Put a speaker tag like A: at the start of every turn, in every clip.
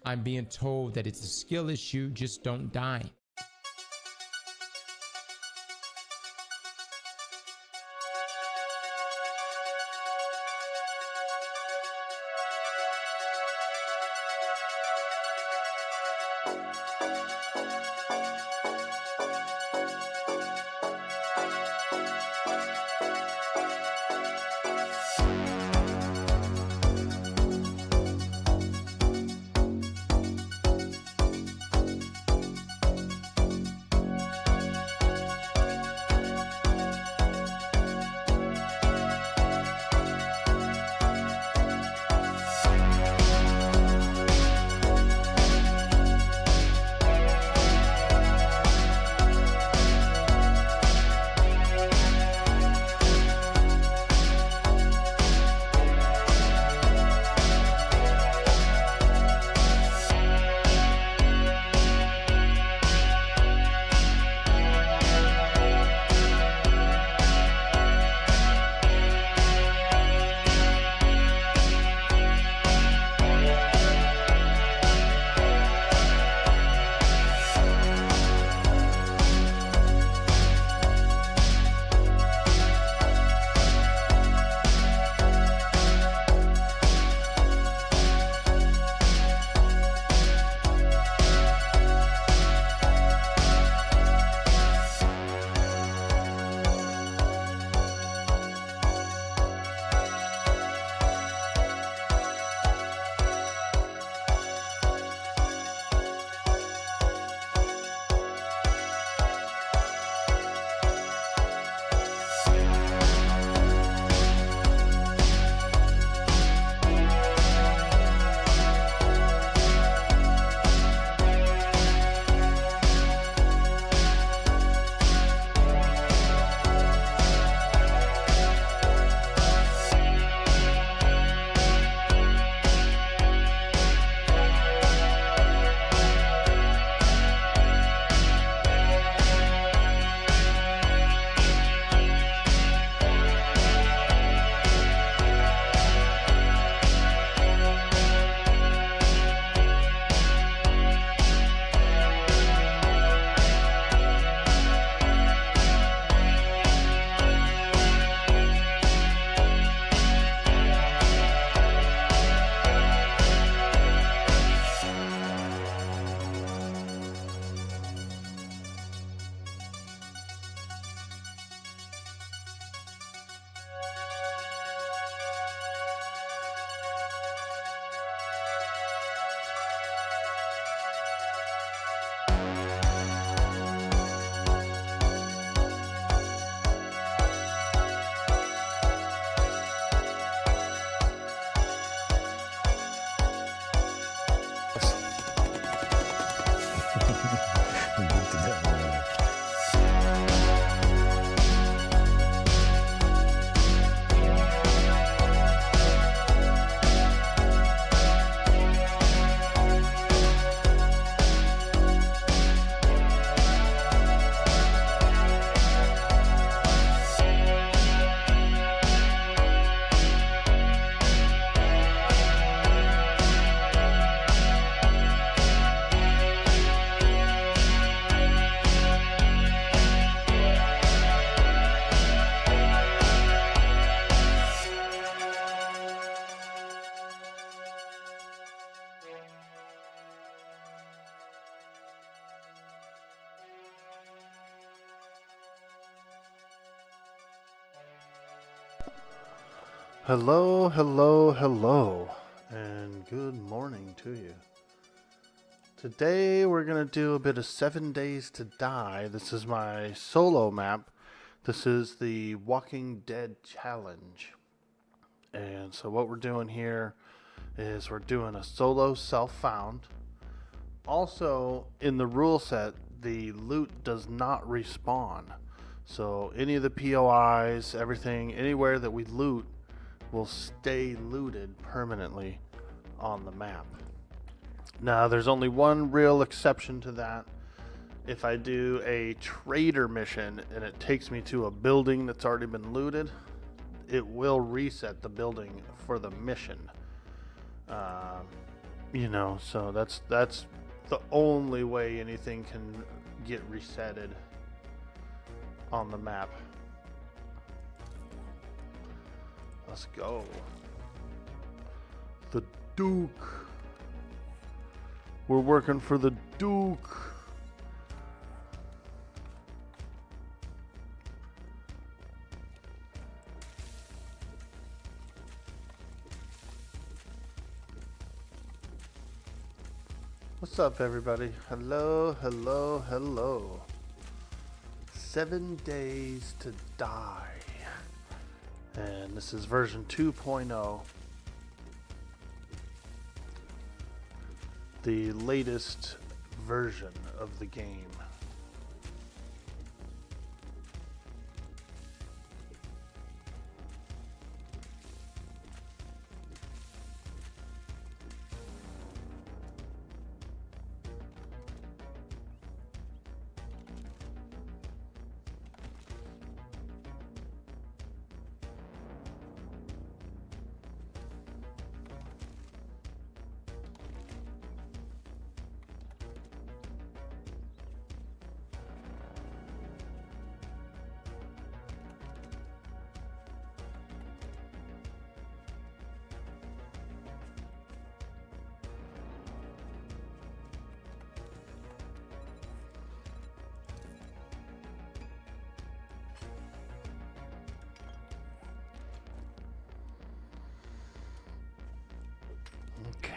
A: I'm being told that it's a skill issue, just don't die.
B: Hello, hello, hello, and good morning to you. Today we're going to do a bit of 7 Days to Die. This is my solo map. This is the Walking Dead Challenge. And so what we're doing here is we're doing a solo self-found. Also, in the rule set, the loot does not respawn. So any of the POIs, everything, anywhere that we loot will stay looted permanently on the map. Now, there's only one real exception to that. If I do a trader mission and it takes me to a building that's already been looted, it will reset the building for the mission. You know, so that's the only way anything can get resetted on the map. Let's go. The Duke. We're working for the Duke. What's up, everybody? Hello, hello, hello. 7 days to die. And this is version 2.0. The latest version of the game.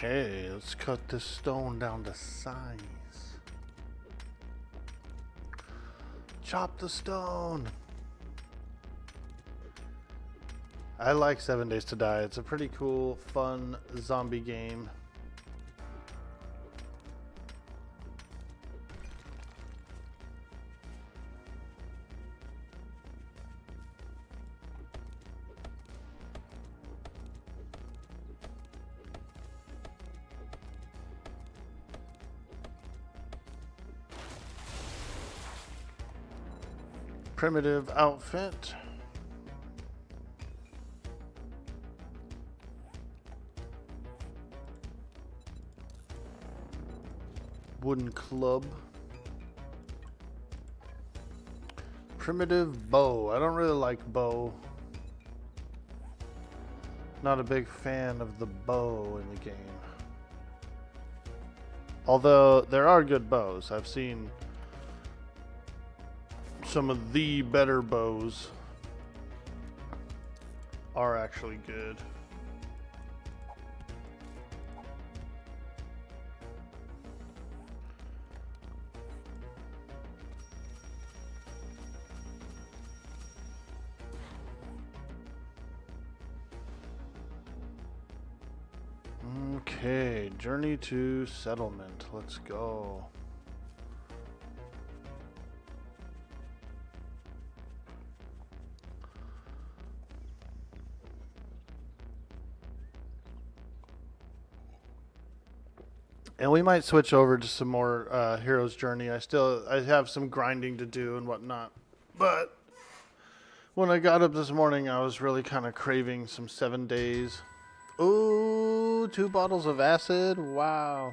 B: Okay, let's cut this stone down to size. Chop the stone. I like 7 Days to Die. It's a pretty cool, fun zombie game. Primitive outfit. Wooden club. Primitive bow. I don't really like bow. Not a big fan of the bow in the game. Although there are good bows. I've seen some of the better bows are actually good. Okay, journey to settlement. Let's go. And we might switch over to some more Hero's Journey. I have some grinding to do and whatnot. But when I got up this morning, I was really kind of craving some 7 Days. Ooh, 2 bottles of acid. Wow.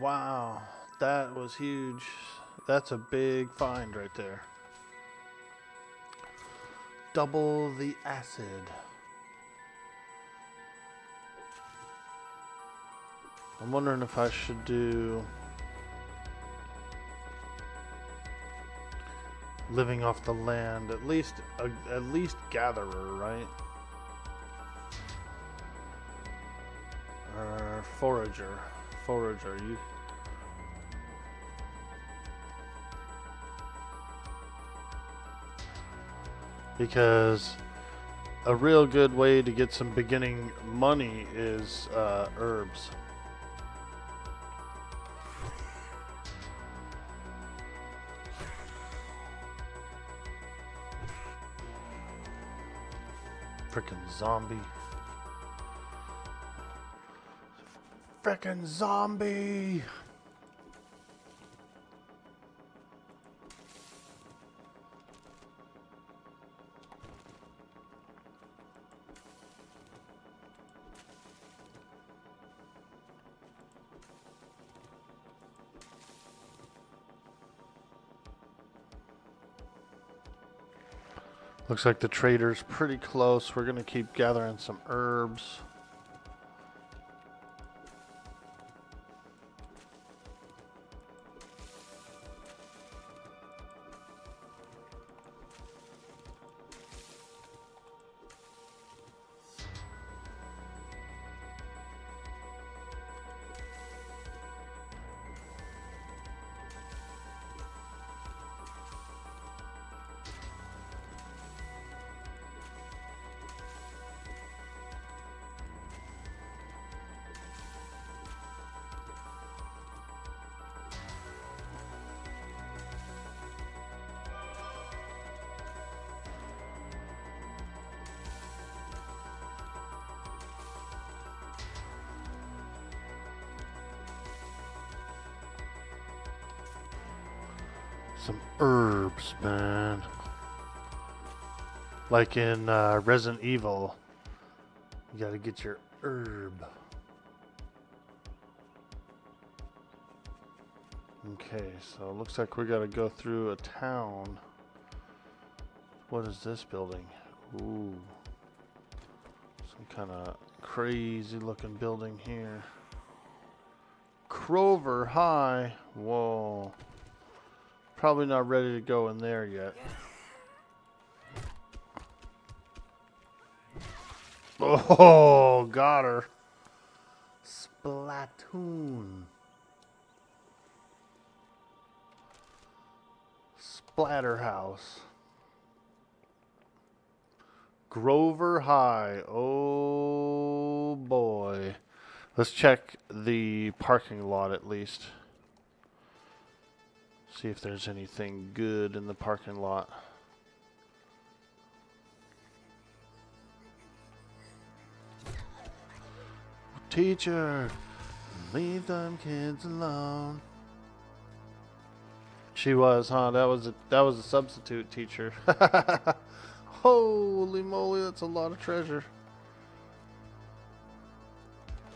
B: Wow. That was huge. That's a big find right there. Double the acid. I'm wondering if I should do living off the land, at least gatherer, right? Or forager. You because a real good way to get some beginning money is herbs. Frickin' zombie. Frickin' zombie! Looks like the trader's pretty close. We're going to keep gathering some herbs. Some herbs, man. Like in Resident Evil, you gotta get your herb. Okay, so it looks like we gotta go through a town. What is this building? Ooh. Some kind of crazy looking building here. Crover High. Whoa. Probably not ready to go in there yet. Oh, got her. Splatoon. Splatterhouse. Grover High. Oh boy. Let's check the parking lot at least. See if there's anything good in the parking lot. Teacher, leave them kids alone. She was, huh? That was a substitute teacher. Holy moly, that's a lot of treasure.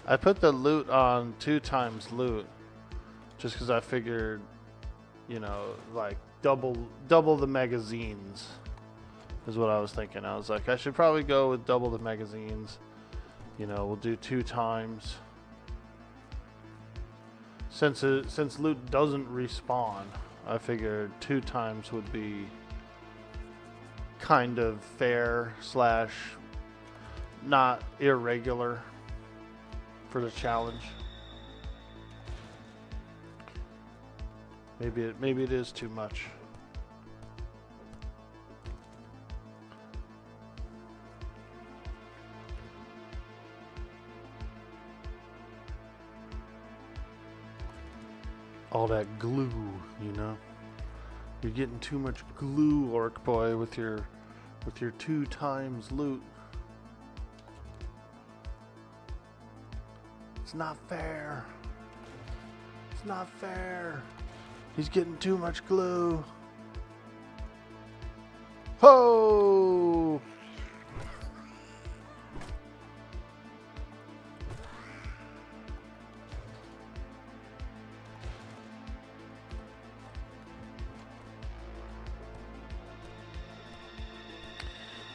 B: I put the loot on 2 times loot, just because I figured, you know, like double the magazines is what I was thinking. I was like, I should probably go with double the magazines. You know, we'll do 2 times. Since loot doesn't respawn, I figured 2 times would be kind of fair / not irregular for the challenge. Maybe it is too much. All that glue, you know. You're getting too much glue, Orc Boy, with your 2 times loot. It's not fair. It's not fair. He's getting too much glue. Ho!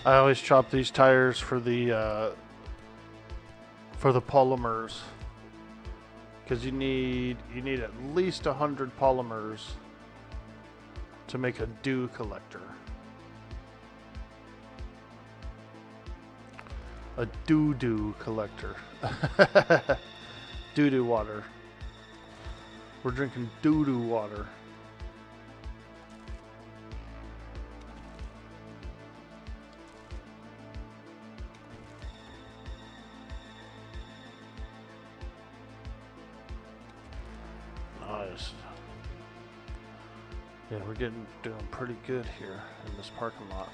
B: I always chop these tires for the polymers, because you need at least 100 polymers to make a dew collector. A doo-doo collector. Doo-doo water. We're drinking doo-doo water. Nice. Yeah, we're doing pretty good here in this parking lot.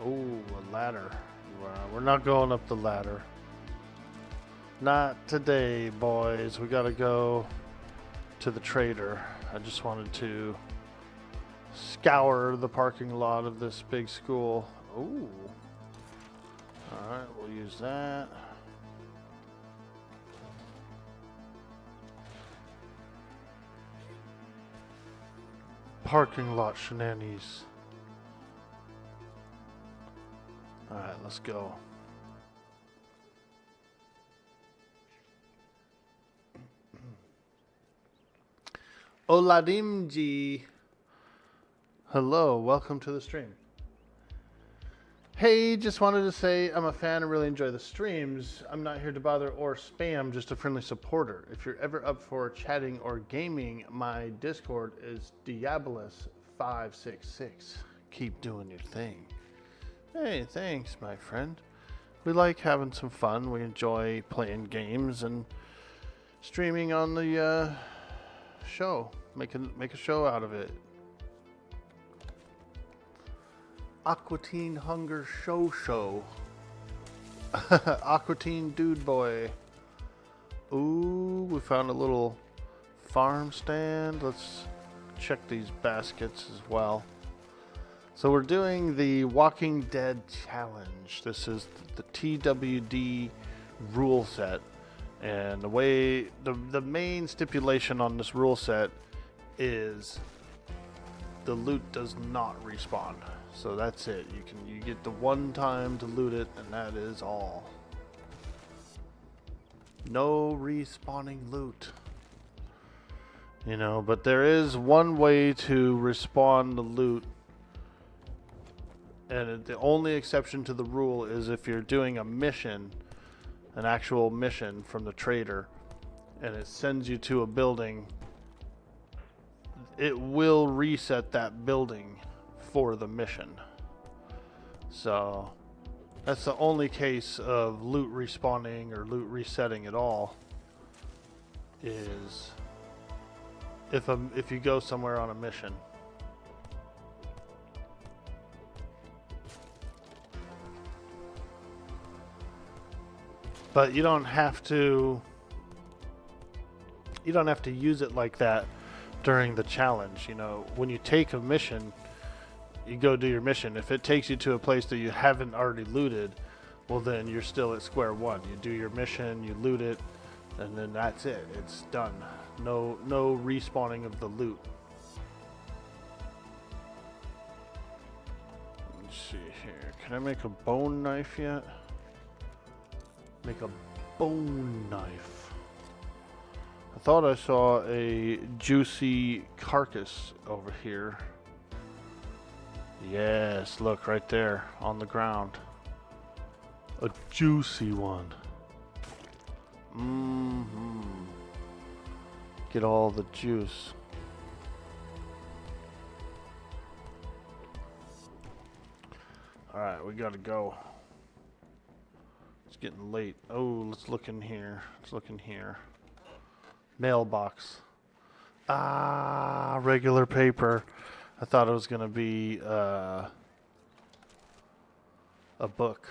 B: Oh, a ladder. We're not going up the ladder. Not today, boys. We gotta go to the trader. I just wanted to scour the parking lot of this big school. Ooh. Alright, we'll use that. Parking lot shenanigans. let's go. Oladimji. Hello, welcome to the stream. Hey, just wanted to say I'm a fan and really enjoy the streams. I'm not here to bother or spam, just a friendly supporter. If you're ever up for chatting or gaming, my Discord is Diabolus566. Keep doing your thing. Hey, thanks, my friend. We like having some fun. We enjoy playing games and streaming on the show. Make a show out of it. Aquatine Hunger Show. Aquatine Dude Boy. Ooh, we found a little farm stand. Let's check these baskets as well. So we're doing the Walking Dead challenge. This is the TWD rule set. And the way the main stipulation on this rule set is the loot does not respawn. So that's it. You get the one time to loot it, and that is all. No respawning loot. You know, but there is one way to respawn the loot, and the only exception to the rule is if you're doing a mission, an actual mission from the trader, and it sends you to a building, it will reset that building for the mission. So that's the only case of loot respawning or loot resetting at all, is if you go somewhere on a mission. But you don't have to use it like that during the challenge. You know, when you take a mission, you go do your mission. If it takes you to a place that you haven't already looted, well then you're still at square one. You do your mission, you loot it, and then that's it. It's done. No respawning of the loot. Let's see here. Can I make a bone knife yet? Make a bone knife. I thought I saw a juicy carcass over here. Yes, look right there on the ground. A juicy one. Get all the juice. Alright, we gotta go. It's getting late. Oh, let's look in here. Let's look in here. Mailbox. Ah, regular paper. I thought it was going to be a book.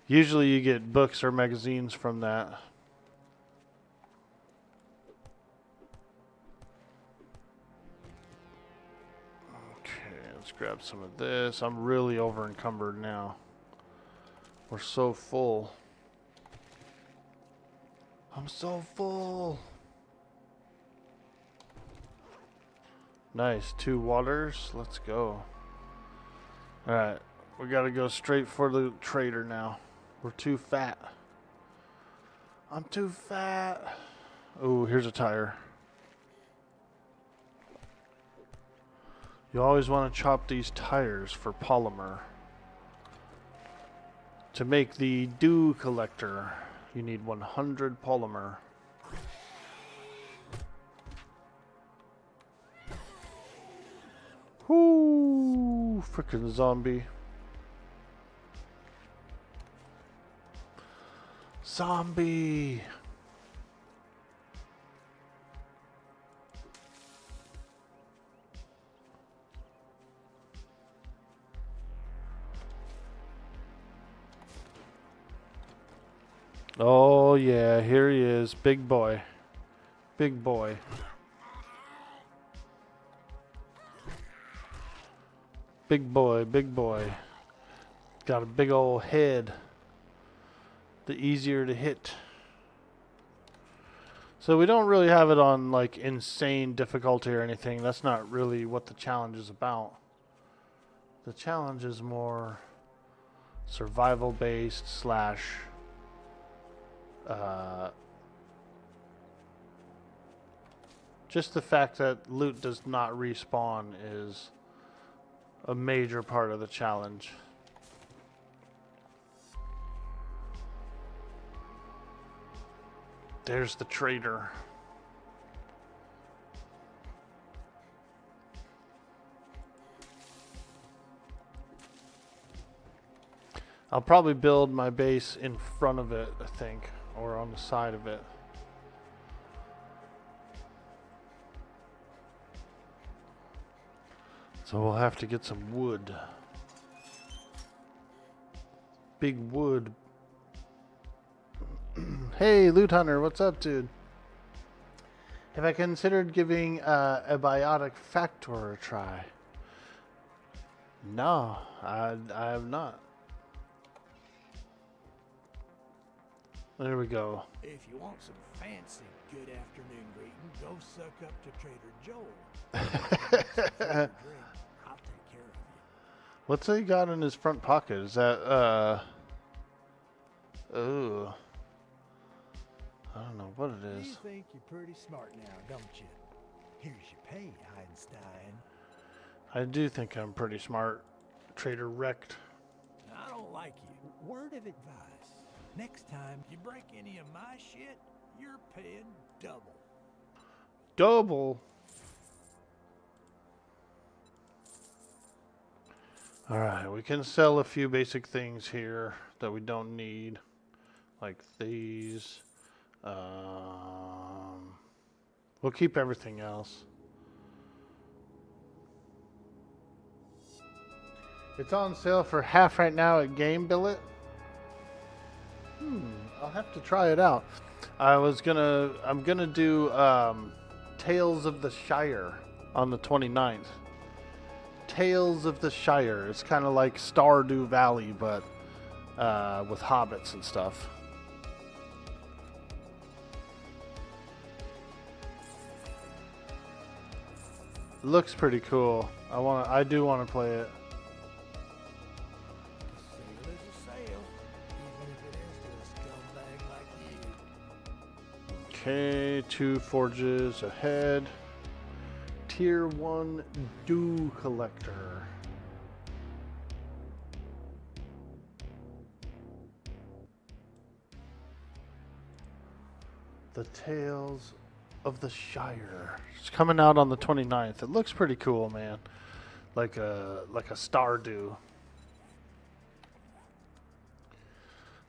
B: Usually you get books or magazines from that. Okay, let's grab some of this. I'm really over encumbered now. We're so full. I'm so full. Nice, 2 waters. Let's go. Alright, we gotta go straight for the trader now. We're too fat. I'm too fat. Oh, here's a tire. You always want to chop these tires for polymer. To make the dew collector, you need 100 polymer. Whoo! Frickin' zombie. Zombie! Oh yeah, here he is. Big boy. Big boy. Big boy, big boy. Got a big old head. The easier to hit. So we don't really have it on like insane difficulty or anything. That's not really what the challenge is about. The challenge is more survival based slash just the fact that loot does not respawn is a major part of the challenge. There's the trader. I'll probably build my base in front of it, I think, or on the side of it. So we'll have to get some wood. Big wood. Hey, Loot Hunter, what's up, dude? Have I considered giving a biotic factor a try? No, I have not. There we go.
C: If you want some fancy good afternoon greeting, go suck up to Trader Joel. I'll take care of you.
B: What's he got in his front pocket? Is that oh, I don't know what it is.
C: You think you're pretty smart now, don't you? Here's your pay, Einstein.
B: I do think I'm pretty smart. Trader wrecked.
C: I don't like you. Word of advice. Next time you break any of my shit, you're paying double.
B: Double. Alright, we can sell a few basic things here that we don't need. Like these. We'll keep everything else. It's on sale for half right now at Game Billet. I'll have to try it out. I'm gonna do Tales of the Shire on the 29th. Tales of the Shire. It's kind of like Stardew Valley, but with hobbits and stuff. Looks pretty cool. I do want to play it. Okay, 2 forges ahead. Tier 1 Dew Collector. The Tales of the Shire. It's coming out on the 29th. It looks pretty cool, man. Like a Stardew.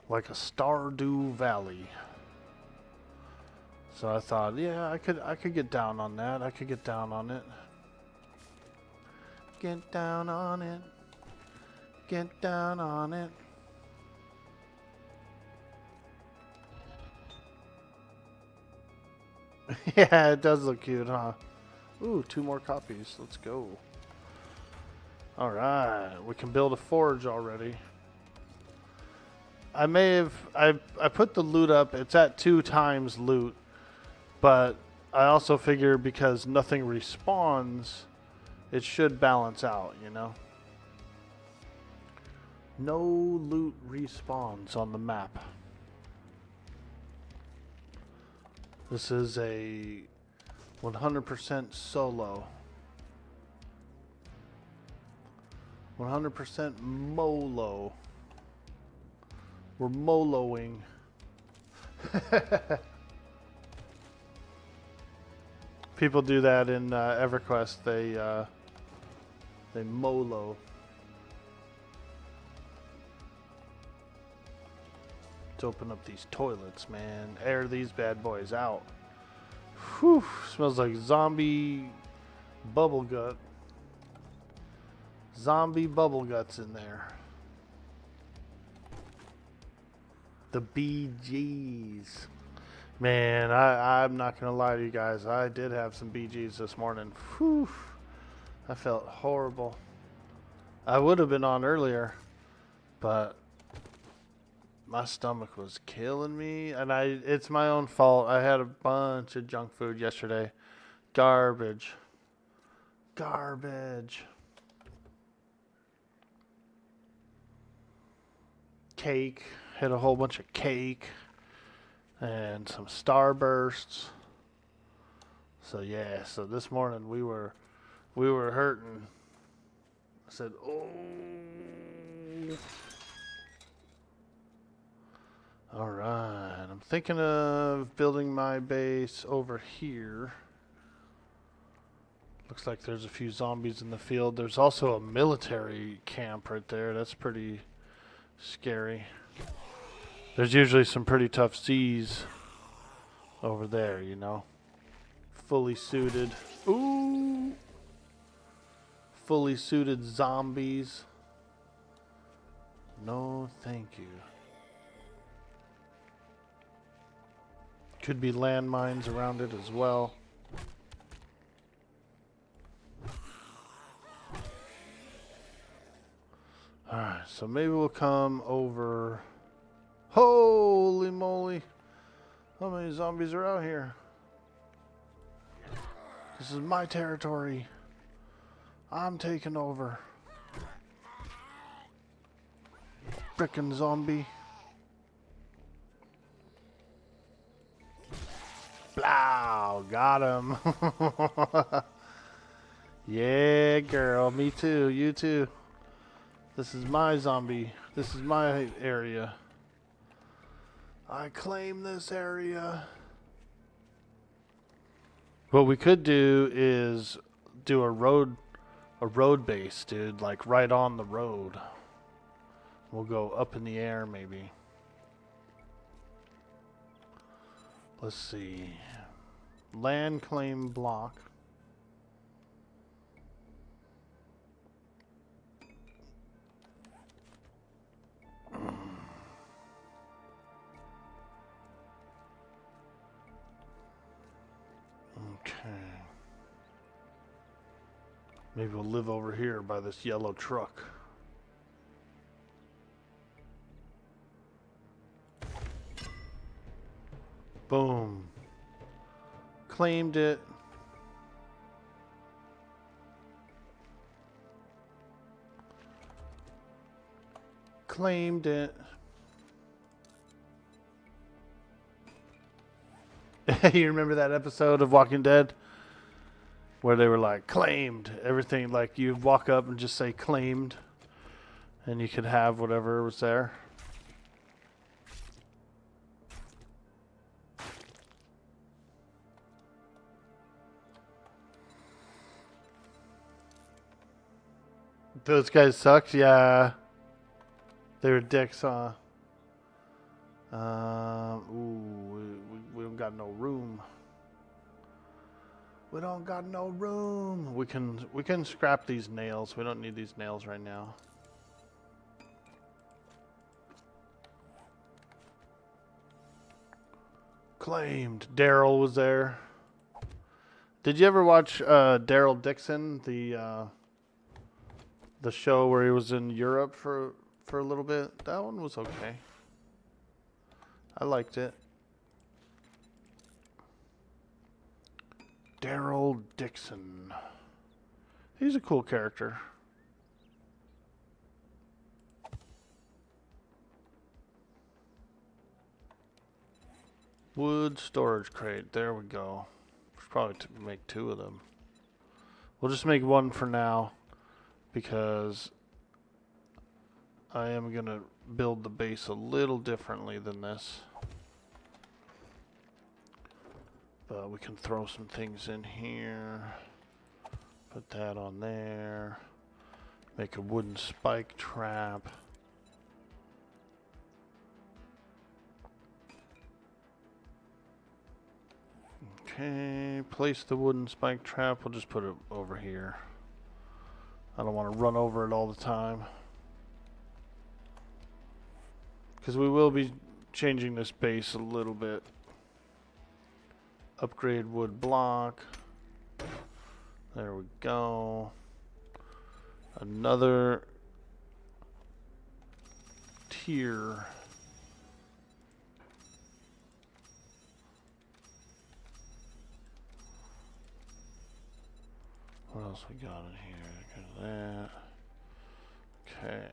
B: Like a Stardew Valley. So I thought, yeah, I could get down on that. I could get down on it. Get down on it. Get down on it. Yeah, it does look cute, huh? Ooh, 2 more copies. Let's go. Alright, we can build a forge already. I put the loot up. It's at 2 times loot. But I also figure because nothing respawns, it should balance out, you know? No loot respawns on the map. This is a 100% solo. 100% molo. We're moloing. People do that in EverQuest. They molo. Let's open up these toilets, man. Air these bad boys out. Whew, smells like zombie bubble gut. Zombie bubble guts in there. The BGs. Man, I'm not going to lie to you guys. I did have some BGs this morning. Whew. I felt horrible. I would have been on earlier, but my stomach was killing me. And it's my own fault. I had a bunch of junk food yesterday. Garbage. Garbage. cake. Had a whole bunch of cake and some starbursts. So yeah, so this morning we were hurting. I said, "Oh." All right, I'm thinking of building my base over here. Looks like there's a few zombies in the field. There's also a military camp right there. That's pretty scary. There's usually some pretty tough Z's over there, you know. Fully suited. Ooh! Fully suited zombies. No, thank you. Could be landmines around it as well. Alright, so maybe we'll come over. Holy moly! How many zombies are out here? This is my territory. I'm taking over. Frickin' zombie. Blow! Got him. Yeah, girl. Me too. You too. This is my zombie. This is my area. I claim this area. What we could do is do a road base, dude, like right on the road. We'll go up in the air maybe. Let's see. Land claim block. Okay. Maybe we'll live over here by this yellow truck. Boom. Claimed it. Claimed it. You remember that episode of Walking Dead? Where they were like, claimed. Everything, like you walk up and just say claimed. And you could have whatever was there. Those guys sucked? Yeah. They were dicks, huh? We don't got no room. We don't got no room. We can scrap these nails. We don't need these nails right now. Claimed. Daryl was there. Did you ever watch Daryl Dixon, the show where he was in Europe for a little bit? That one was okay. I liked it. Daryl Dixon. He's a cool character. Wood storage crate. There we go. Should probably make two of them. We'll just make one for now because I am going to build the base a little differently than this. But we can throw some things in here. Put that on there. Make a wooden spike trap. Okay, place the wooden spike trap. We'll just put it over here. I don't want to run over it all the time. Because we will be changing this base a little bit. Upgrade wood block. There we go. Another tier. What else we got in here? Got that. Okay.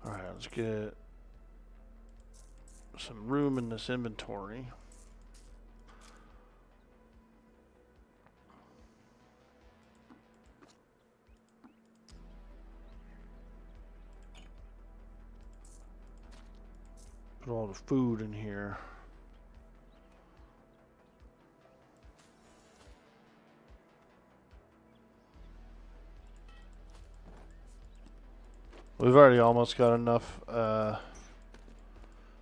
B: Alright, let's get some room in this inventory. Put all the food in here. We've already almost got enough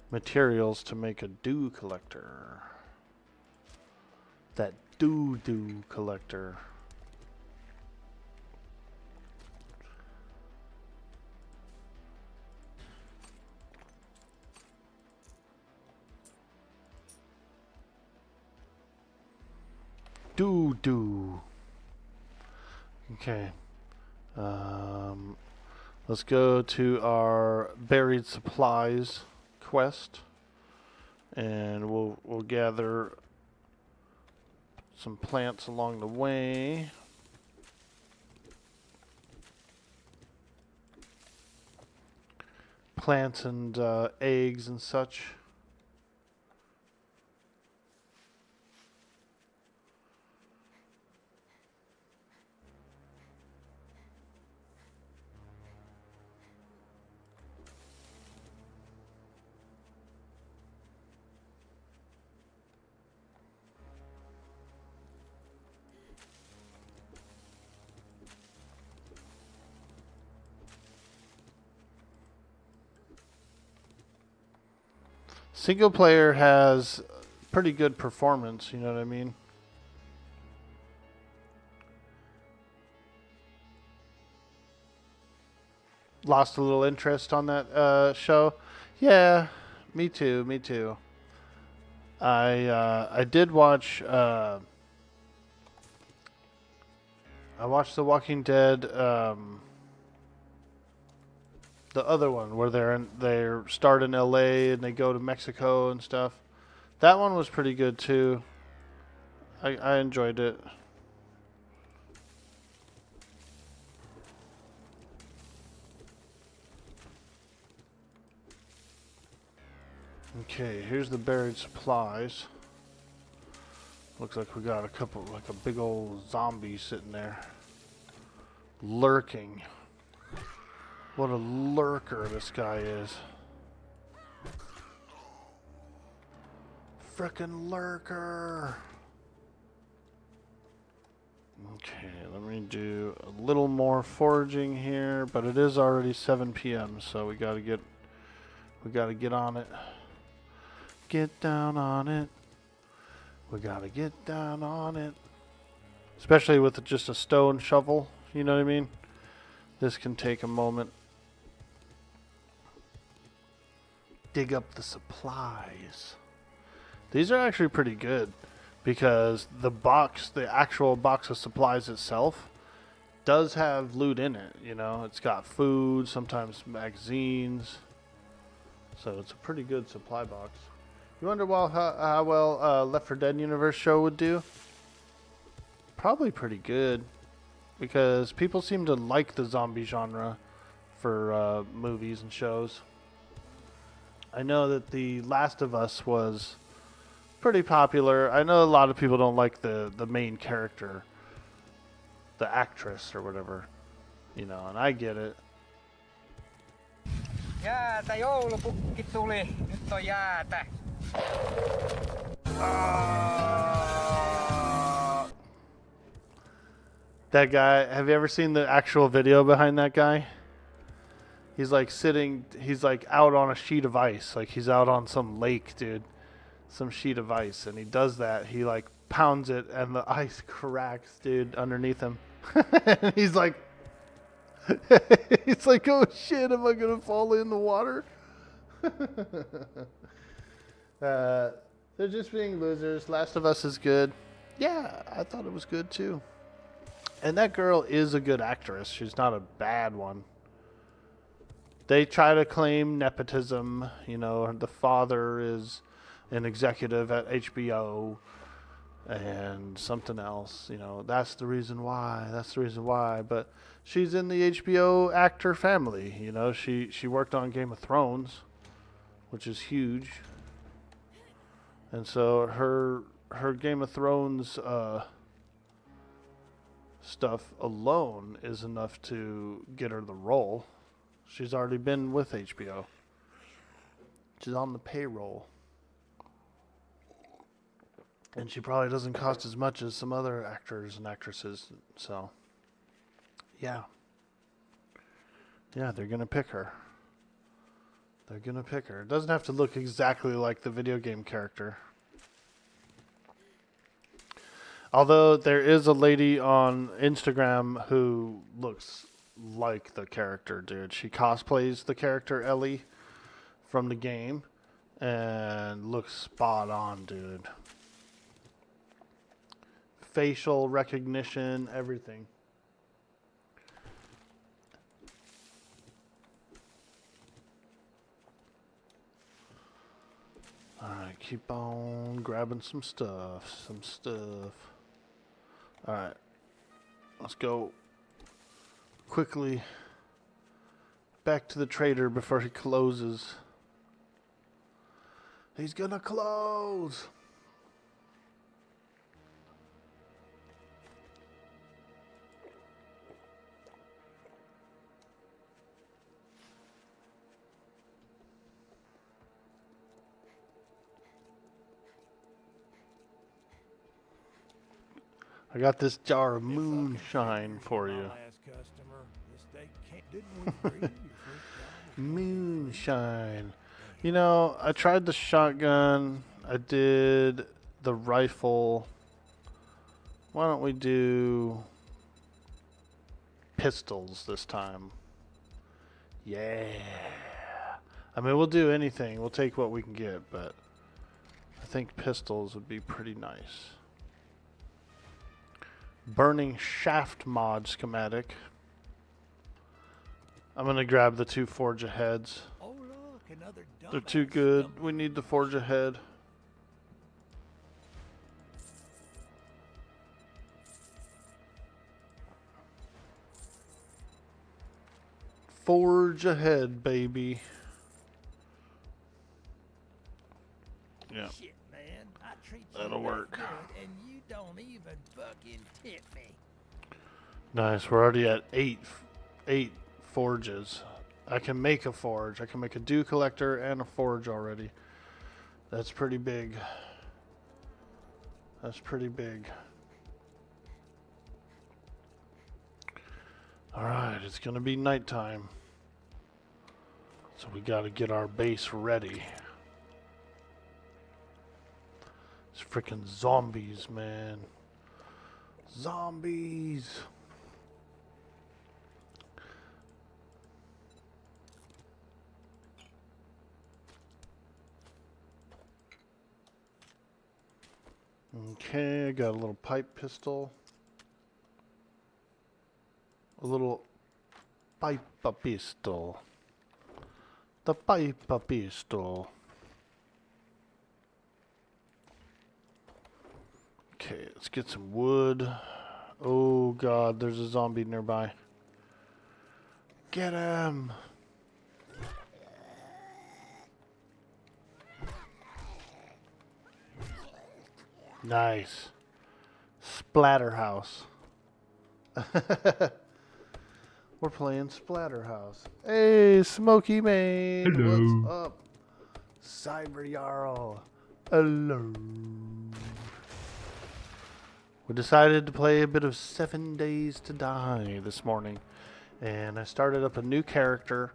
B: materials to make a dew collector. That dew collector. Dew. Okay. Let's go to our buried supplies quest, and we'll gather some plants along the way. Plants and eggs and such. Single player has pretty good performance, you know what I mean? Lost a little interest on that show. Yeah, me too. I did watch I watched The Walking Dead, the other one where they're start in LA and they go to Mexico and stuff. That one was pretty good too. I enjoyed it. Okay, here's the buried supplies. Looks like we got a couple, like a big old zombie sitting there. Lurking. What a lurker this guy is. Frickin' lurker. Okay, let me do a little more foraging here, but it is already 7 p.m., so we gotta get on it. Get down on it. We gotta get down on it. Especially with just a stone shovel, you know what I mean? This can take a moment. Dig up the supplies. These are actually pretty good because the actual box of supplies itself does have loot in it, you know? It's got food, sometimes magazines. So it's a pretty good supply box. You wonder how well Left 4 Dead Universe show would do? Probably pretty good, because people seem to like the zombie genre for movies and shows. I know that The Last of Us was pretty popular. I know a lot of people don't like the main character, the actress or whatever, you know, and I get it.
D: Jäätä, joulupukki tuli. Nyt on jäätä.
B: That guy, have you ever seen the actual video behind that guy? He's like he's like out on a sheet of ice. Like he's out on some lake, dude. Some sheet of ice. And he does that. He like pounds it and the ice cracks, dude, underneath him. And he's like, oh shit, am I going to fall in the water? They're just being losers. Last of Us is good. Yeah, I thought it was good too. And that girl is a good actress. She's not a bad one. They try to claim nepotism. You know, the father is an executive at HBO. and something else. You know, that's the reason why. That's the reason why. But she's in the HBO actor family. You know, she worked on Game of Thrones, which is huge. And so her Game of Thrones stuff alone is enough to get her the role. She's already been with HBO. She's on the payroll. And she probably doesn't cost as much as some other actors and actresses. So, yeah. Yeah, they're going to pick her. They're going to pick her. It doesn't have to look exactly like the video game character. Although there is a lady on Instagram who looks like the character, dude. She cosplays the character Ellie from the game and looks spot on, dude. Facial recognition, everything. Alright, keep on grabbing some stuff. Alright, let's go quickly back to the trader before he closes. He's gonna close! I got this jar of moonshine for you. Moonshine. You know, I tried the shotgun. I did the rifle. Why don't we do pistols this time? Yeah. I mean, we'll do anything. We'll take what we can get, but I think pistols would be pretty nice. Burning shaft mod schematic. I'm gonna grab the 2 forge aheads.
C: Oh, look, another
B: They're too good. We need the forge ahead. Forge ahead, baby. Yeah.
C: Shit, man. I treat you
B: That'll
C: that
B: work.
C: good, and you don't even fucking tip me.
B: Nice. We're already at eight forges. I can make a forge. I can make a dew collector and a forge already. That's pretty big. That's pretty big. Alright, it's gonna be nighttime. So we gotta get our base ready. It's freaking zombies, man. Zombies! Okay, I got a little pipe pistol. A little pipe pistol. The pipe pistol. Okay, let's get some wood. Oh god, there's a zombie nearby. Get him! Nice. Splatterhouse. We're playing Splatterhouse. Hey, Smokey Man.
A: Hello.
B: What's up? Cyber Jarl. Hello. We decided to play a bit of 7 Days to Die this morning. And I started up a new character.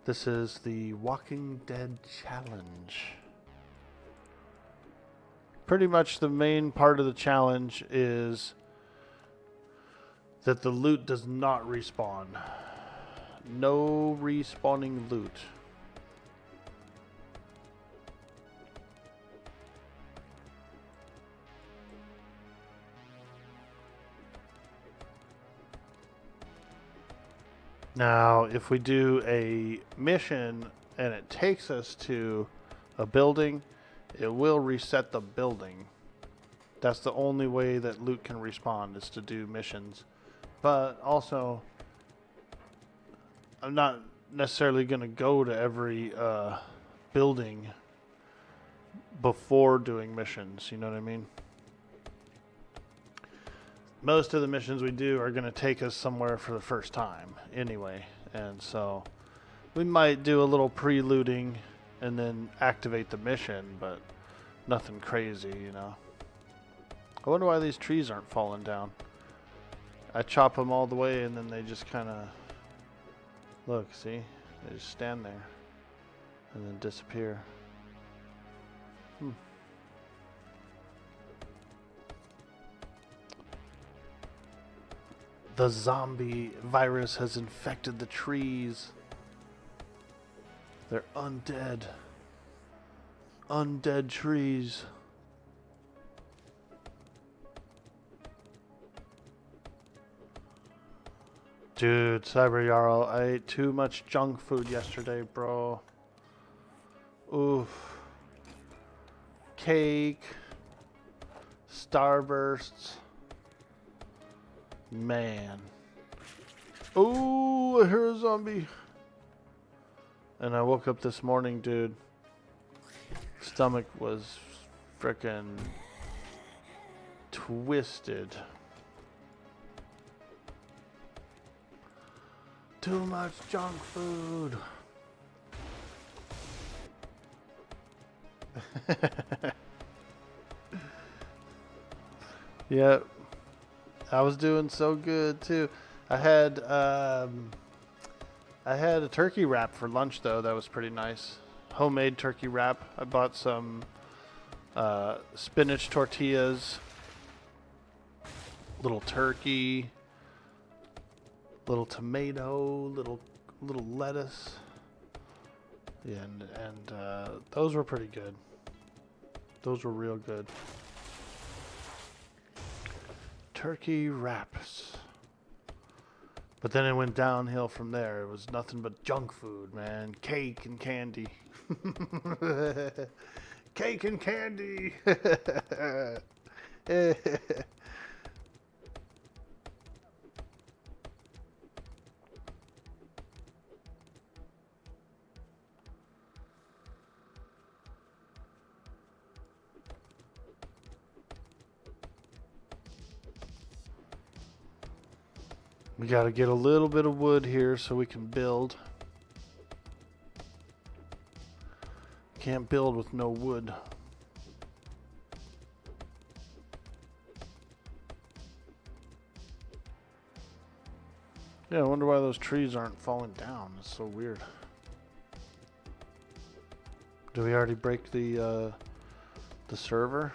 B: This is the Walking Dead Challenge. Pretty much the main part of the challenge is that the loot does not respawn. No respawning loot. Now, if we do a mission and it takes us to a building, it will reset the building That's the only way that loot can respawn, is to do missions. But also, I'm not necessarily going to go to every building before doing missions, you know what I mean? Most of the missions we do are going to take us somewhere for the first time anyway, and so we might do a little pre-looting and then activate the mission, but nothing crazy, you know. I wonder why these trees aren't falling down. I chop them all the way and then they just kind of, look, see? They just stand there and then disappear. The zombie virus has infected the trees. They're undead. Undead trees. Dude, Cyber Jarl, I ate too much junk food yesterday, bro. Oof. Cake. Starbursts. Man. Ooh, I hear a zombie. And I woke up this morning, dude. Stomach was frickin' twisted. Too much junk food. Yep. I was doing so good too. I had a turkey wrap for lunch though. That was pretty nice. Homemade turkey wrap. I bought some spinach tortillas, little turkey, little tomato, little lettuce. Yeah, and those were pretty good. Those were real good. Turkey wraps. But then it went downhill from there. It was nothing but junk food, man. Cake and candy. Cake and candy. We gotta get a little bit of wood here so we can build. Can't build with no wood. Yeah, I wonder why those trees aren't falling down. It's so weird. Do we already break the server?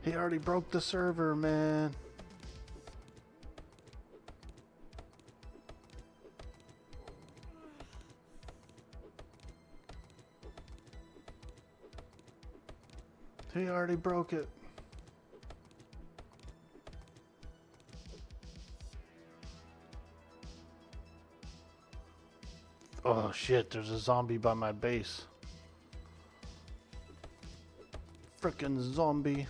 B: He already broke the server, man. He already broke it. Oh shit, there's a zombie by my base. Frickin' zombie.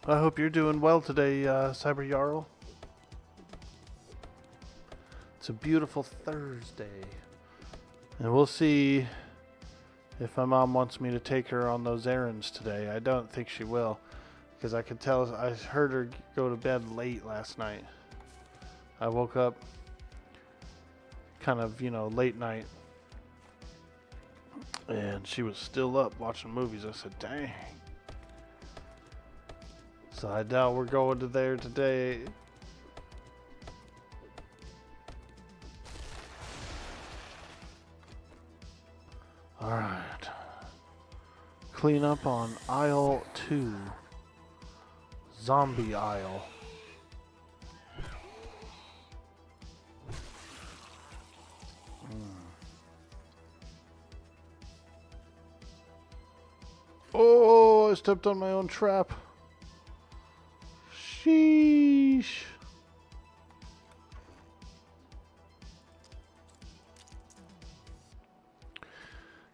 B: I hope you're doing well today, Cyber Jarl. It's a beautiful Thursday. And we'll see if my mom wants me to take her on those errands today. I don't think she will. Because I could tell, I heard her go to bed late last night. I woke up kind of, late night. And she was still up watching movies. I said, dang. So I doubt we're going to there today. Alright. Clean up on aisle 2. Zombie aisle. I stepped on my own trap. Sheesh.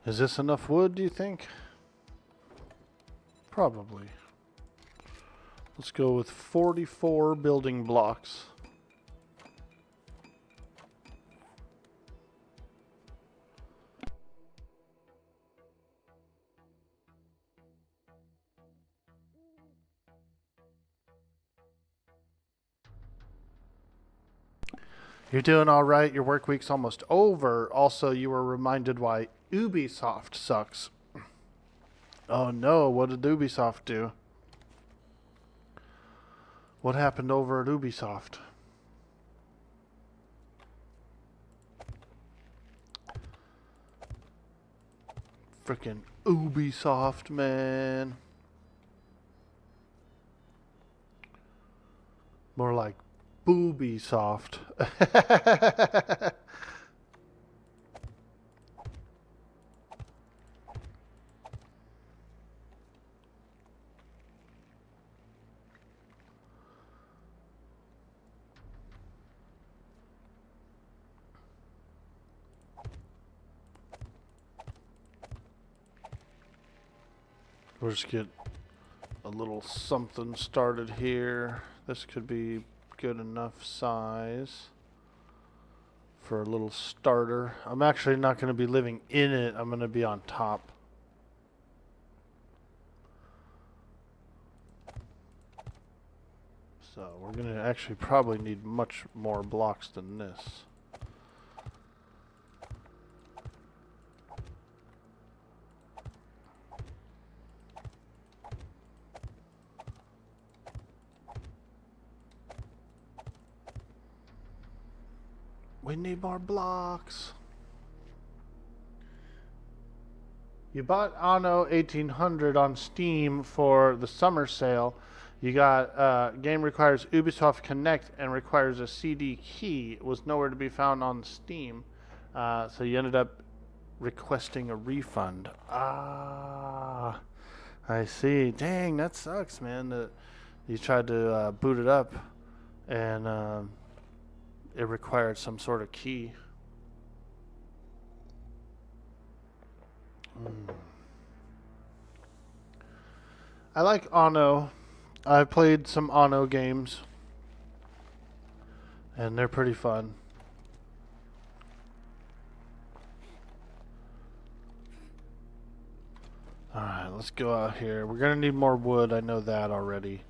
B: Is this enough wood, do you think? Probably. Let's go with 44 building blocks. You're doing all right. Your work week's almost over. Also, you were reminded why Ubisoft sucks. Oh no, what did Ubisoft do? What happened over at Ubisoft? Frickin' Ubisoft, man. More like Booby soft. We'll just get a little something started here. This could be good enough size for a little starter. I'm actually not going to be living in it. I'm going to be on top. So we're going to actually probably need much more blocks than this. We need more blocks. You bought Anno 1800 on Steam for the summer sale. You got game requires Ubisoft Connect and requires a CD key. It was nowhere to be found on Steam. So you ended up requesting a refund. Ah, I see. Dang, that sucks, man. You tried to boot it up and it required some sort of key. I like Anno. I've played some Anno games, and they're pretty fun. Alright, let's go out here. We're gonna need more wood, I know that already.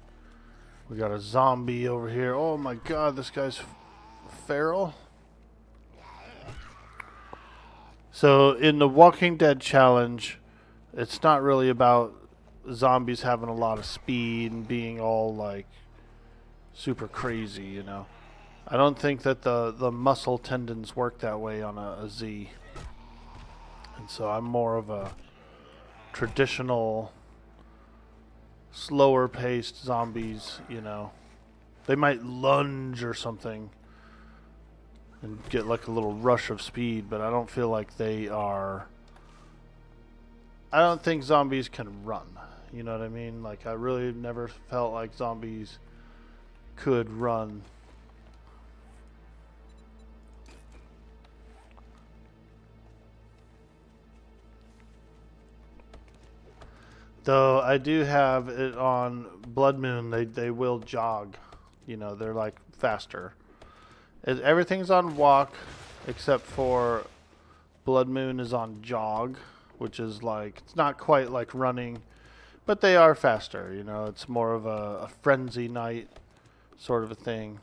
B: We got a zombie over here. Oh my god, this guy's feral. So in the Walking Dead challenge, it's not really about zombies having a lot of speed and being all like super crazy, you know. I don't think that the muscle tendons work that way on a Z. And so I'm more of a traditional slower paced zombies, you know. They might lunge or something and get like a little rush of speed, but I don't feel like they are... I don't think zombies can run, you know what I mean? Like, I really never felt like zombies could run. Though I do have it on Blood Moon, they will jog, you know, they're like faster. Everything's on walk except for Blood Moon is on jog, which is like, it's not quite like running, but they are faster, you know. It's more of a frenzy night sort of a thing.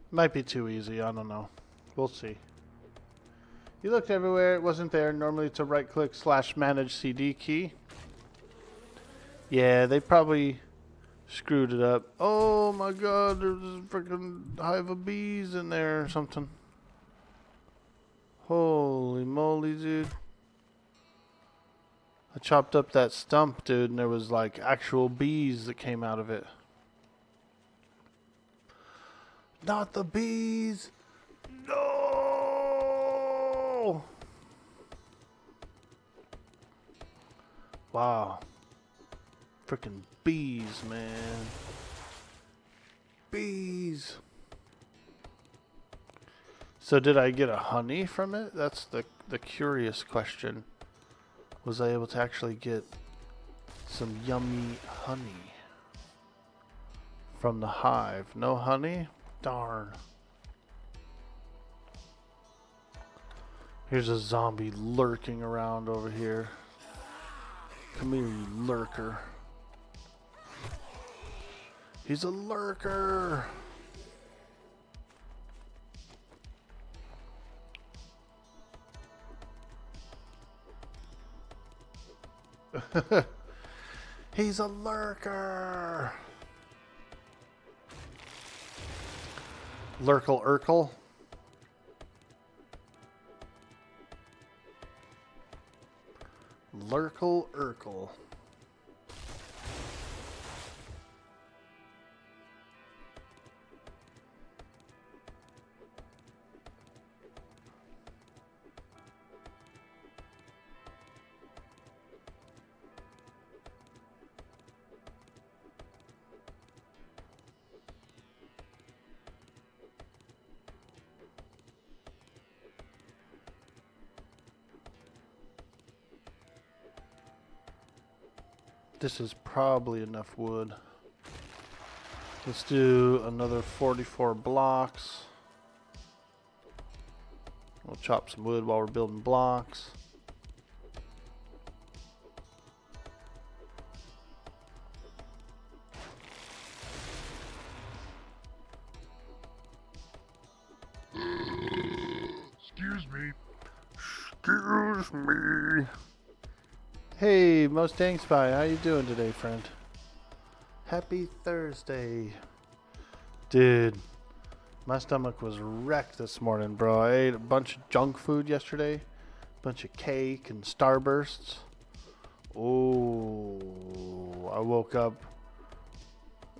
B: Might be too easy, I don't know. We'll see. You looked everywhere, it wasn't there. Normally it's a right click / manage CD key. Yeah, they probably screwed it up. Oh my god, there's a freaking hive of bees in there or something. Holy moly, dude. I chopped up that stump, dude, and there was like actual bees that came out of it. Not the bees! No! Wow. Freaking bees, man. Bees. So did I get a honey from it? That's the curious question. Was I able to actually get some yummy honey from the hive? No honey? Darn. Here's a zombie lurking around over here. Come here, you lurker. He's a lurker. He's a lurker. Lurkle Urkel. Lurkle Urkel. This is probably enough wood. Let's do another 44 blocks. We'll chop some wood while we're building blocks.
C: Excuse me.
B: Excuse me. Hey, Mustang Spy, how you doing today, friend? Happy Thursday. Dude, my stomach was wrecked this morning, bro. I ate a bunch of junk food yesterday. Bunch of cake and Starbursts. Oh, I woke up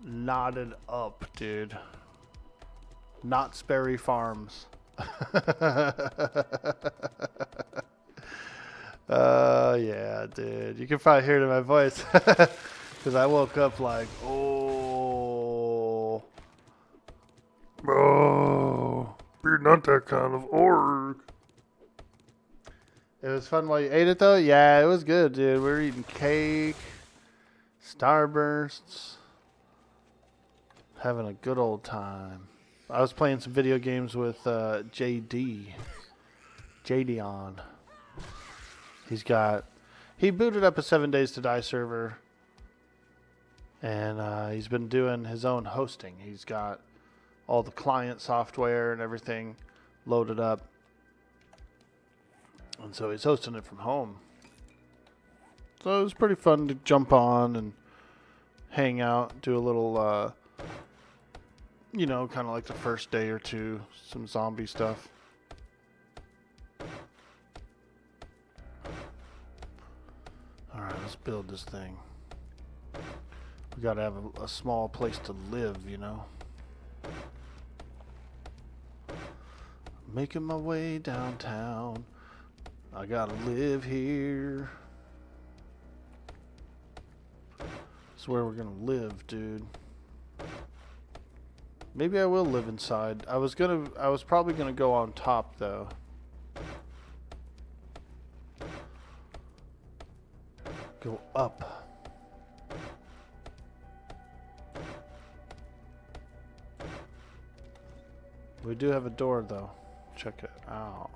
B: knotted up, dude. Knott's Berry Farms. Yeah, dude. You can probably hear it in my voice. Because I woke up like, oh, bro, you're not that kind of orc. It was fun while you ate it, though? Yeah, it was good, dude. We were eating cake, Starbursts, having a good old time. I was playing some video games with JD on. He booted up a 7 Days to Die server, and he's been doing his own hosting. He's got all the client software and everything loaded up, and so he's hosting it from home. So it was pretty fun to jump on and hang out, do a little, kind of like the first day or two, some zombie stuff. Alright, let's build this thing. We gotta have a small place to live, you know. Making my way downtown. I gotta live here. This is where we're gonna live, dude. Maybe I will live inside. I was probably gonna go on top though. Go up. We do have a door though. Check it out.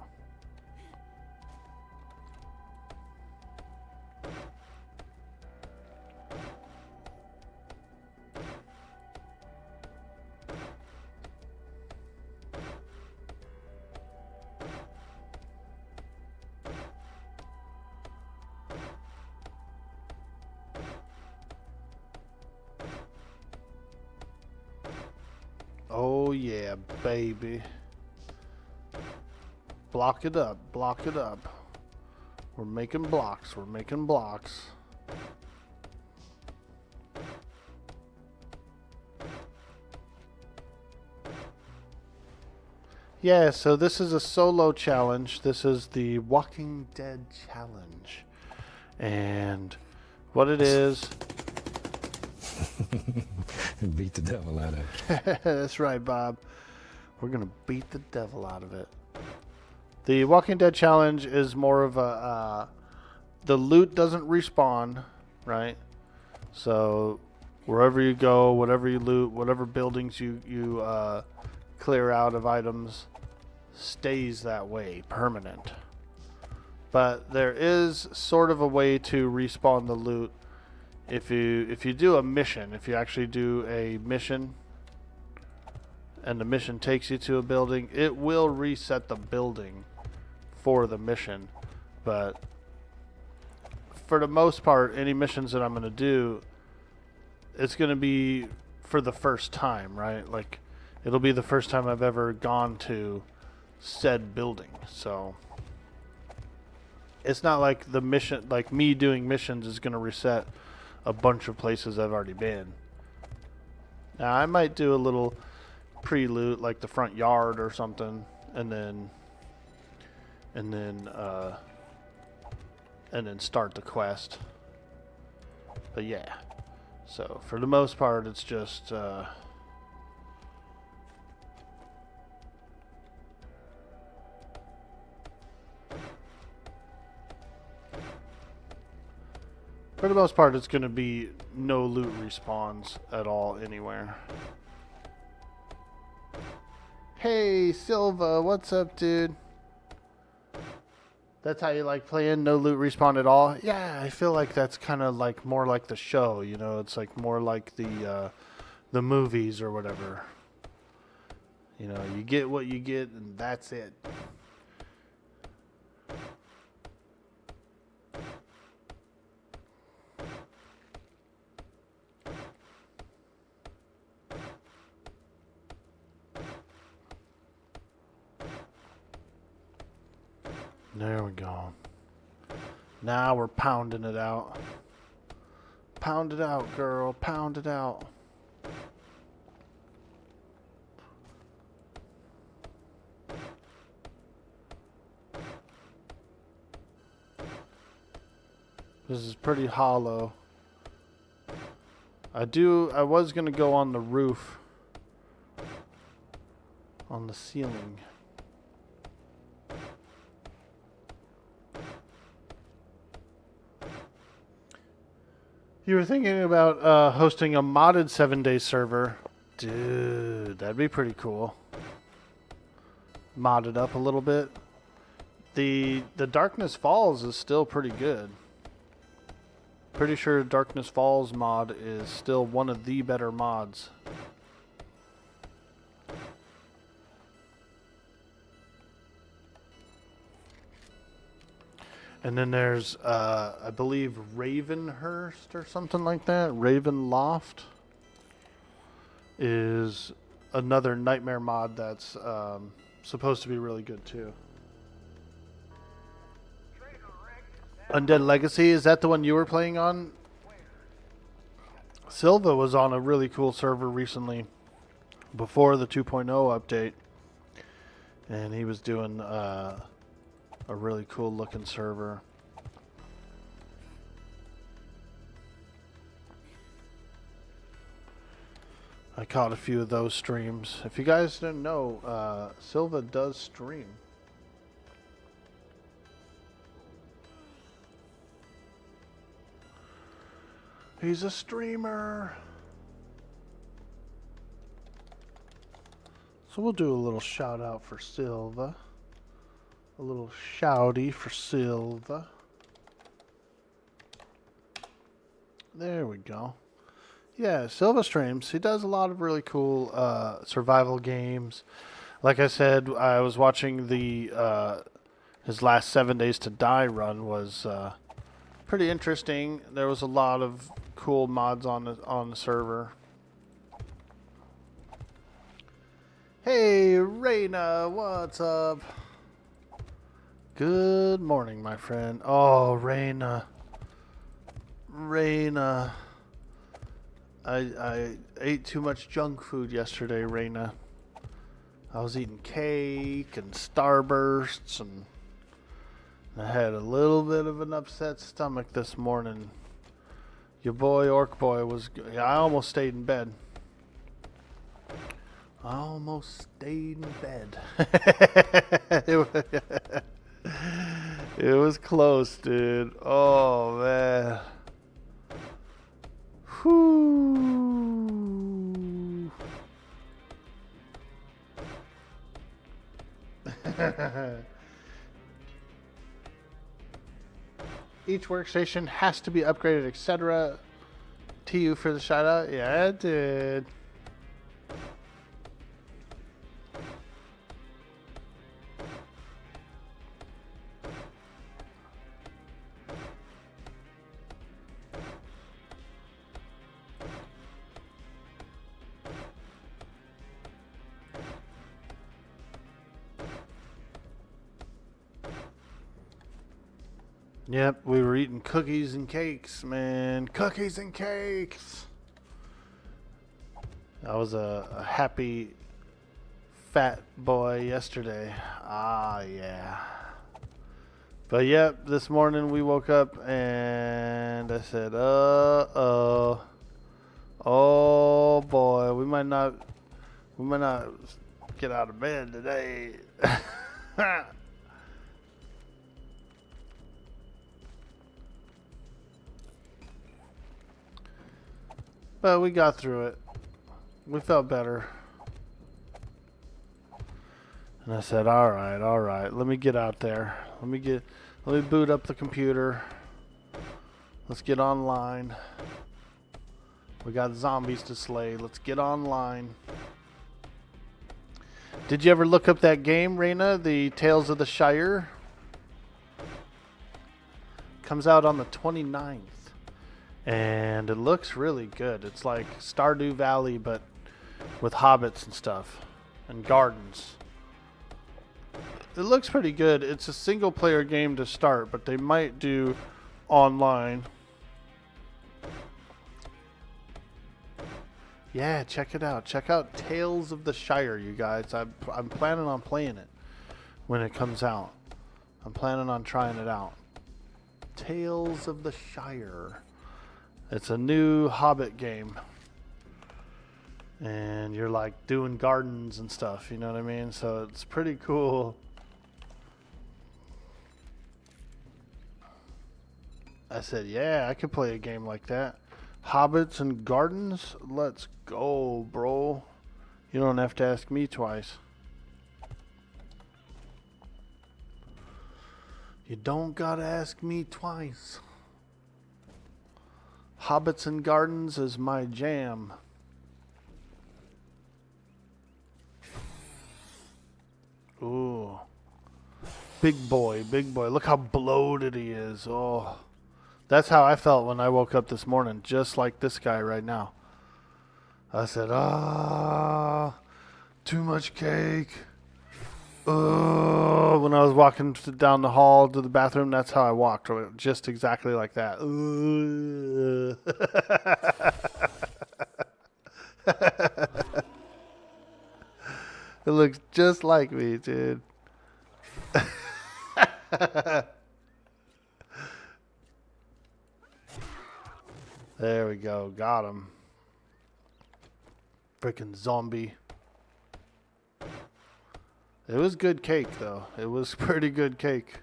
B: Oh yeah, baby. Block it up, block it up. We're making blocks, we're making blocks. Yeah, so this is a solo challenge. This is the Walking Dead challenge. And what it is.
E: Beat the devil out of it.
B: That's right, Bob. We're going to beat the devil out of it. The Walking Dead challenge is more of a... the loot doesn't respawn, right? So wherever you go, whatever you loot, whatever buildings you clear out of items, stays that way, permanent. But there is sort of a way to respawn the loot if you do a mission. If you actually do a mission and the mission takes you to a building, it will reset the building for the mission. But for the most part, any missions that I'm going to do, it's going to be for the first time, right? Like, it'll be the first time I've ever gone to said building. So it's not like the mission, like me doing missions is going to reset a bunch of places I've already been. Now, I might do a little pre-loot, like the front yard or something, and then start the quest. But yeah, so for the most part, it's just for the most part, it's going to be no loot respawns at all anywhere. Hey, Silva, what's up, dude? That's how you like playing no loot respawn at all? Yeah, I feel like that's kind of like more like the show, you know? It's like more like the movies or whatever. You know, you get what you get and that's it. There we go. Now we're pounding it out. Pound it out, girl. Pound it out. This is pretty hollow. I was gonna go on the roof. On the ceiling. You were thinking about hosting a modded 7-day server. Dude, that'd be pretty cool. Mod it up a little bit. The Darkness Falls is still pretty good. Pretty sure Darkness Falls mod is still one of the better mods. And then there's, I believe, Ravenhurst or something like that. Ravenloft is another Nightmare mod that's supposed to be really good too. Undead Legacy, is that the one you were playing on? Silva was on a really cool server recently before the 2.0 update. And he was doing... a really cool looking server. I caught a few of those streams. If you guys didn't know, Silva does stream. He's a streamer. So we'll do a little shout out for Silva. A little shouty for Silva. There we go. Yeah, Silva streams. He does a lot of really cool survival games. Like I said, I was watching the his last 7 Days to Die run was pretty interesting. There was a lot of cool mods on the server. Hey, Raina, what's up? Good morning, my friend. Oh, Raina. I ate too much junk food yesterday, Raina. I was eating cake and Starbursts, and I had a little bit of an upset stomach this morning. Your boy, Orc Boy, I almost stayed in bed. I almost stayed in bed. It was close, dude. Oh, man. Whew. Each workstation has to be upgraded, etc. To you for the shout out? Yeah, it did. Yep, we were eating cookies and cakes, man. Cookies and cakes. I was a happy fat boy yesterday. Ah, yeah. But yep, this morning we woke up and I said, oh boy, we might not get out of bed today. But we got through it. We felt better. And I said, all right, let me get out there. Let me boot up the computer. Let's get online. We got zombies to slay. Let's get online. Did you ever look up that game, Raina? The Tales of the Shire? Comes out on the 29th. And it looks really good. It's like Stardew Valley, but with hobbits and stuff. And gardens. It looks pretty good. It's a single player game to start, but they might do online. Yeah, check it out. Check out Tales of the Shire, you guys. I'm planning on playing it when it comes out. I'm planning on trying it out. Tales of the Shire. It's a new Hobbit game. And you're like doing gardens and stuff, you know what I mean? So it's pretty cool. I said, yeah, I could play a game like that. Hobbits and gardens? Let's go, bro. You don't have to ask me twice. You don't gotta ask me twice. Hobbits and gardens is my jam. Ooh. Big boy, big boy. Look how bloated he is. Oh. That's how I felt when I woke up this morning. Just like this guy right now. I said, too much cake. When I was walking down the hall to the bathroom, that's how I walked. Just exactly like that. It looks just like me, dude. There we go. Got him. Freaking zombie. It was good cake, though. It was pretty good cake.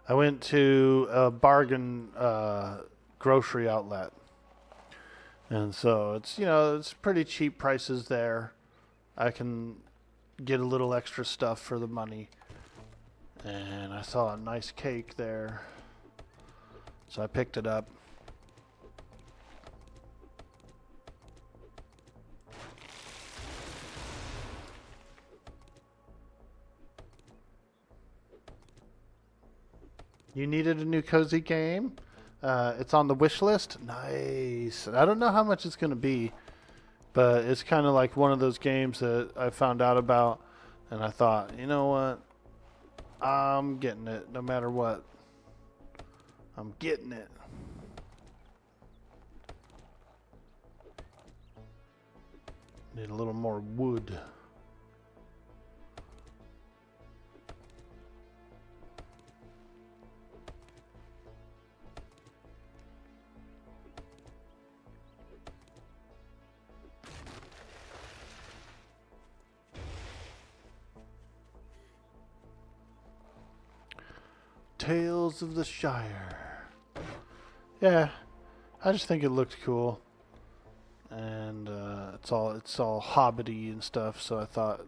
B: I went to a bargain grocery outlet. And so it's, it's pretty cheap prices there. I can get a little extra stuff for the money. And I saw a nice cake there. So I picked it up. You needed a new cozy game? It's on the wish list? Nice. I don't know how much it's going to be, but it's kind of like one of those games that I found out about, and I thought, you know what? I'm getting it no matter what. I'm getting it. Need a little more wood. Tales of the Shire. Yeah, I just think it looked cool. And it's all hobbity and stuff, so I thought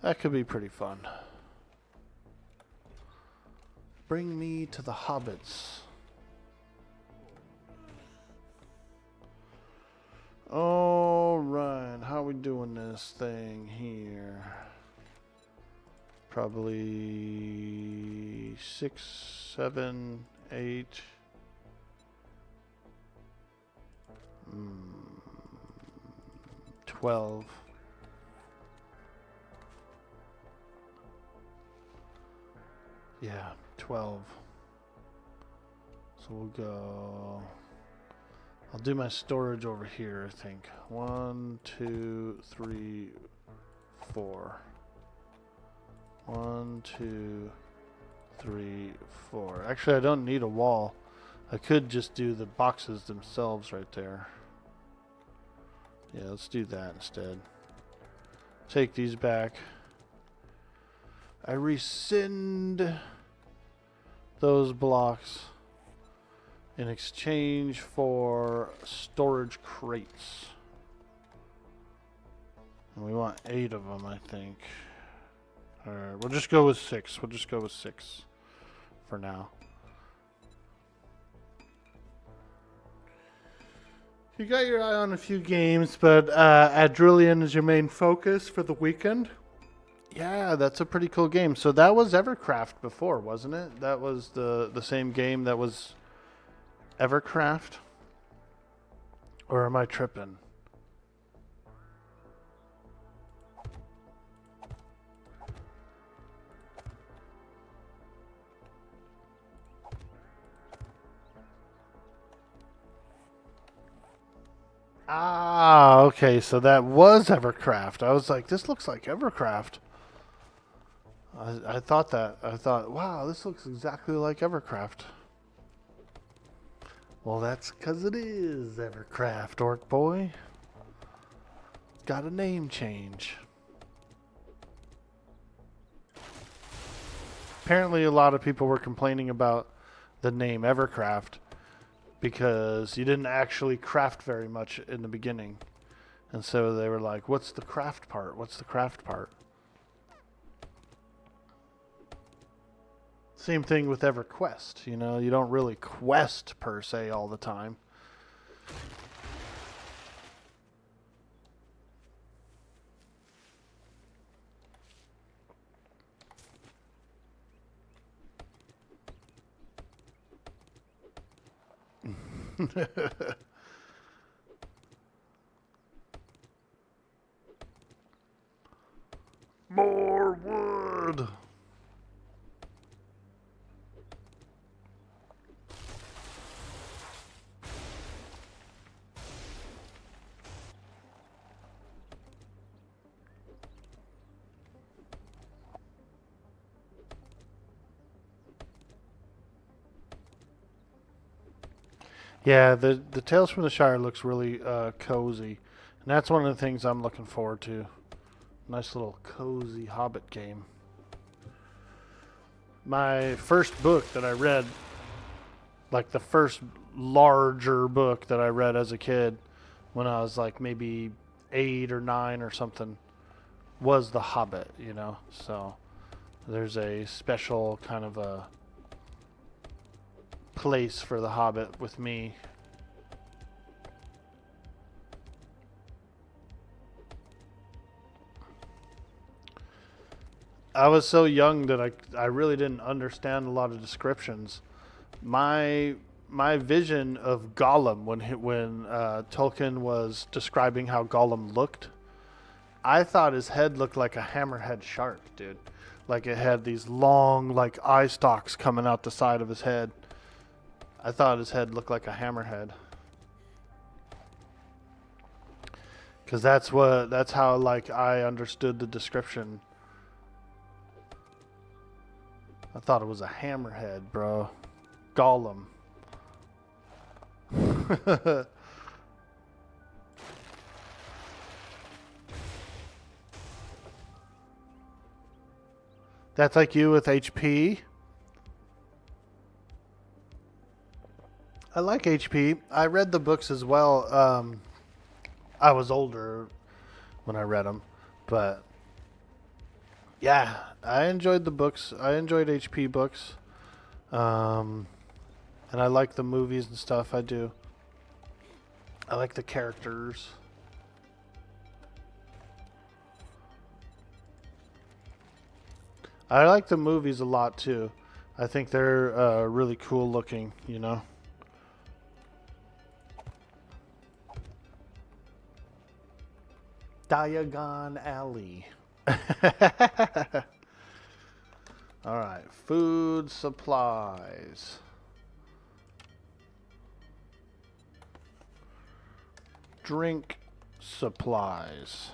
B: that could be pretty fun. Bring me to the hobbits. Alright, how we doing this thing here? Probably 6, 7, 8. 12. Yeah, 12. So we'll go. I'll do my storage over here, I think. 1, 2, 3, 4. 1, 2, 3, 4. Actually, I don't need a wall. I could just do the boxes themselves right there. Yeah, let's do that instead. Take these back. I rescind those blocks in exchange for storage crates. And we want 8 of them, I think. Alright, we'll just go with 6. We'll just go with 6 for now. You got your eye on a few games, but Adrillion is your main focus for the weekend. Yeah, that's a pretty cool game. So that was Evercraft before, wasn't it? That was the same game that was Evercraft? Or am I tripping? Ah, okay, so that was Evercraft. I was like, this looks like Evercraft. I thought that. I thought, wow, this looks exactly like Evercraft. Well, that's because it is Evercraft, Orc Boy. Got a name change. Apparently, a lot of people were complaining about the name Evercraft because you didn't actually craft very much in the beginning. And so they were like, what's the craft part? What's the craft part? Same thing with EverQuest. You know, you don't really quest per se all the time. More wood. Yeah, the Tales from the Shire looks really cozy. And that's one of the things I'm looking forward to. Nice little cozy Hobbit game. My first book that I read, like the first larger book that I read as a kid when I was like maybe 8 or 9 or something, was The Hobbit, you know. So there's a special kind of a place for The Hobbit with me. I was so young that I really didn't understand a lot of descriptions. My vision of Gollum when Tolkien was describing how Gollum looked, I thought his head looked like a hammerhead shark, dude. Like it had these long like eye stalks coming out the side of his head. I thought his head looked like a hammerhead. Cause that's how like I understood the description. I thought it was a hammerhead, bro. Gollum. That's like you with HP. I like HP. I read the books as well. I was older when I read them, but yeah, I enjoyed the books. I enjoyed HP books, and I like the movies and stuff. I do. I like the characters. I like the movies a lot too. I think they're really cool looking, you know. Diagon Alley. All right, food supplies. Drink supplies.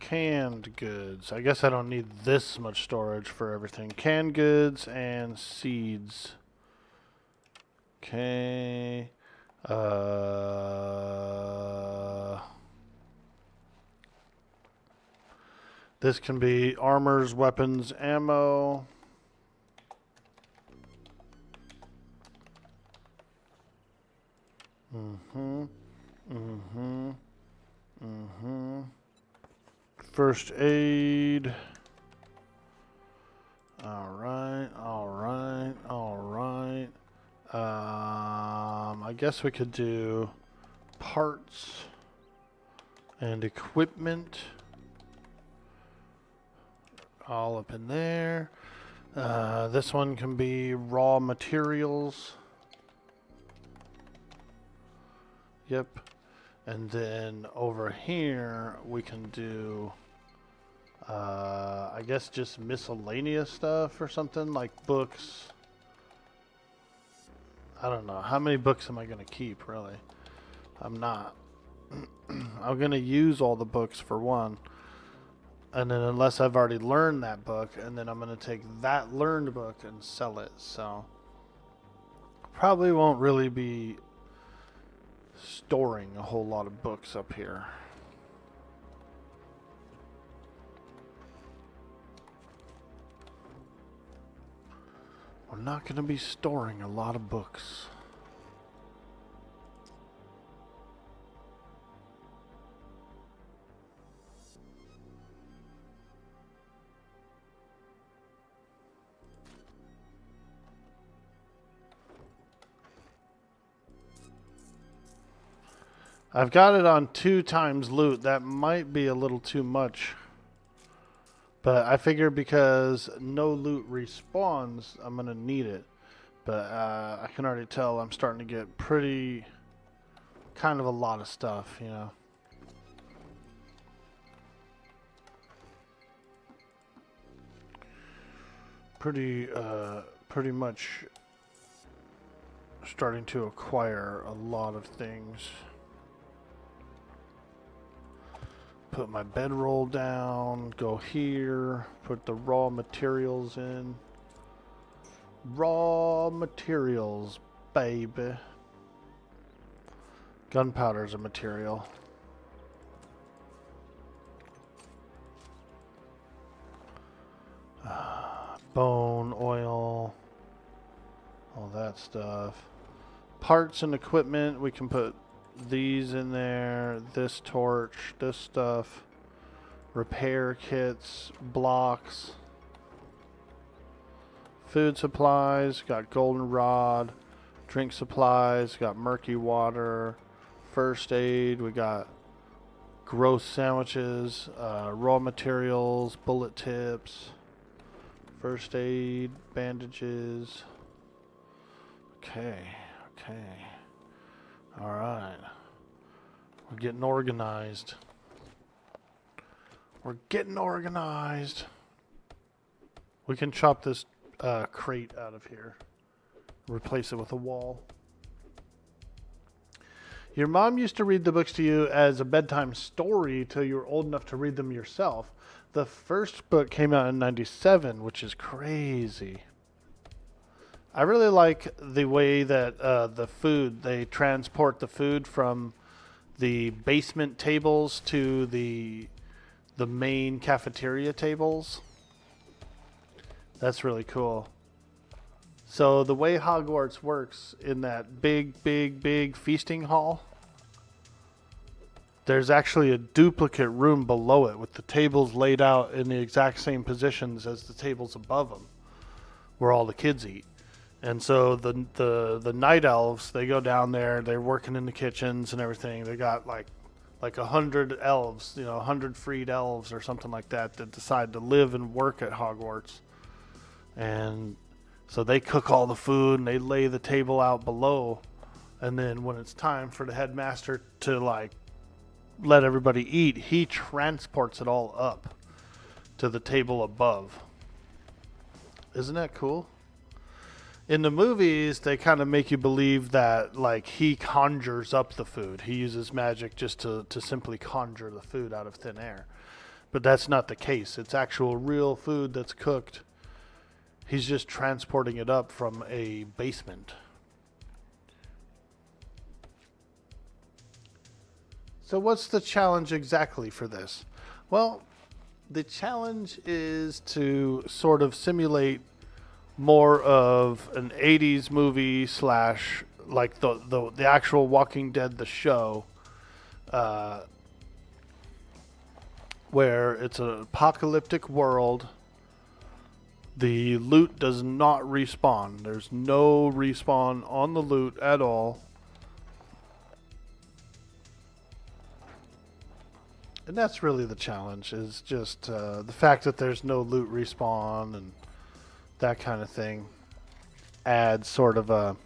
B: Canned goods. I guess I don't need this much storage for everything. Canned goods and seeds. Okay. This can be armors, weapons, ammo. First aid. Alright. I guess we could do parts and equipment. All up in there. This one can be raw materials. Yep. And then over here we can do I guess just miscellaneous stuff or something like books. I don't know. How many books am I going to keep, really? I'm not. I'm going to use all the books for one. And then unless I've already learned that book, and then I'm going to take that learned book and sell it. So probably won't really be storing a whole lot of books up here. We're not going to be storing a lot of books. I've got it on 2 times loot. That might be a little too much. But I figure because no loot respawns, I'm going to need it. But I can already tell I'm starting to get pretty, kind of a lot of stuff, you know. Pretty much starting to acquire a lot of things. Put my bedroll down, go here, put the raw materials in. Raw materials, baby. Gunpowder's a material. Bone, oil, all that stuff. Parts and equipment, we can put these in there, this torch, this stuff, repair kits, blocks, food supplies, got goldenrod, drink supplies, got murky water, first aid, we got gross sandwiches, raw materials, bullet tips, first aid, bandages. Okay. Alright. We're getting organized. We can chop this crate out of here. Replace it with a wall. Your mom used to read the books to you as a bedtime story till you were old enough to read them yourself. The first book came out in '97, which is crazy. I really like the way that they transport the food from the basement tables to the main cafeteria tables. That's really cool. So the way Hogwarts works in that big feasting hall, there's actually a duplicate room below it with the tables laid out in the exact same positions as the tables above them, where all the kids eat. And so the night elves, they go down there, they're working in the kitchens and everything. They got like 100 elves, 100 freed elves or something like that decide to live and work at Hogwarts. And so they cook all the food and they lay the table out below. And then when it's time for the headmaster to let everybody eat, he transports it all up to the table above. Isn't that cool? In the movies, they kind of make you believe that he conjures up the food. He uses magic just to simply conjure the food out of thin air. But that's not the case. It's actual real food that's cooked. He's just transporting it up from a basement. So what's the challenge exactly for this? Well, the challenge is to sort of simulate more of an 80s movie / the actual Walking Dead, the show, where it's an apocalyptic world. The loot does not respawn. There's no respawn on the loot at all. And that's really the challenge, is just the fact that there's no loot respawn and that kind of thing adds sort of a,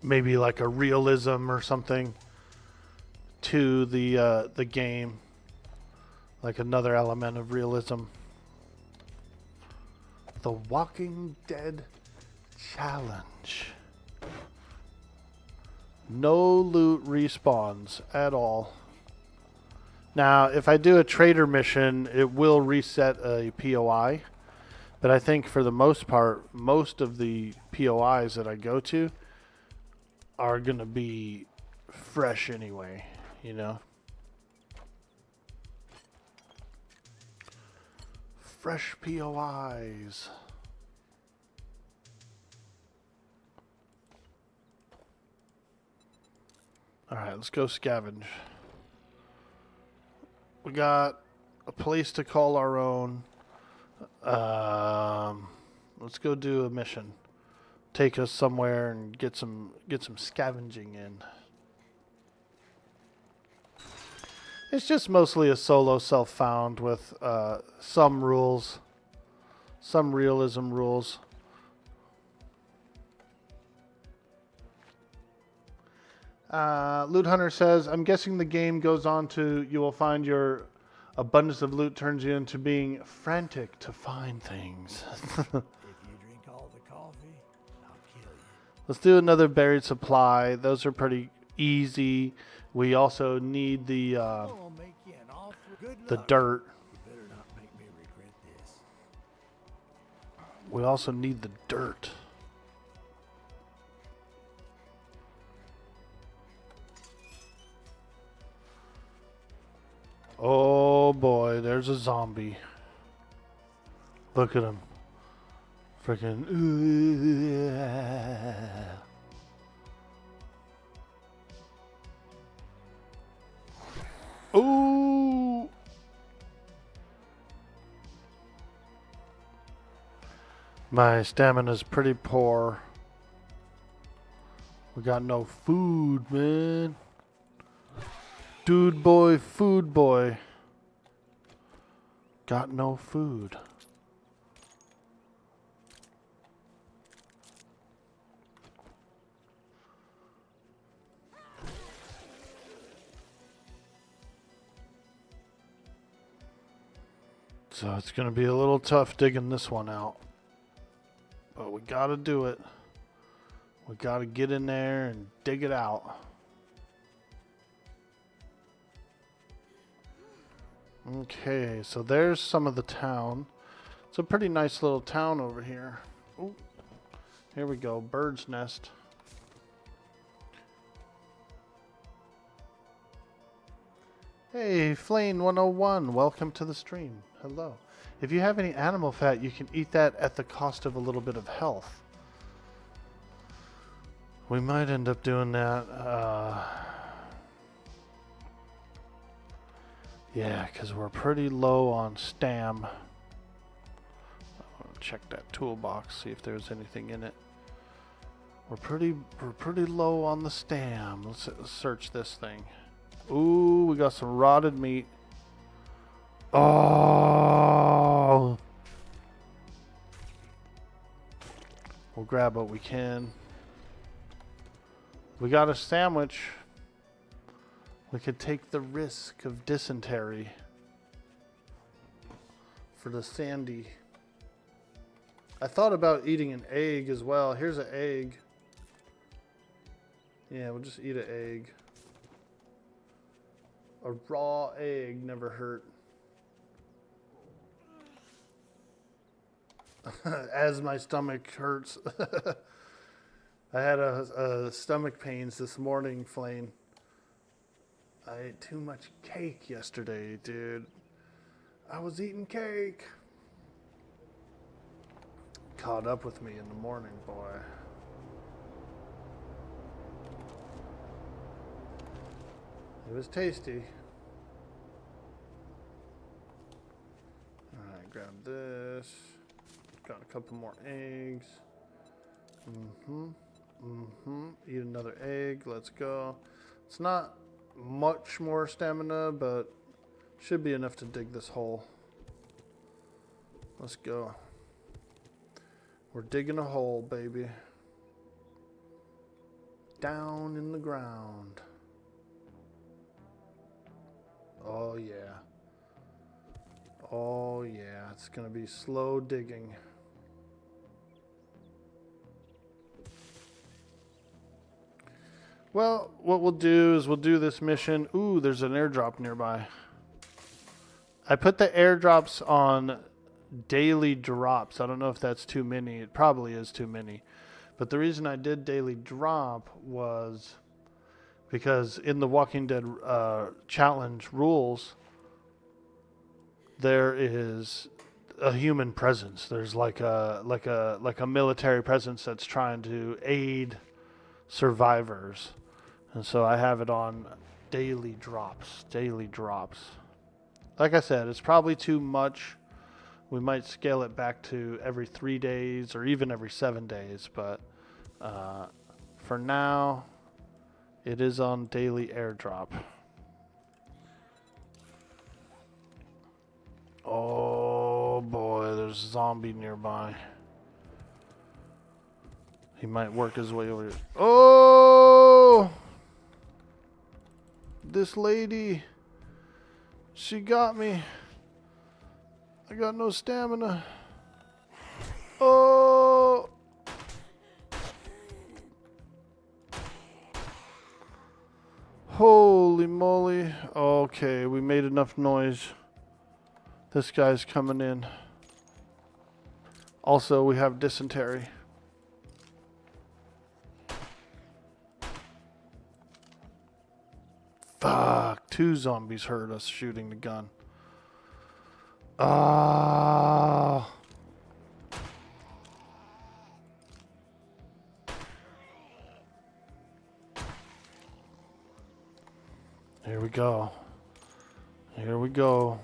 B: maybe like a realism or something to the game, like another element of realism. The Walking Dead challenge. No loot respawns at all. Now, if I do a trader mission, it will reset a POI. But I think for the most part, most of the POIs that I go to are going to be fresh anyway, Fresh POIs. Alright, let's go scavenge. We got a place to call our own. Let's go do a mission. Take us somewhere and get some scavenging in. It's just mostly a solo self-found with some rules, some realism rules. Loot Hunter says, I'm guessing the game goes on to, you will find your abundance of loot turns you into being frantic to find things.
C: If you drink all the coffee, I'll kill you.
B: Let's do another buried supply. Those are pretty easy. We also need the
C: I'll make you an offer. Good
B: the
C: luck.
B: dirt.
C: You better not make me regret this.
B: We also need the dirt. Oh boy, there's a zombie. Look at him. Freaking. Ooh. My stamina's pretty poor. We got no food, man. Dude boy, food boy. Got no food. So it's going to be a little tough digging this one out. But we got to do it. We got to get in there and dig it out. Okay, so there's some of the town. It's a pretty nice little town over here. Ooh, here we go, bird's nest. Hey, Flane 101, welcome to the stream. Hello. If you have any animal fat, you can eat that at the cost of a little bit of health. We might end up doing that. Yeah, because we're pretty low on stam. I'll check that toolbox, see if there's anything in it. We're pretty low on the stam. Let's search this thing. Ooh, we got some rotted meat. Oh! We'll grab what we can. We got a sandwich. We could take the risk of dysentery for the sandy. I thought about eating an egg as well. Here's an egg. Yeah, we'll just eat an egg. A raw egg never hurt. As my stomach hurts. I had a stomach pains this morning, Flane. I ate too much cake yesterday, dude. I was eating cake. Caught up with me in the morning, boy. It was tasty. Alright, grab this. Got a couple more eggs. Eat another egg. Let's go. It's not much more stamina, but should be enough to dig this hole. Let's go. We're digging a hole, baby. Down in the ground. Oh yeah. Oh yeah. It's gonna be slow digging. Well, what we'll do is we'll do this mission. Ooh, there's an airdrop nearby. I put the airdrops on daily drops. I don't know if that's too many. It probably is too many. But the reason I did daily drop was because in the Walking Dead challenge rules, there is a human presence. There's like a military presence that's trying to aid survivors. And so I have it on daily drops. Like I said, it's probably too much. We might scale it back to every 3 days or even every 7 days. But for now, it is on daily airdrop. Oh boy, there's a zombie nearby. He might work his way over here. Oh! This lady. She got me. I got no stamina. Oh! Holy moly. Okay, we made enough noise. This guy's coming in. Also, we have dysentery. Fuck, 2 zombies heard us shooting the gun. Ah. Here we go. Here we go.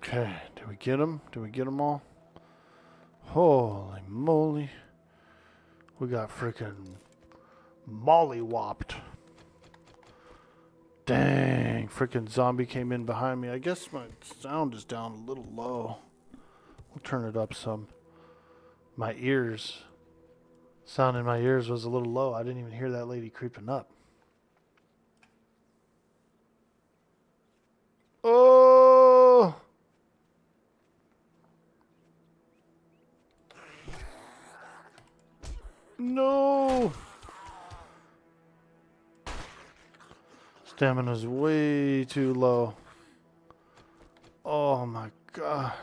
B: Okay, did we get them? Did we get them all? Holy moly. We got freaking mollywopped. Dang, freaking zombie came in behind me. I guess my sound is down a little low. We'll turn it up some. My ears, sound in my ears was a little low. I didn't even hear that lady creeping up. Oh! No! Stamina's way too low. Oh my god.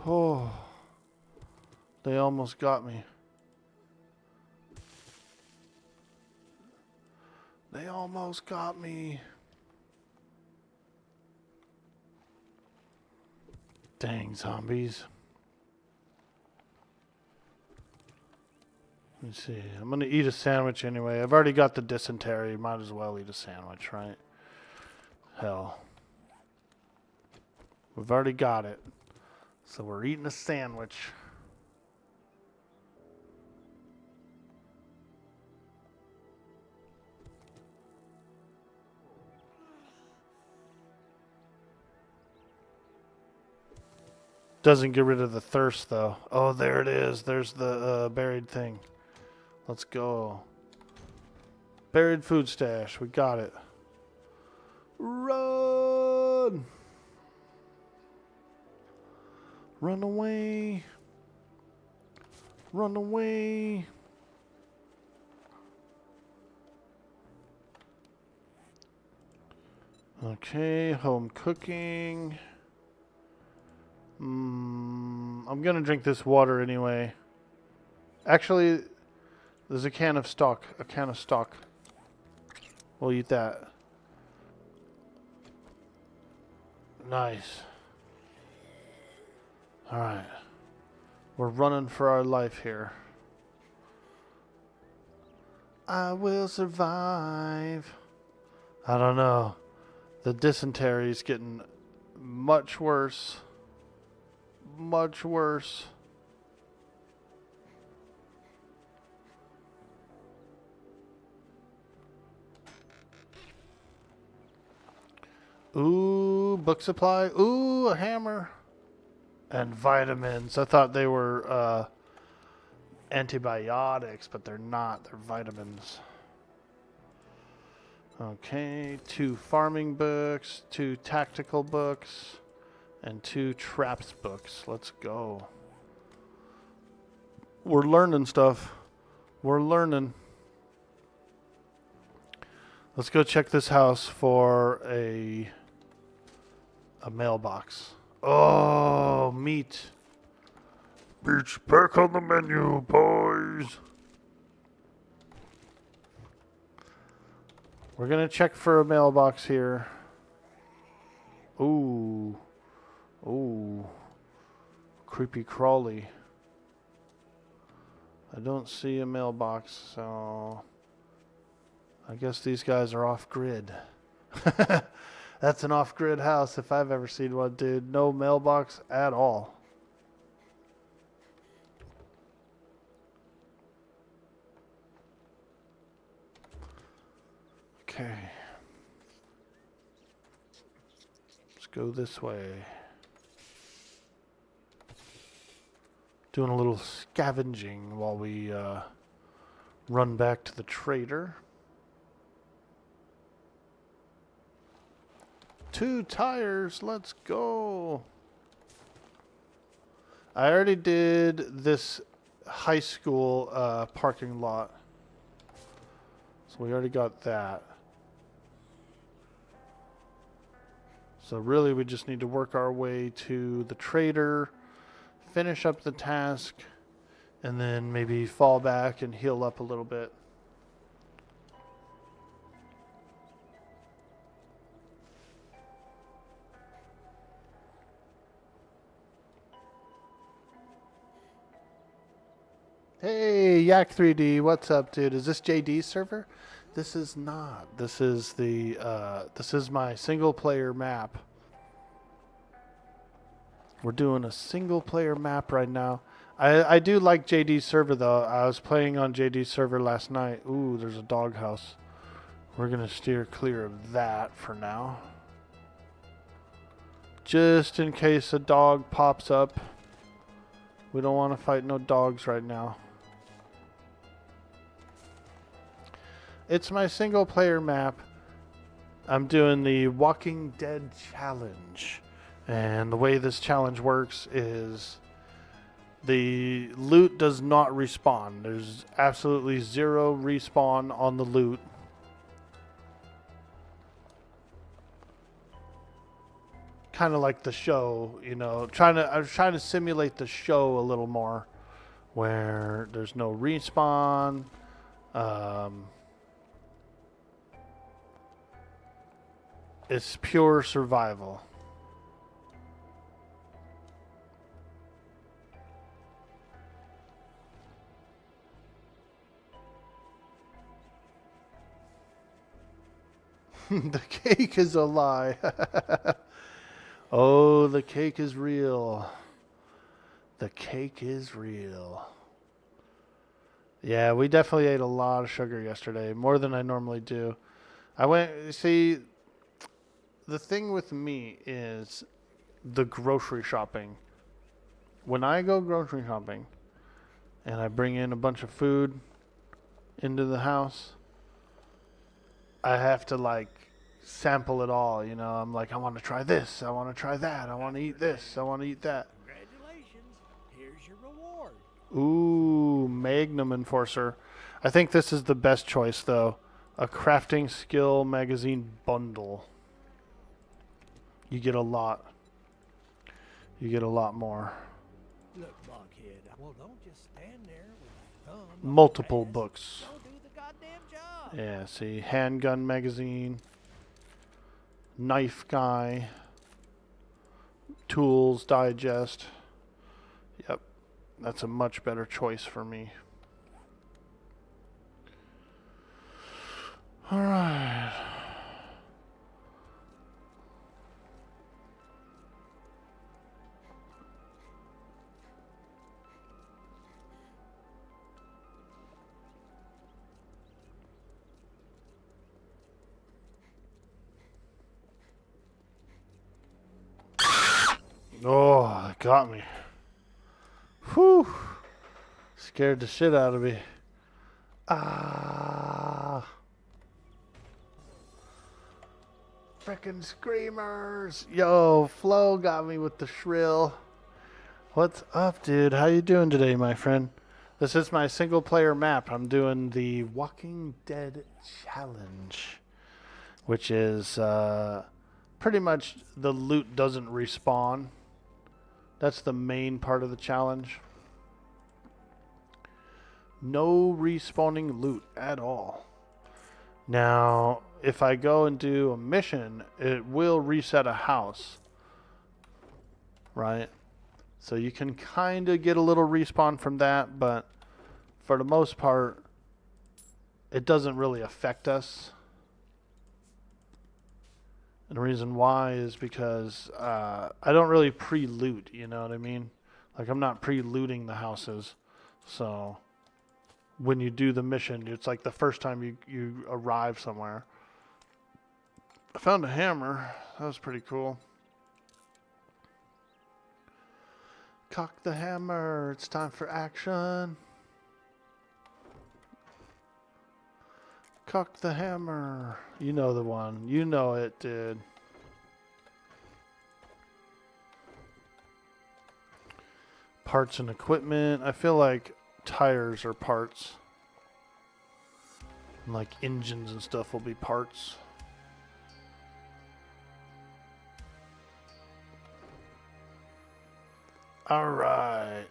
B: Oh. They almost got me. They almost got me. Dang zombies. Let me see. I'm going to eat a sandwich anyway. I've already got the dysentery. Might as well eat a sandwich, right? Hell. We've already got it. So we're eating a sandwich. Doesn't get rid of the thirst, though. Oh, there it is. There's the buried thing. Let's go. Buried food stash. We got it. Run! Run away. Run away. Okay, home cooking. I'm gonna drink this water anyway. Actually, there's a can of stock. A can of stock. We'll eat that. Nice. Alright. We're running for our life here. I will survive. I don't know. The dysentery is getting much worse. Much worse. Ooh, book supply. Ooh, a hammer. And vitamins. I thought they were antibiotics, but they're not. They're vitamins. Okay, 2 farming books, 2 tactical books, and 2 traps books. Let's go. We're learning stuff. We're learning. Let's go check this house for a mailbox. Oh, meat. Meat's back on the menu, boys. We're going to check for a mailbox here. Ooh. Ooh. Creepy crawly. I don't see a mailbox, so I guess these guys are off grid. That's an off grid house if I've ever seen one, dude. No mailbox at all. Okay. Let's go this way. Doing a little scavenging while we run back to the trader. 2 tires, let's go. I already did this high school parking lot. So we already got that. So really we just need to work our way to the trader, finish up the task, and then maybe fall back and heal up a little bit. Hey, Yak3D, what's up, dude? Is this JD's server? This is not. This is the this is my single player map. We're doing a single player map right now. I do like JD's server though. I was playing on JD's server last night. Ooh, there's a doghouse. We're gonna steer clear of that for now. Just in case a dog pops up. We don't want to fight no dogs right now. It's my single player map. I'm doing the Walking Dead challenge. And the way this challenge works is the loot does not respawn. There's absolutely 0 respawn on the loot. Kind of like the show, you know. I was trying to simulate the show a little more where there's no respawn. It's pure survival. The cake is a lie. Oh, the cake is real. The cake is real. Yeah, we definitely ate a lot of sugar yesterday, more than I normally do. See, the thing with me is the grocery shopping. When I go grocery shopping and I bring in a bunch of food into the house, I have to like sample it all, you know. I'm like, I want to try this, I want to try that, I want to eat this, I want to eat that.
C: Congratulations. Here's your reward.
B: Ooh, Magnum Enforcer. I think this is the best choice though. A crafting skill magazine bundle. You get a lot. You get a lot more.
C: Look, Buckhead. Well, don't just stand there with a thumb.
B: Multiple books.
C: Go do the goddamn job.
B: Yeah, see, handgun magazine, knife guy, tools digest. Yep, that's a much better choice for me. All right. Oh, it got me. Whew. Scared the shit out of me. Ah. Frickin' screamers. Yo, Flo got me with the shrill. What's up, dude? How you doing today, my friend? This is my single player map. I'm doing the Walking Dead challenge, which is pretty much the loot doesn't respawn. That's the main part of the challenge. No respawning loot at all. Now, if I go and do a mission, it will reset a house. Right? So you can kind of get a little respawn from that, but for the most part, it doesn't really affect us. And the reason why is because I don't really pre-loot, you know what I mean? Like, I'm not pre-looting the houses. So when you do the mission, it's like the first time you arrive somewhere. I found a hammer. That was pretty cool. Cock the hammer. It's time for action. Cock the hammer. You know the one. You know it, dude. Parts and equipment. I feel like tires are parts. And like engines and stuff will be parts. Alright.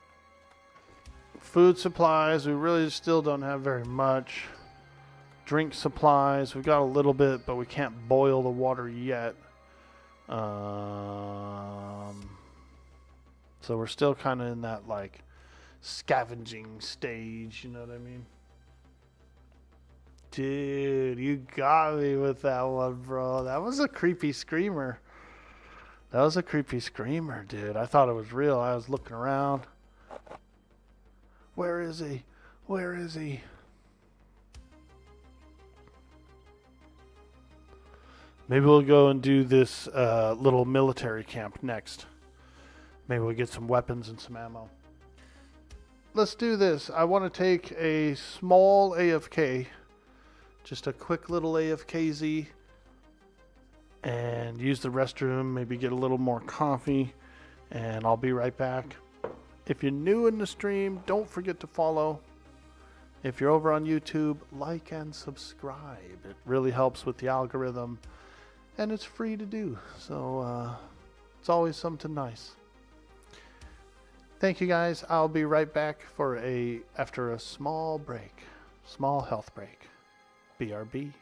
B: Food supplies. We really still don't have very much. Drink supplies, we've got a little bit, but we can't boil the water yet. So we're still kind of in that like scavenging stage, you know what I mean? Dude, you got me with that one, bro. That was a creepy screamer. That was a creepy screamer, dude. I thought it was real. I was looking around. Where is he? Where is he? Maybe we'll go and do this little military camp next. Maybe we'll get some weapons and some ammo. Let's do this. I want to take a small AFK. Just a quick little AFKZ. And use the restroom. Maybe get a little more coffee. And I'll be right back. If you're new in the stream, don't forget to follow. If you're over on YouTube, like and subscribe. It really helps with the algorithm. And it's free to do, so it's always something nice. Thank you guys. I'll be right back after a small break, small health break. BRB.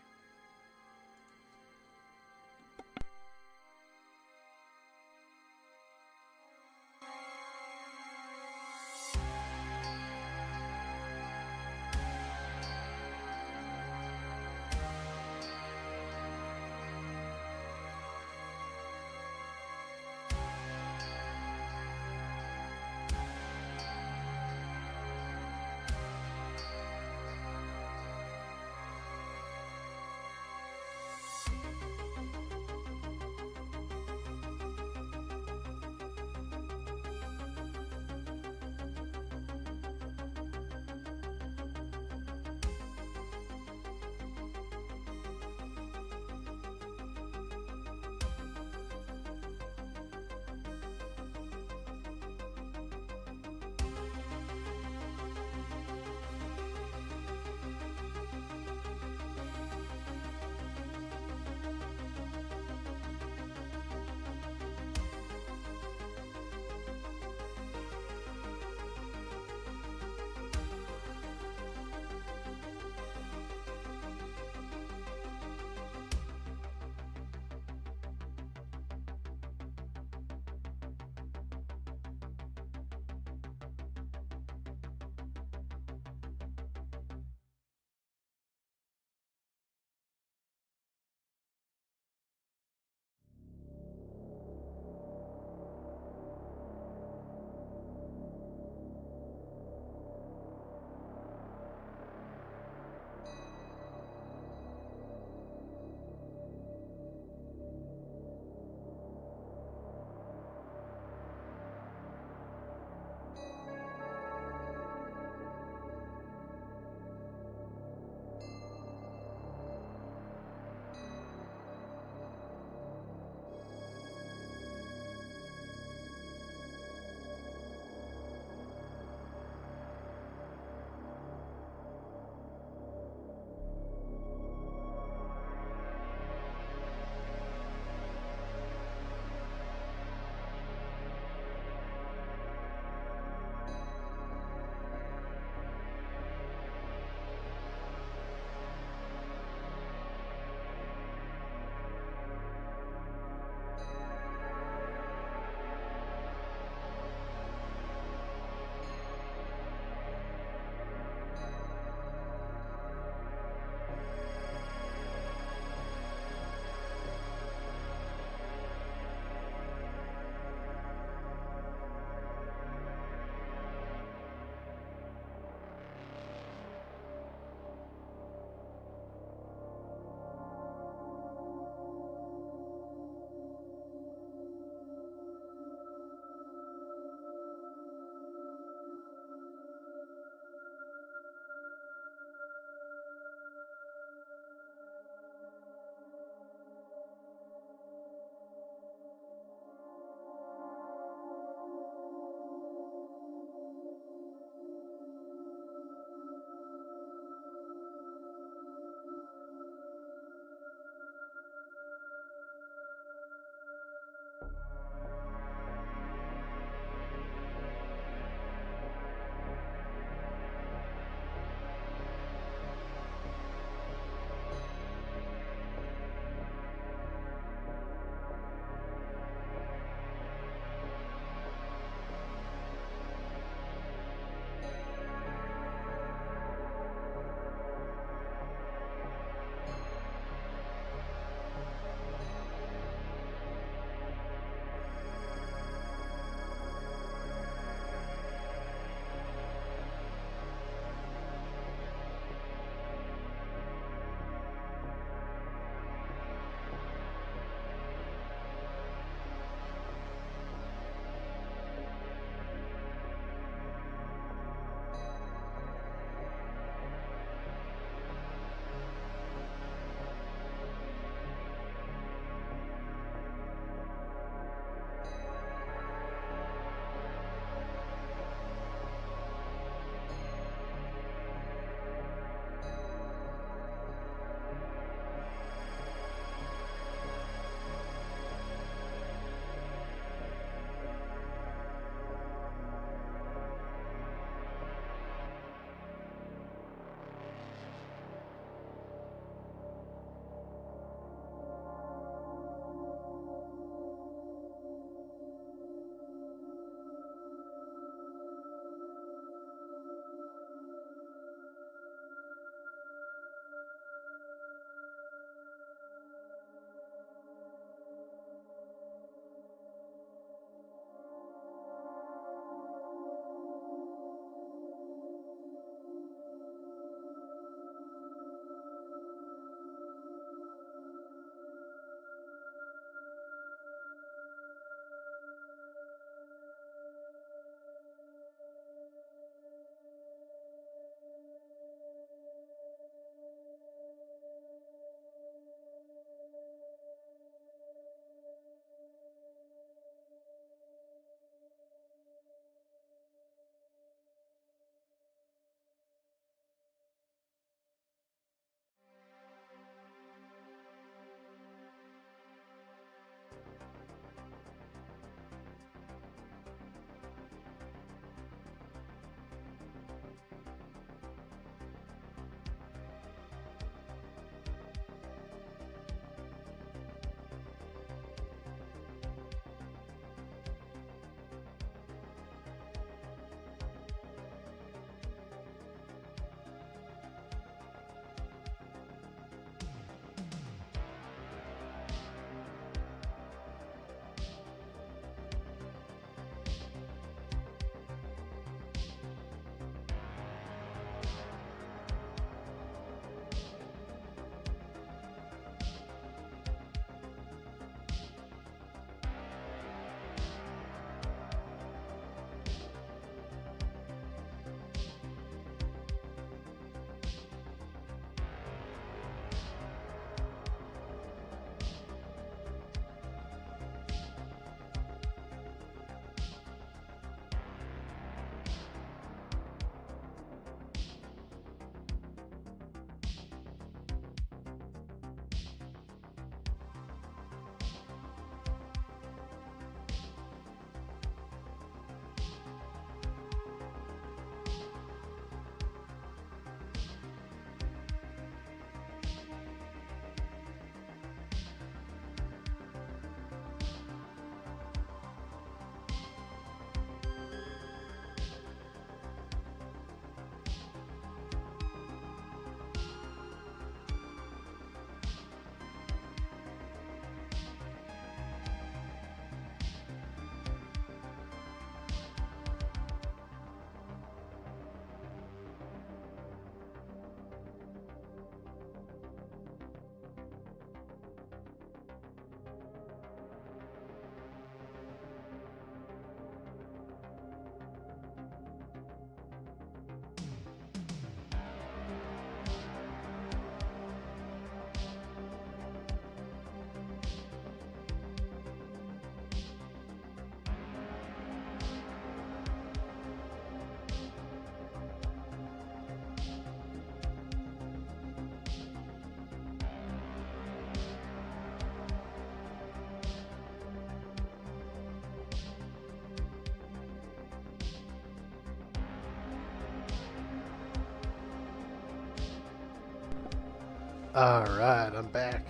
B: Alright, I'm back.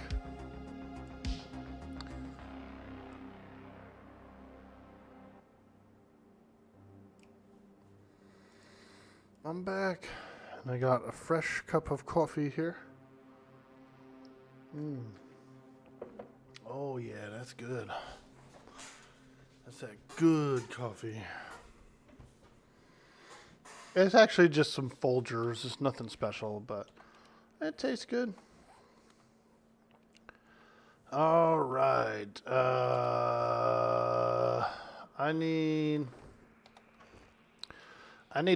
B: I'm back, and I got a fresh cup of coffee here. Oh yeah, that's good. That's that good coffee. It's actually just some Folgers. It's nothing special, but it tastes good. All right. I need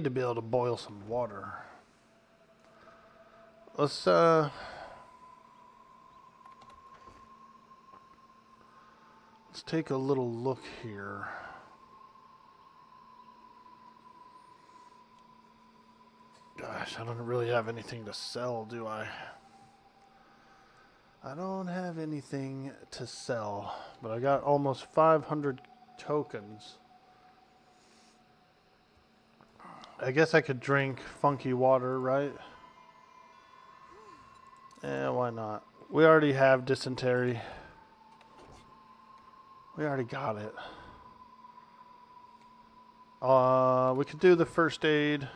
B: to be able to boil some water. Let's take a little look here. Gosh, I don't really have anything to sell, do I? I don't have anything to sell, but I got almost 500 tokens. I guess I could drink funky water, right? Eh, why not? We already have dysentery. We already got it. We could do the first aid.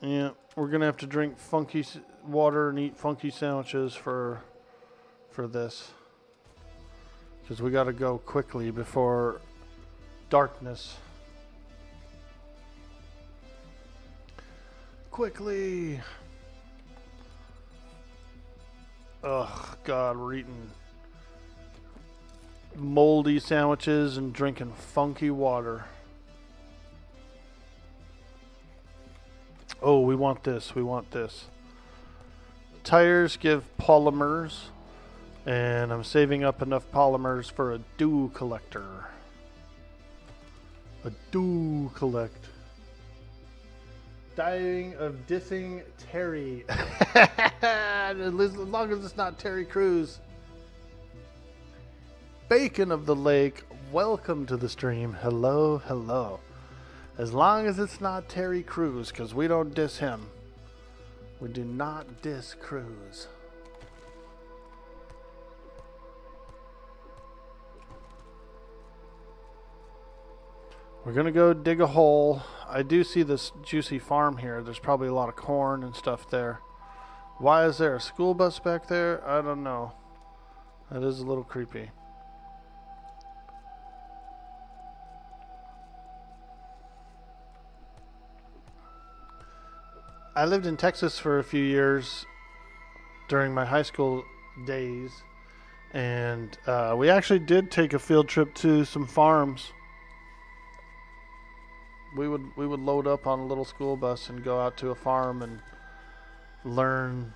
B: Yeah, we're gonna have to drink funky water and eat funky sandwiches for this, because we got to go quickly before darkness. Quickly. Ugh, God, we're eating moldy sandwiches and drinking funky water. Oh, we want this. We want this. Tires give polymers, and I'm saving up enough polymers for a dew collector. A dew collect. Dying of dissing Terry. As long as it's not Terry Crews. Bacon of the Lake, welcome to the stream. Hello, hello. As long as it's not Terry Crews, because we don't diss him. We do not diss Crews. We're going to go dig a hole. I do see this juicy farm here. There's probably a lot of corn and stuff there. Why is there a school bus back there? I don't know. That is a little creepy. I lived in Texas for a few years during my high school days, and we actually did take a field trip to some farms. We would load up on a little school bus and go out to a farm and learn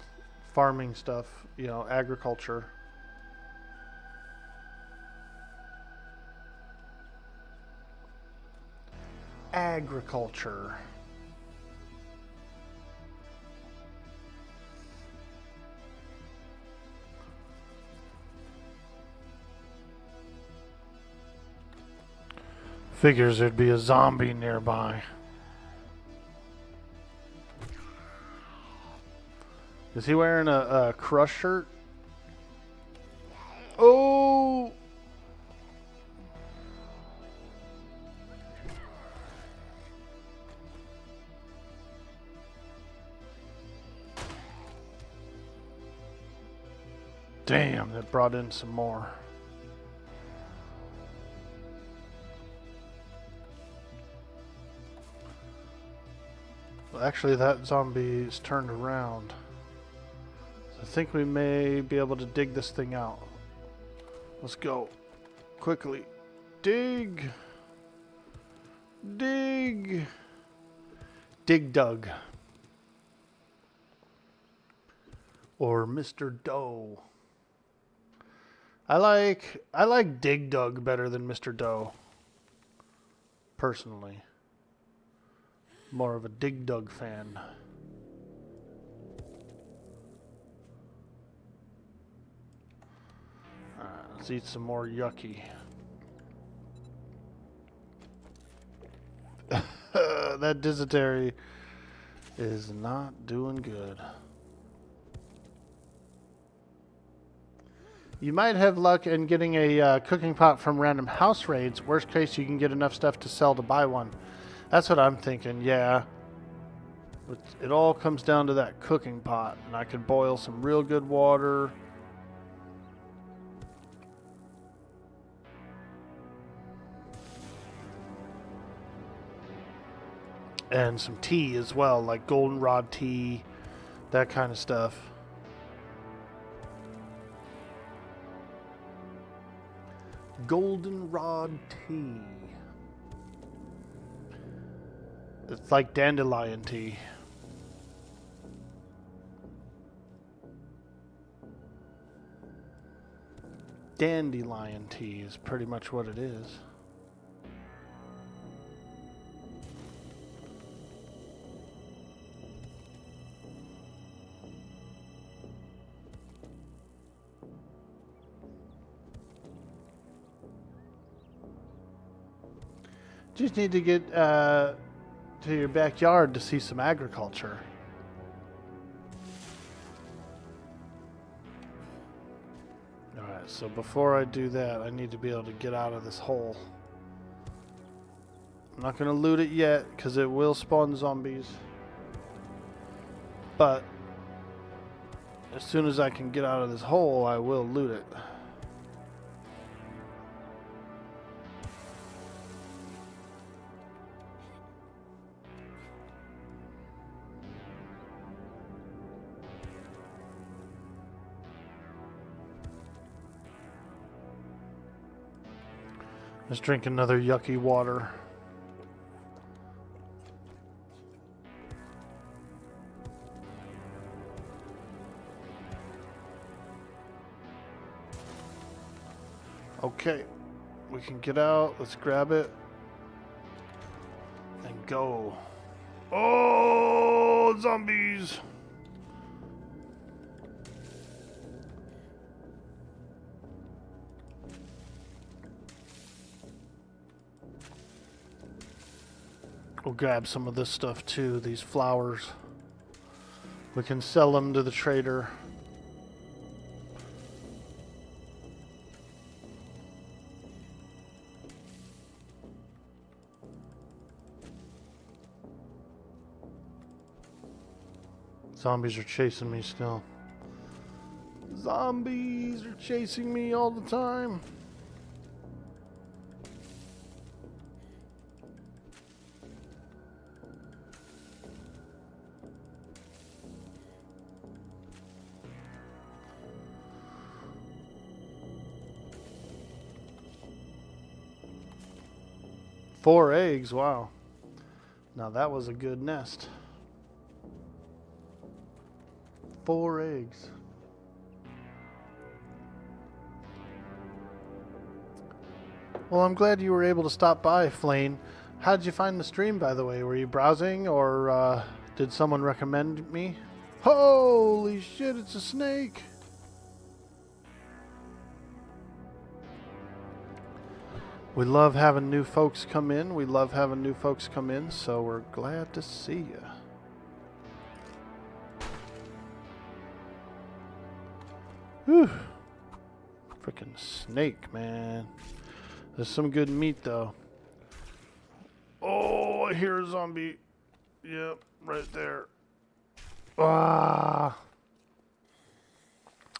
B: farming stuff, you know, agriculture. Agriculture. Figures there'd be a zombie nearby. Is he wearing a Crush shirt? Oh! Damn, that brought in some more. Well, actually, that zombie is turned around. So I think we may be able to dig this thing out. Let's go. Quickly. Dig. Dig. Dig Dug. Or Mr. Doe. I like Dig Dug better than Mr. Doe. Personally. More of a Dig Dug fan. Alright, let's eat some more yucky. That dysentery is not doing good. You might have luck in getting a cooking pot from random house raids. Worst case, you can get enough stuff to sell to buy one. That's what I'm thinking, yeah. But it all comes down to that cooking pot. And I could boil some real good water. And some tea as well, like goldenrod tea, that kind of stuff. Goldenrod tea. It's like dandelion tea. Dandelion tea is pretty much what it is. Just need to get to your backyard to see some agriculture. Alright, so before I do that, I need to be able to get out of this hole. I'm not going to loot it yet, because it will spawn zombies. But as soon as I can get out of this hole, I will loot it. Let's drink another yucky water. Okay, we can get out. Let's grab it and go. Oh, zombies! We'll grab some of this stuff too, these flowers. We can sell them to the trader. Zombies are chasing me still. Zombies are chasing me all the time. Four eggs, wow. Now that was a good nest. 4 eggs. Well, I'm glad you were able to stop by, Flane. How did you find the stream, by the way? Were you browsing, or did someone recommend me? Holy shit, it's a snake! We love having new folks come in. We love having new folks come in, so we're glad to see you. Whew. Freaking snake, man. There's some good meat, though. Oh, I hear a zombie. Yep, right there. Ah.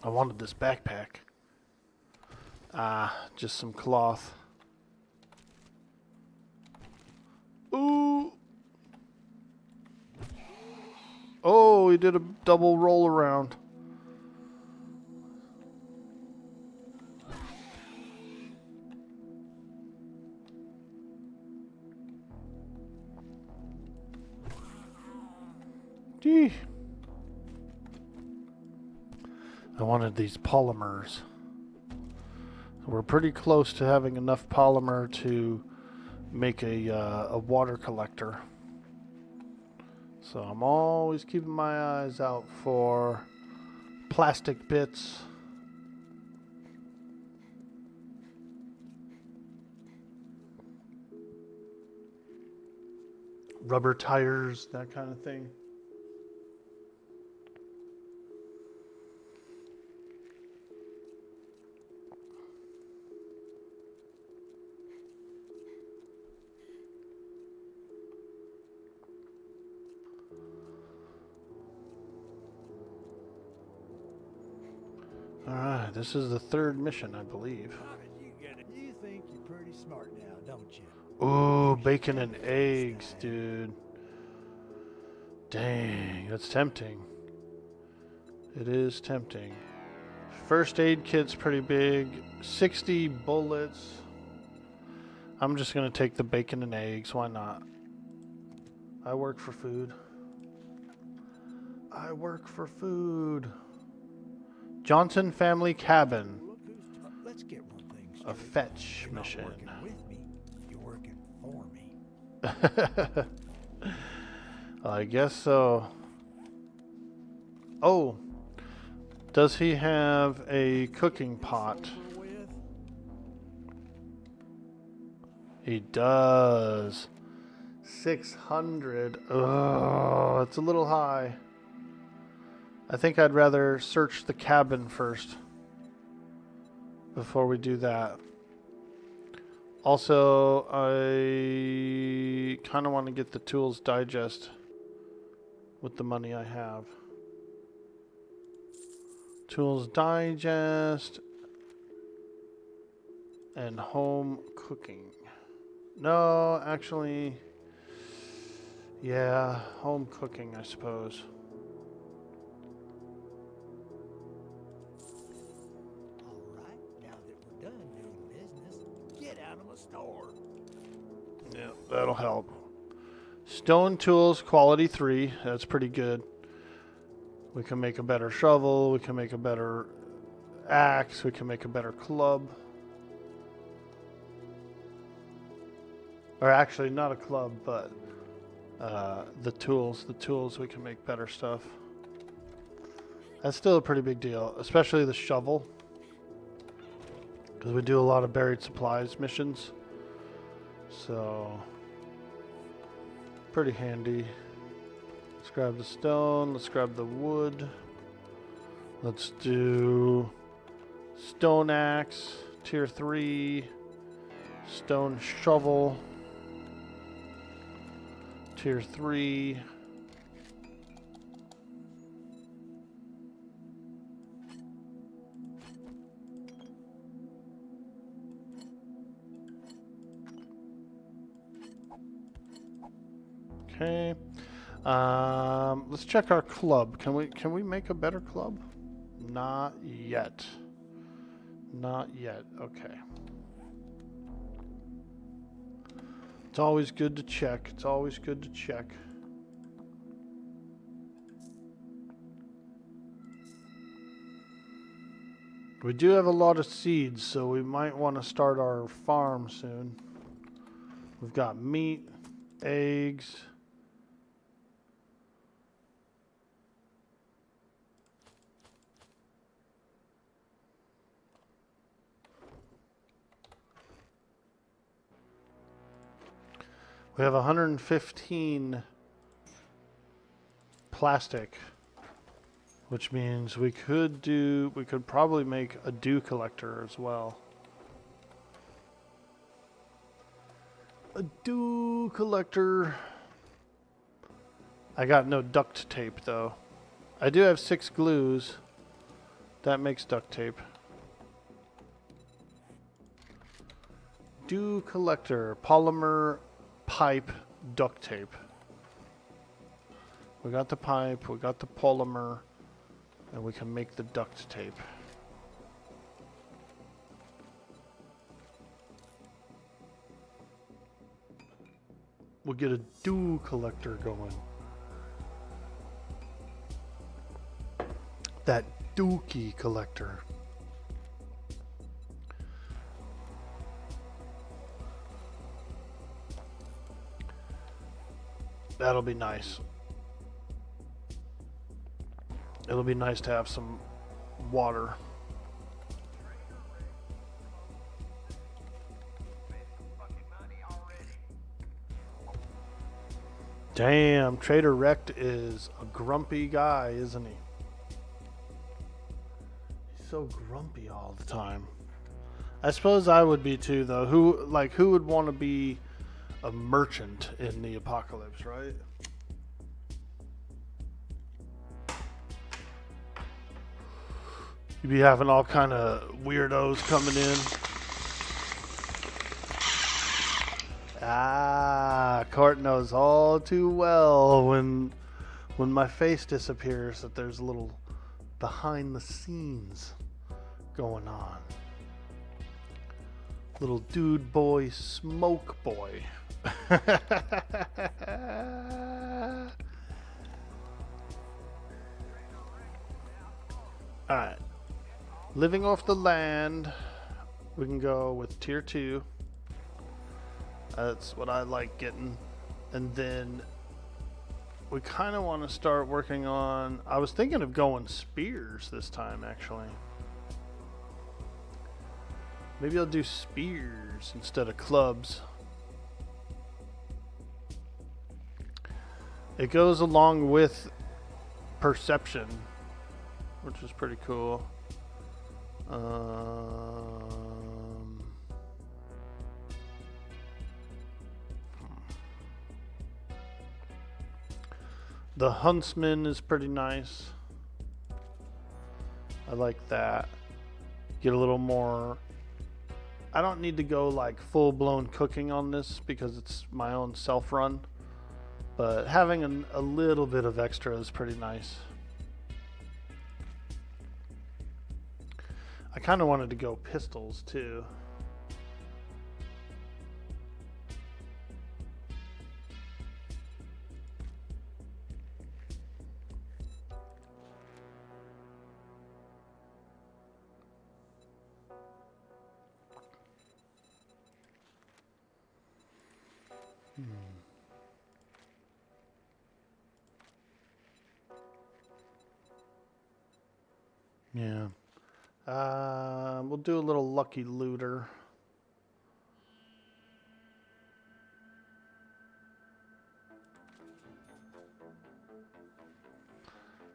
B: I wanted this backpack. Ah, just some cloth. Ooh. Oh, he did a double roll around. Gee. I wanted these polymers. We're pretty close to having enough polymer to make a water collector. So I'm always keeping my eyes out for plastic bits. Rubber tires, that kind of thing. This is the third mission, I believe.
C: You think you're pretty smart now, don't you?
B: Ooh, bacon and eggs, dude. Dang, that's tempting. It is tempting. First aid kit's pretty big. 60 bullets. I'm just gonna take the bacon and eggs. Why not? I work for food. I work for food. Johnson Family Cabin.
C: Look who's let's get one thing
B: A
C: straight.
B: fetch
C: You're not
B: mission.
C: working with me. You're working for me.
B: I guess so. Oh, does he have a cooking pot?
C: Over with.
B: He does. 600. Oh, it's a little high. I think I'd rather search the cabin first before we do that. Also, I kind of want to get the Tools Digest with the money I have. Tools Digest and home cooking. No, actually, yeah, home cooking, I suppose.
C: All right, now that we're done doing business, get out of my store.
B: Yeah, that'll help. Stone tools, quality 3. That's pretty good. We can make a better shovel. We can make a better axe. We can make a better club. Or actually, not a club, but the tools. The tools, we can make better stuff. That's still a pretty big deal, especially the shovel. Because we do a lot of buried supplies missions. So, pretty handy. Let's grab the stone. Let's grab the wood. Let's do stone axe, tier 3. Stone shovel, tier 3. Okay. Let's check our club. Can we make a better club? Not yet. Not yet. Okay. It's always good to check. It's always good to check. We do have a lot of seeds, so we might want to start our farm soon. We've got meat, eggs. We have 115 plastic, which means we could probably make a dew collector as well. A dew collector. I got no duct tape though. I do have 6 glues. That makes duct tape. Dew collector, polymer pipe, duct tape. We got the pipe, we got the polymer, and we can make the duct tape. We'll get a dew collector going. That dookie collector. That'll be nice. It'll be nice to have some water. Damn, Trader Rect is a grumpy guy, isn't he? He's so grumpy all the time. I suppose I would be too, though. Who would want to be a merchant in the apocalypse, right? You be having all kind of weirdos coming in. Ah, Court knows all too well when my face disappears that there's a little behind the scenes going on. Little dude boy, smoke boy. Alright. Living off the land. We can go with tier 2. That's what I like getting. And then we kind of want to start working on... I was thinking of going spears this time, actually. Maybe I'll do spears instead of clubs. It goes along with perception, which is pretty cool. The huntsman is pretty nice. I like that. Get a little more... I don't need to go like full-blown cooking on this because it's my own self-run. But having a little bit of extra is pretty nice. I kind of wanted to go pistols too. Yeah. We'll do a little lucky looter.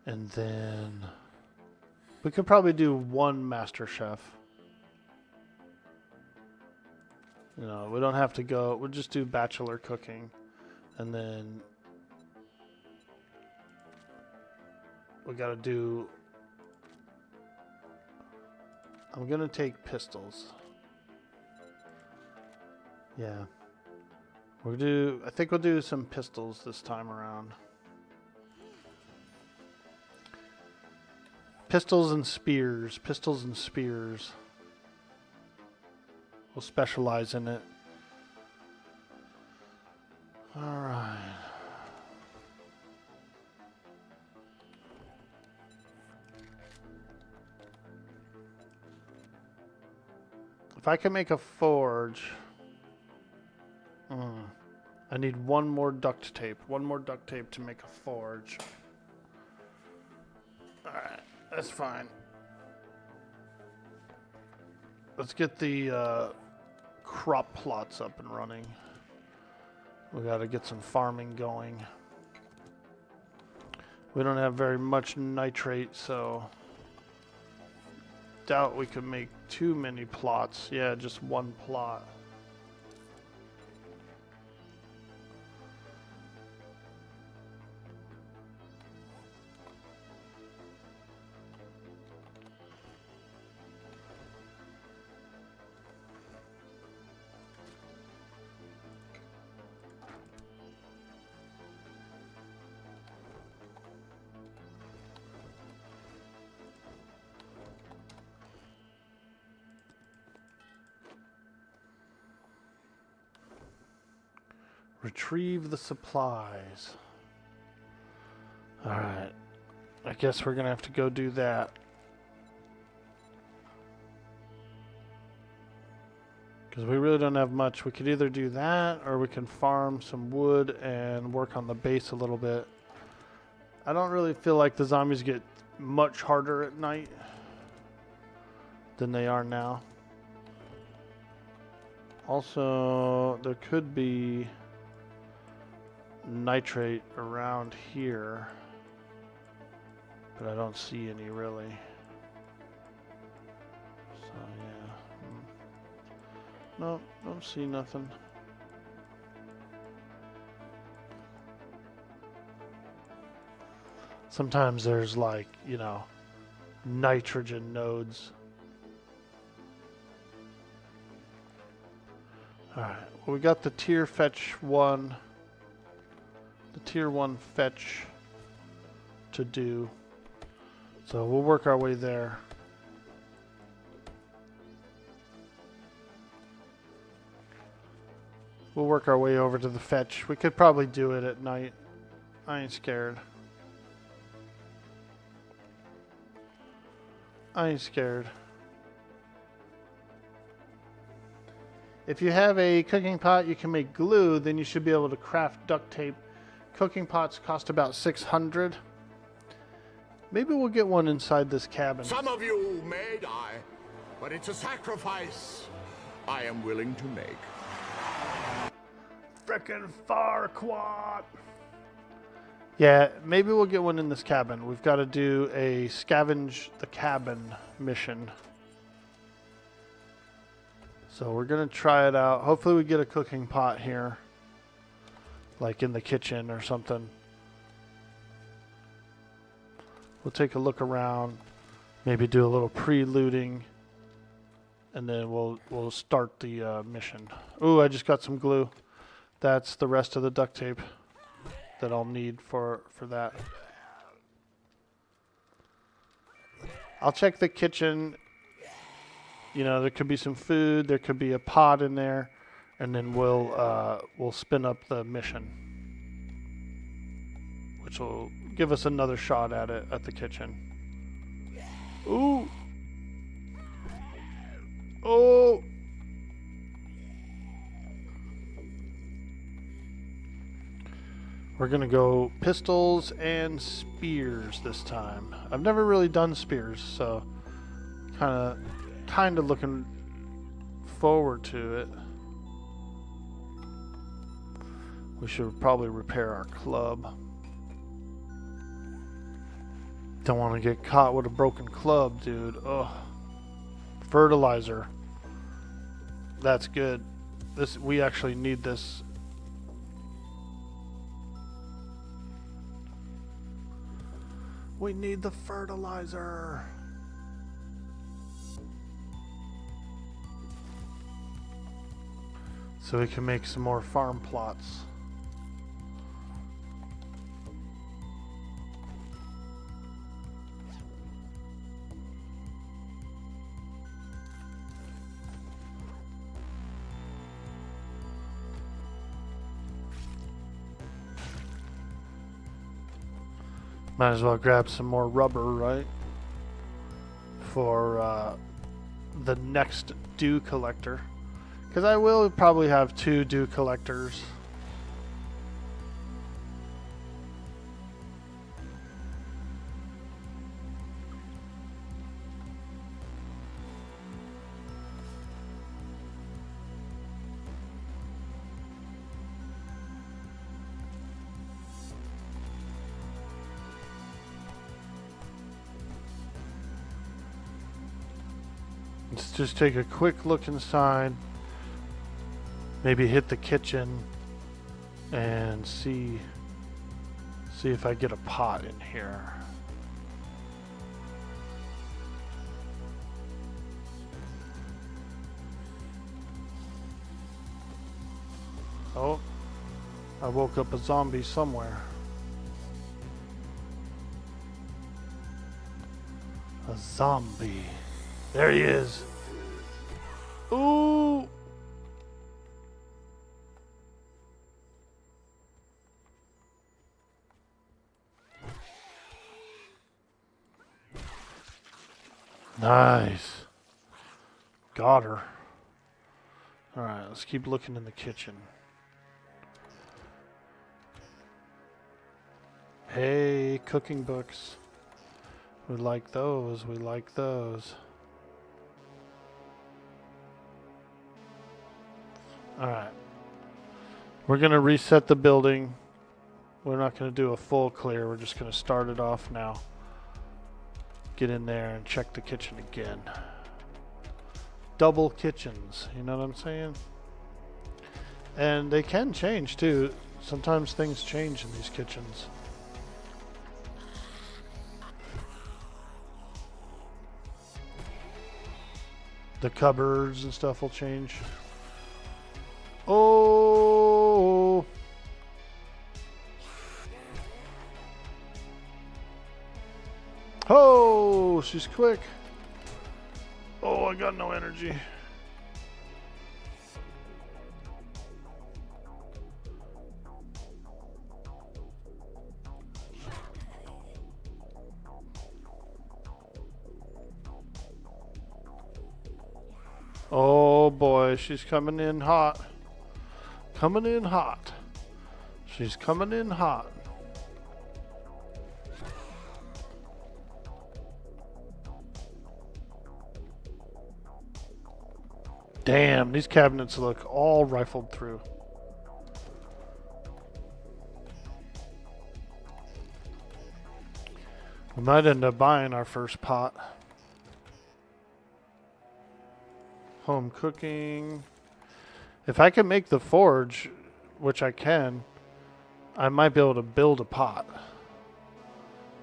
B: And then we could probably do one master chef. You know, we don't have to go, we'll just do bachelor cooking. And then we gotta do... I'm gonna take pistols. Yeah. I think we'll do some pistols this time around. Pistols and spears. Pistols and spears. We'll specialize in it. Alright. If I can make a forge... I need one more duct tape. One more duct tape to make a forge. Alright, that's fine. Let's get the crop plots up and running. We gotta get some farming going. We don't have very much nitrate, so... doubt we could make too many plots. Yeah, just one plot. Retrieve the supplies. Alright. I guess we're gonna have to go do that. Because we really don't have much. We could either do that or we can farm some wood and work on the base a little bit. I don't really feel like the zombies get much harder at night than they are now. Also, there could be nitrate around here, but I don't see any really. So yeah. No, don't see nothing. Sometimes there's like, you know, nitrogen nodes. Alright, well, we got the tier fetch 1. The tier 1 fetch to do. So we'll work our way there. We'll work our way over to the fetch. We could probably do it at night. I ain't scared. I ain't scared. If you have a cooking pot, you can make glue, then you should be able to craft duct tape. Cooking pots cost about 600. Maybe we'll get one inside this cabin.
F: Some of you may die, but it's a sacrifice I am willing to make.
B: Frickin' Farquaad! Yeah, maybe we'll get one in this cabin. We've got to do a scavenge the cabin mission. So we're going to try it out. Hopefully we get a cooking pot here. Like in the kitchen or something. We'll take a look around. Maybe do a little pre-looting. And then we'll start the mission. Ooh, I just got some glue. That's the rest of the duct tape that I'll need for that. I'll check the kitchen. You know, there could be some food, there could be a pot in there, and then we'll spin up the mission, which will give us another shot at it at the kitchen. Ooh. Oh. We're gonna go pistols and spears this time. I've never really done spears, so kind of looking forward to it. We should probably repair our club. Don't want to get caught with a broken club, dude. Ugh. Fertilizer. That's good. We actually need this. We need the fertilizer. So we can make some more farm plots. Might as well grab some more rubber, right? For the next dew collector. Because I will probably have 2 dew collectors. Let's just take a quick look inside. Maybe hit the kitchen and see if I get a pot in here. Oh, I woke up a zombie somewhere. A zombie. There he is. Ooh. Nice. Got her. Alright, let's keep looking in the kitchen. Hey, cooking books. We like those. We like those. Alright. We're going to reset the building. We're not going to do a full clear. We're just going to start it off now. Get in there and check the kitchen again. Double kitchens. You know what I'm saying? And they can change too. Sometimes things change in these kitchens. The cupboards and stuff will change. Oh! Oh, she's quick. Oh, I got no energy. Oh boy, she's coming in hot. Coming in hot. She's coming in hot. Damn, these cabinets look all rifled through. We might end up buying our first pot. Home cooking. If I can make the forge, which I can, I might be able to build a pot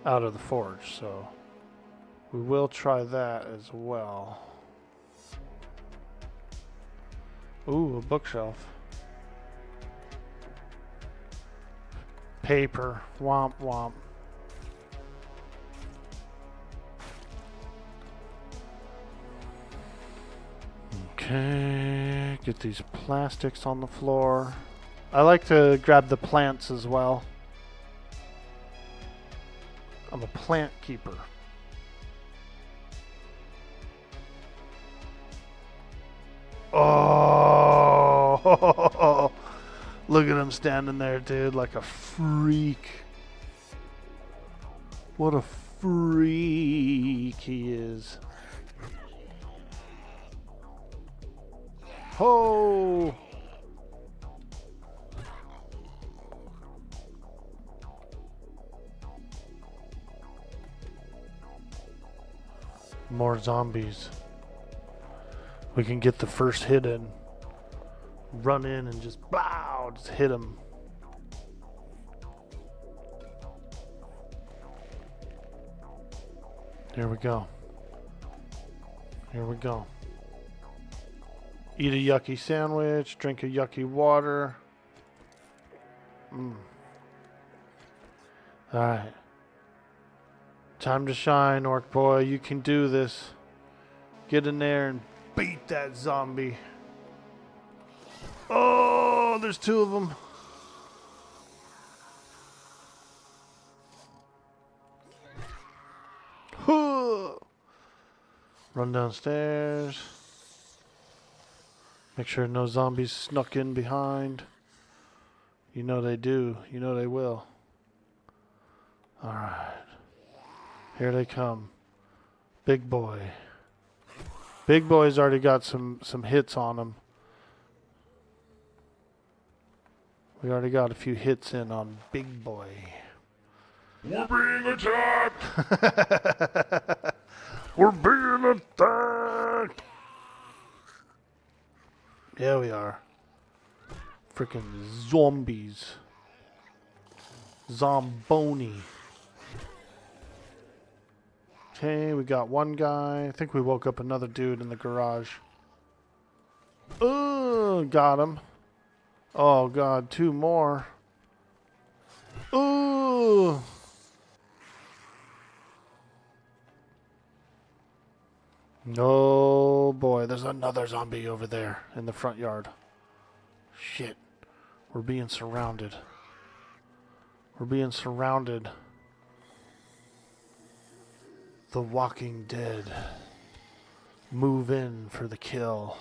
B: out of the forge. So we will try that as well. Ooh, a bookshelf. Paper. Womp womp. Okay, get these plastics on the floor. I like to grab the plants as well. I'm a plant keeper. Oh, look at him standing there, dude, like a freak. What a freak he is. Oh! More zombies. We can get the first hit in. Run in and just blow, just hit them. Here we go. Here we go. Eat a yucky sandwich, drink a yucky water. Alright. Time to shine, Orc Boy. You can do this. Get in there and beat that zombie. Oh, there's two of them. Run downstairs. Make sure no zombies snuck in behind. You know they do. You know they will. Alright. Here they come. Big boy. Big boy's already got some hits on him. We already got a few hits in on Big Boy.
F: We're being attacked!
B: We're being attacked! Yeah, we are. Freaking zombies. Zomboni. Okay, we got one guy. I think we woke up another dude in the garage. Oh, got him. Oh god, two more. Ooh. Oh boy, there's another zombie over there in the front yard. Shit. We're being surrounded. We're being surrounded. The Walking Dead. Move in for the kill.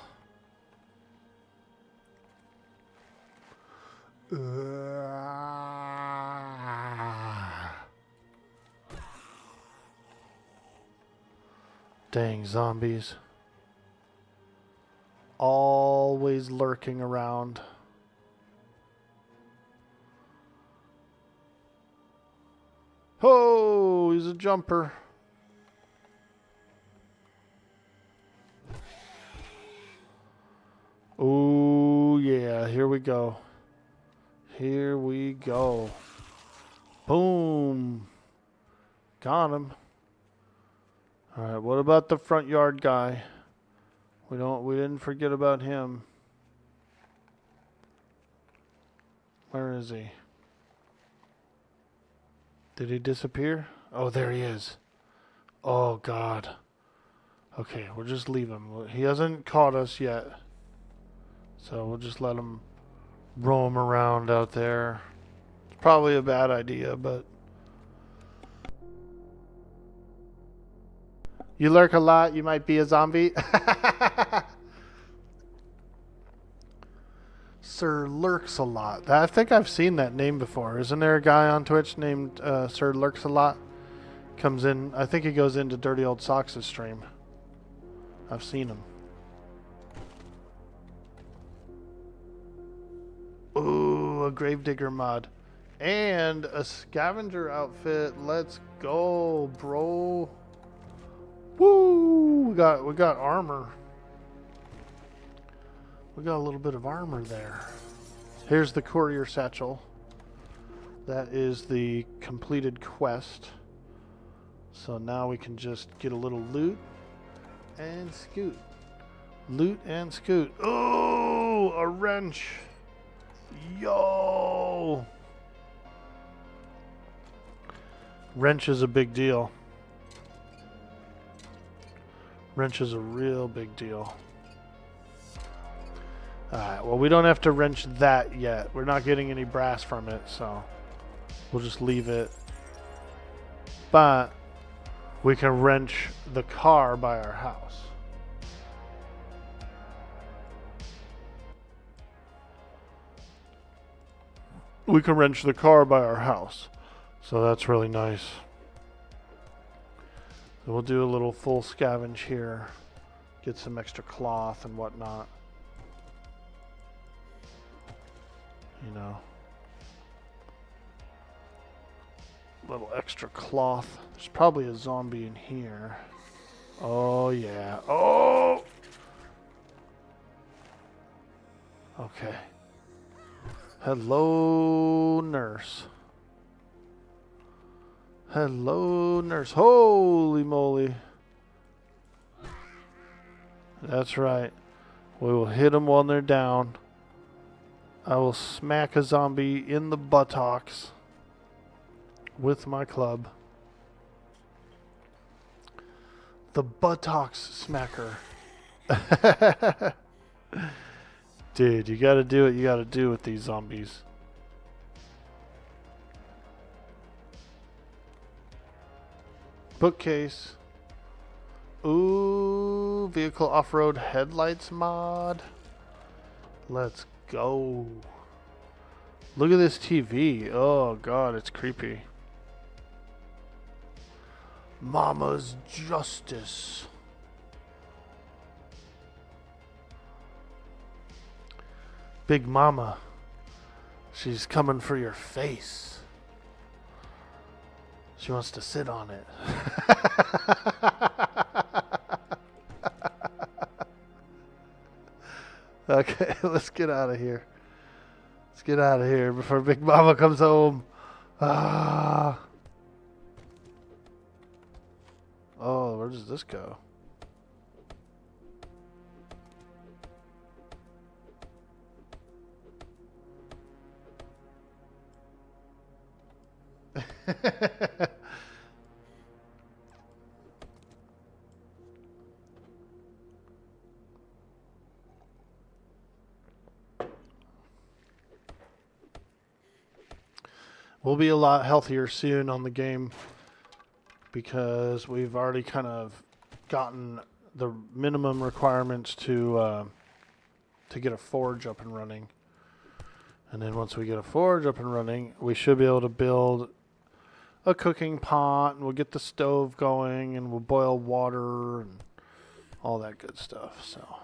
B: Dang zombies. Always lurking around. Oh, he's a jumper. Oh, yeah, here we go. Here we go. Boom. Got him. Alright, what about the front yard guy? We didn't forget about him. Where is he? Did he disappear? Oh, there he is. Oh, God. Okay, we'll just leave him. He hasn't caught us yet. So we'll just let him roam around out there. It's probably a bad idea, but... You lurk a lot, you might be a zombie. Sir Lurks a Lot. I think I've seen that name before. Isn't there a guy on Twitch named Sir Lurks a Lot? Comes in, I think he goes into Dirty Old Socks' stream. I've seen him. Ooh, a Gravedigger mod. And a scavenger outfit. Let's go, bro. Woo! We got armor. We got a little bit of armor there. Here's the courier satchel. That is the completed quest. So now we can just get a little loot and scoot. Loot and scoot. Oh, a wrench. Yo! Wrench is a big deal. Wrench is a real big deal. Alright, well, we don't have to wrench that yet. We're not getting any brass from it, so we'll just leave it. But we can wrench the car by our house. We can wrench the car by our house. So that's really nice. So we'll do a little full scavenge here. Get some extra cloth and whatnot. You know. Little extra cloth. There's probably a zombie in here. Oh, yeah. Oh! Okay. Hello, nurse. Hello, nurse. Holy moly. That's right. We will hit them while they're down. I will smack a zombie in the buttocks with my club. The buttocks smacker. Dude, you gotta do what you gotta do with these zombies. Bookcase. Ooh, vehicle off-road headlights mod. Let's go. Look at this TV. Oh god, it's creepy. Mama's Justice. Big Mama. She's coming for your face. She wants to sit on it. Okay, let's get out of here. Let's get out of here before Big Mama comes home. Ah. Oh, where does this go? We'll be a lot healthier soon on the game because we've already kind of gotten the minimum requirements to get a forge up and running. And then once we get a forge up and running, we should be able to build a cooking pot, and we'll get the stove going, and we'll boil water and all that good stuff. So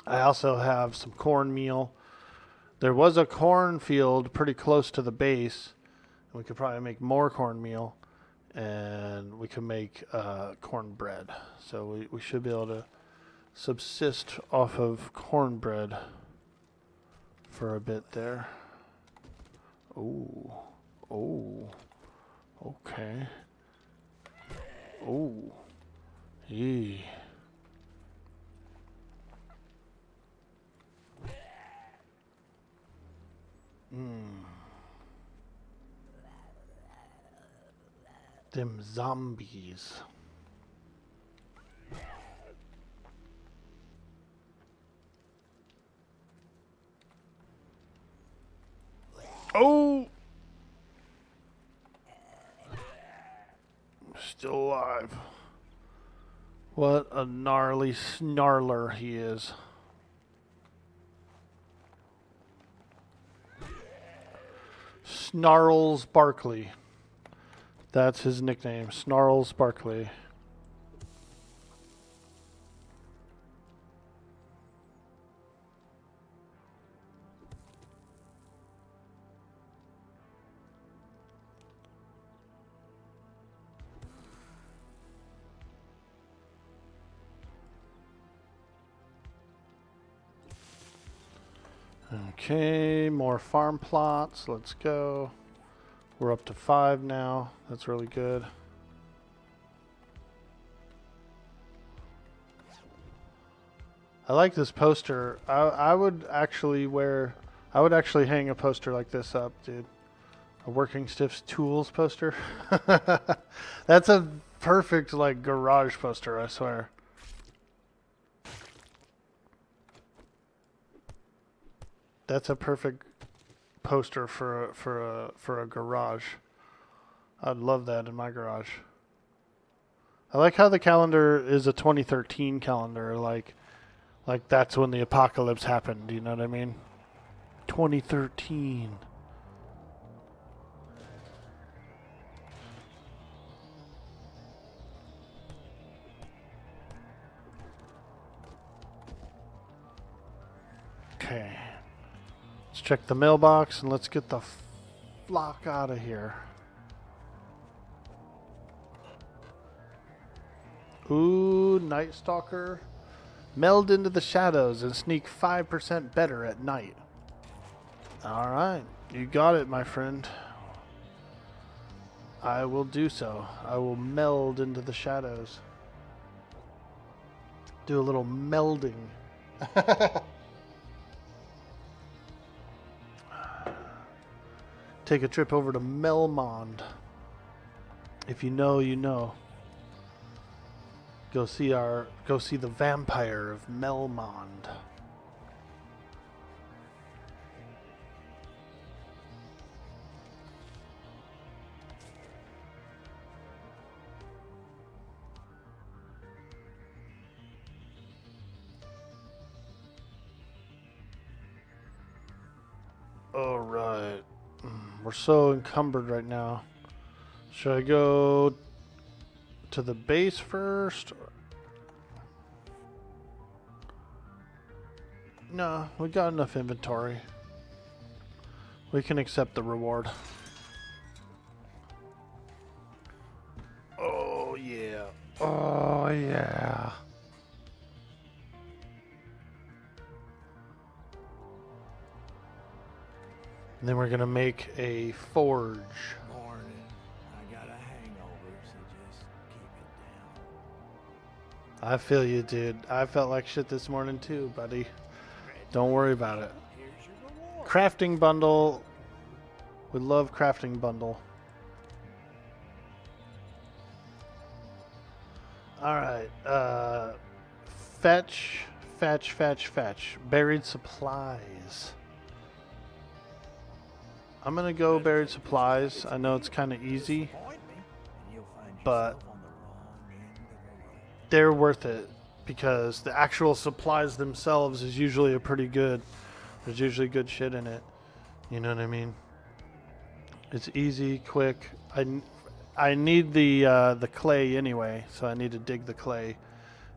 B: I also have some cornmeal. There was a cornfield pretty close to the base, and we could probably make more cornmeal, and we can make cornbread. So we should be able to subsist off of cornbread for a bit there. Oh, okay. Oh, yee. Them zombies. Oh! Still alive. What a gnarly snarler he is. Snarls Barkley. That's his nickname, Snarls Barkley. Okay, more farm plots. Let's go. We're up to 5 now. That's really good. I like this poster. I would actually hang a poster like this up, dude. A Working Stiffs Tools poster. That's a perfect, like, garage poster, I swear. That's a perfect poster for a garage. I'd love that in my garage. I like how the calendar is a 2013 calendar, like that's when the apocalypse happened, you know what I mean? 2013. Okay. Let's check the mailbox and let's get the flock out of here. Ooh, Night Stalker. Meld into the shadows and sneak 5% better at night. Alright, you got it, my friend. I will do so. I will meld into the shadows. Do a little melding. Take a trip over to Melmond. If you know, you know. Go see the vampire of Melmond. All right. We're so encumbered right now. Should I go to the base first? No, we got enough inventory. We can accept the reward. Oh yeah. Oh yeah. And then we're gonna make a forge.
C: Morning. I got a hangover, so just keep it down.
B: I feel you, dude. I felt like shit this morning too, buddy. Don't worry about it.
C: Here's your reward.
B: Crafting bundle. We love crafting bundle. Alright. Fetch. Buried supplies. I'm gonna go buried supplies. I know it's kind of easy, but they're worth it because the actual supplies themselves is usually a pretty good. There's usually good shit in it. You know what I mean? It's easy, quick. I need the clay anyway, so I need to dig the clay.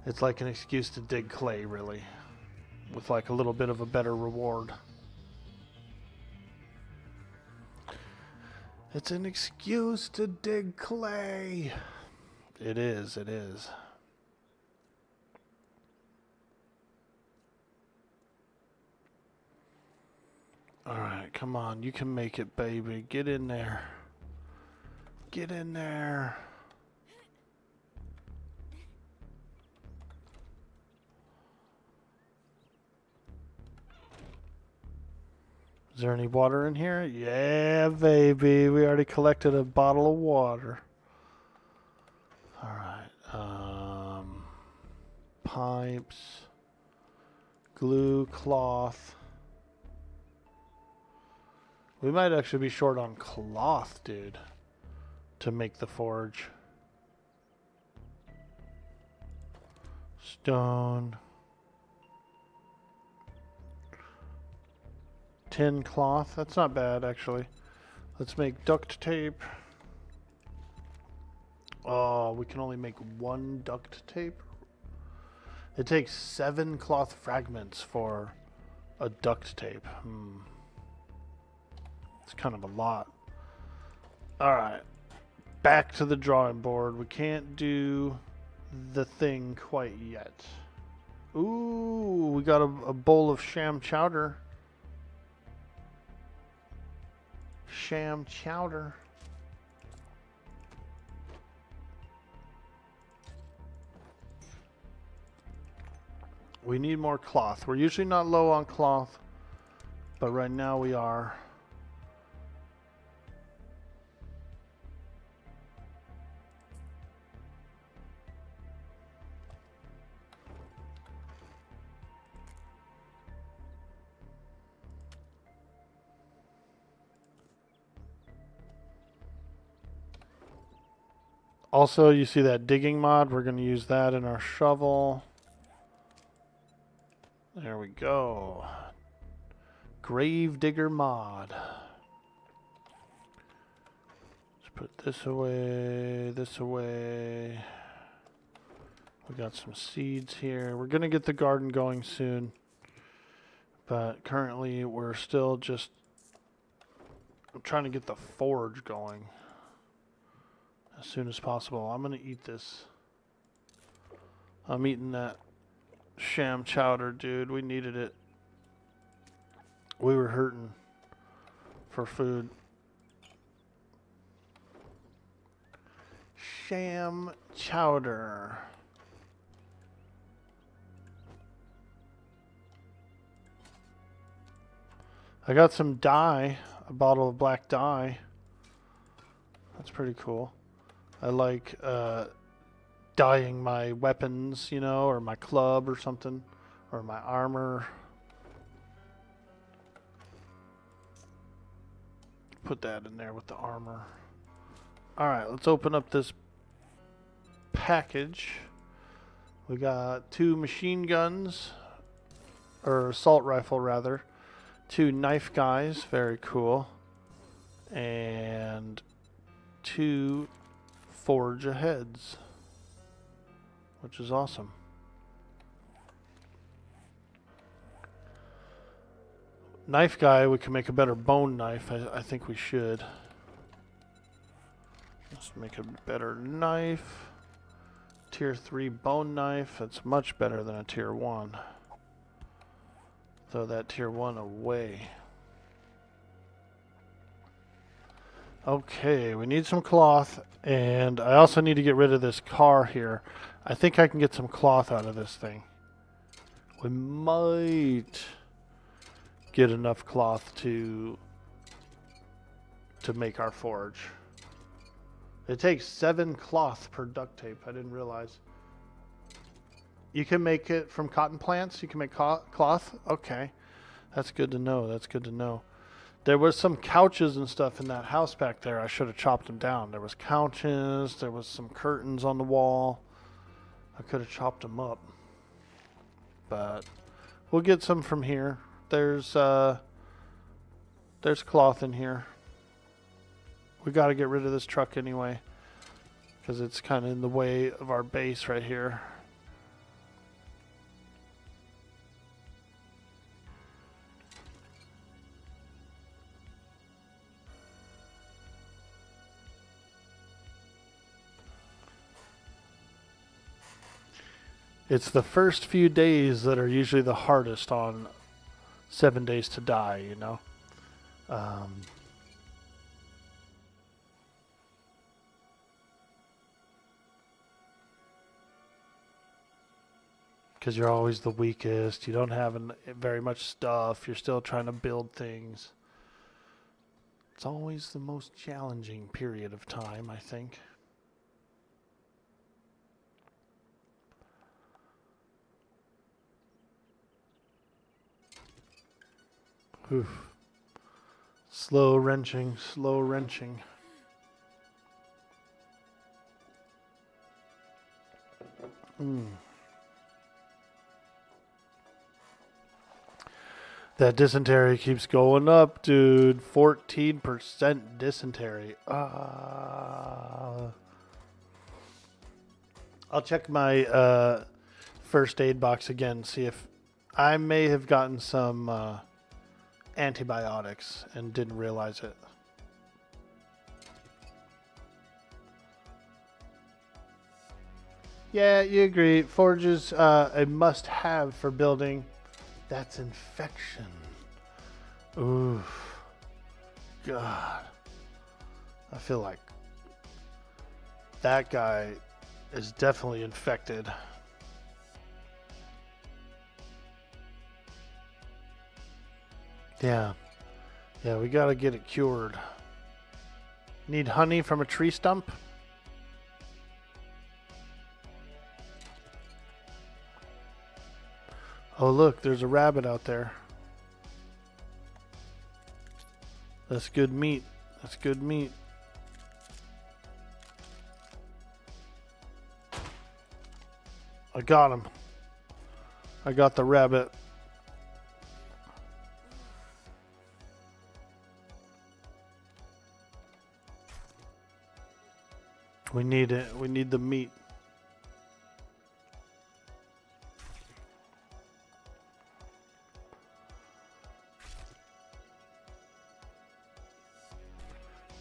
B: It's like an excuse to dig clay, really, with like a little bit of a better reward. It's an excuse to dig clay. It is, it is. Alright, come on. You can make it, baby. Get in there. Get in there. Is there any water in here? Yeah, baby. We already collected a bottle of water. All right. Pipes, glue, cloth. We might actually be short on cloth, dude, to make the forge. Stone. Tin cloth. That's not bad, actually. Let's make duct tape. Oh, we can only make one duct tape. It takes 7 cloth fragments for a duct tape. It's kind of a lot. Alright. Back to the drawing board. We can't do the thing quite yet. Ooh, we got a bowl of sham chowder. Sham chowder. We need more cloth. We're usually not low on cloth, but right now we are. Also, you see that digging mod? We're going to use that in our shovel. There we go. Grave digger mod. Let's put this away, this away. We got some seeds here. We're going to get the garden going soon. But currently we're still just trying to get the forge going as soon as possible. I'm going to eat this. I'm eating that sham chowder, dude. We needed it. We were hurting for food. Sham chowder. I got some dye, a bottle of black dye. That's pretty cool. I like dyeing my weapons, you know, or my club or something, or my armor. Put that in there with the armor. Alright, let's open up this package. We got 2 machine guns, or assault rifle rather, 2 knife guys, very cool, and 2 forge aheads, which is awesome. Knife guy, we can make a better bone knife. I think we should. Let's make a better knife. Tier 3 bone knife. That's much better than a tier 1. Throw that tier 1 away. Okay, we need some cloth, and I also need to get rid of this car here. I think I can get some cloth out of this thing. We might get enough cloth to make our forge. It takes 7 cloth per duct tape. I didn't realize. You can make it from cotton plants? You can make cloth? Okay. That's good to know. That's good to know. There was some couches and stuff in that house back there. I should have chopped them down. There was couches. There was some curtains on the wall. I could have chopped them up. But we'll get some from here. There's cloth in here. We got to get rid of this truck anyway, because it's kind of in the way of our base right here. It's the first few days that are usually the hardest on 7 Days to Die, you know? Because you're always the weakest. You don't have very much stuff. You're still trying to build things. It's always the most challenging period of time, I think. Oof. Slow wrenching, slow wrenching. That dysentery keeps going up, dude. 14% dysentery. I'll check my first aid box again, see if I may have gotten some antibiotics and didn't realize it. Yeah, you agree. Forge is a must-have for building. That's infection. Oof. God. I feel like that guy is definitely infected. Yeah. Yeah, we gotta get it cured. Need honey from a tree stump? Oh, look, there's a rabbit out there. That's good meat. That's good meat. I got him. I got the rabbit. We need it. We need the meat.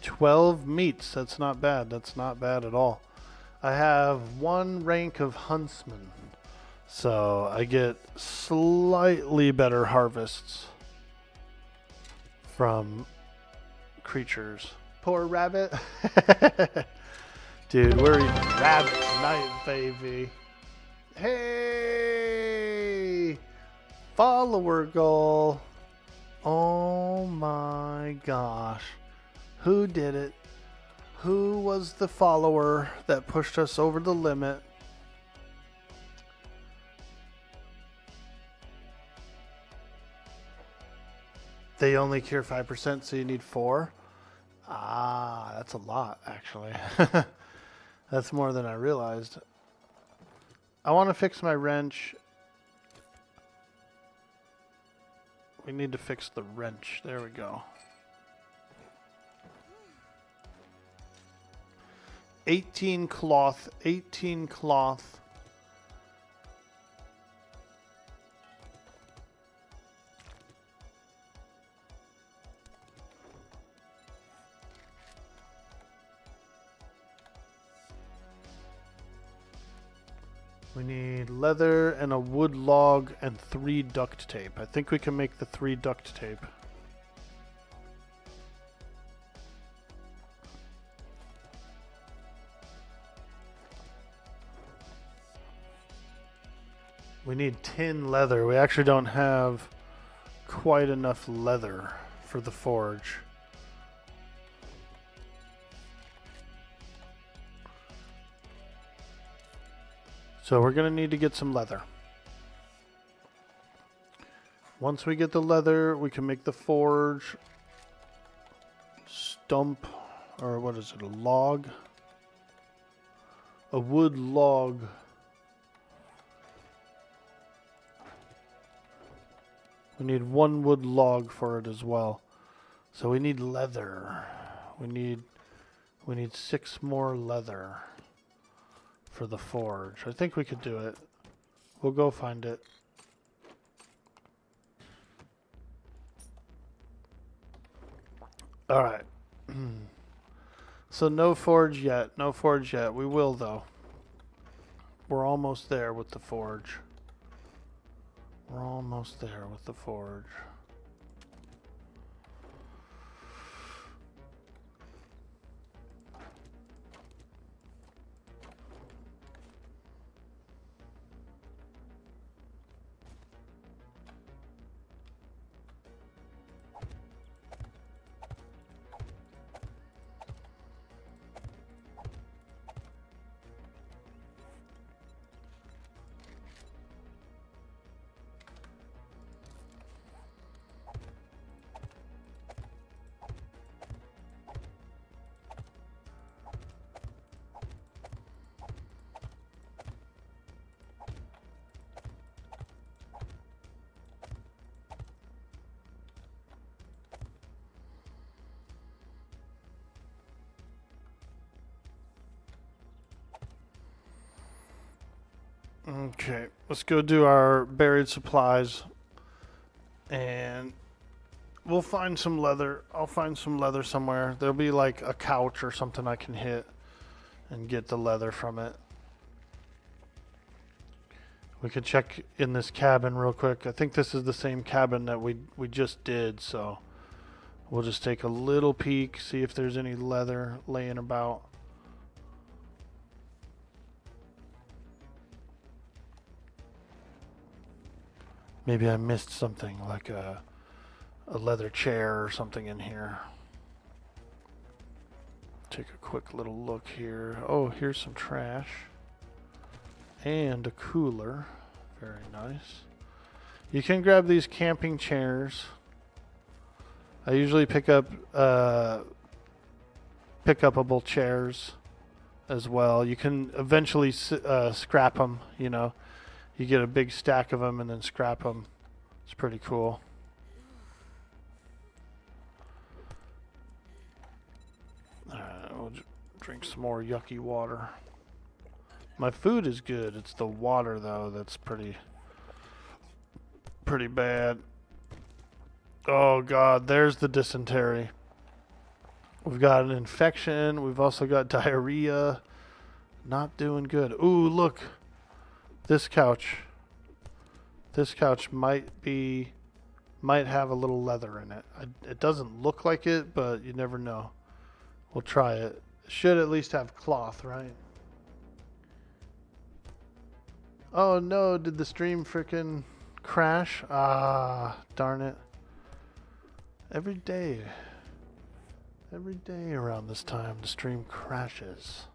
B: $12 meats. That's not bad. That's not bad at all. I have 1 rank of huntsman, so I get slightly better harvests from creatures. Poor rabbit. Dude, we're eating rabbit tonight, baby. Hey! Follower goal. Oh my gosh. Who did it? Who was the follower that pushed us over the limit? They only cure 5%, so you need 4? Ah, that's a lot, actually. That's more than I realized. I want to fix my wrench. We need to fix the wrench. There we go. 18 cloth. 18 cloth. We need leather and a wood log and 3 duct tape. I think we can make the 3 duct tape. We need tin leather. We actually don't have quite enough leather for the forge. So we're going to need to get some leather. Once we get the leather, we can make the forge stump, or what is it, a log? A wood log. We need 1 wood log for it as well. So we need leather. We need 6 more leather for the forge. I think we could do it. We'll go find it. All right. So no forge yet. No forge yet. We will though. We're almost there with the forge. We're almost there with the forge. Okay, let's go do our buried supplies. And we'll find some leather. I'll find some leather somewhere. There'll be like a couch or something I can hit and get the leather from it. We could check in this cabin real quick. I think this is the same cabin that we just did, so we'll just take a little peek, see if there's any leather laying about. Maybe I missed something like a leather chair or something in here. Take a quick little look here. Oh, here's some trash. And a cooler. Very nice. You can grab these camping chairs. I usually pick up pick-upable chairs as well. You can eventually scrap them, you know. You get a big stack of them and then scrap them. It's pretty cool. We'll drink some more yucky water. My food is good. It's the water though that's pretty bad. Oh god, there's the dysentery. We've got an infection. We've also got diarrhea. Not doing good. Ooh, look. This couch. This couch might have a little leather in it. It doesn't look like it, but you never know. We'll try it. It should at least have cloth, right? Oh no, did the stream frickin' crash? Ah, darn it. Every day around this time, the stream crashes.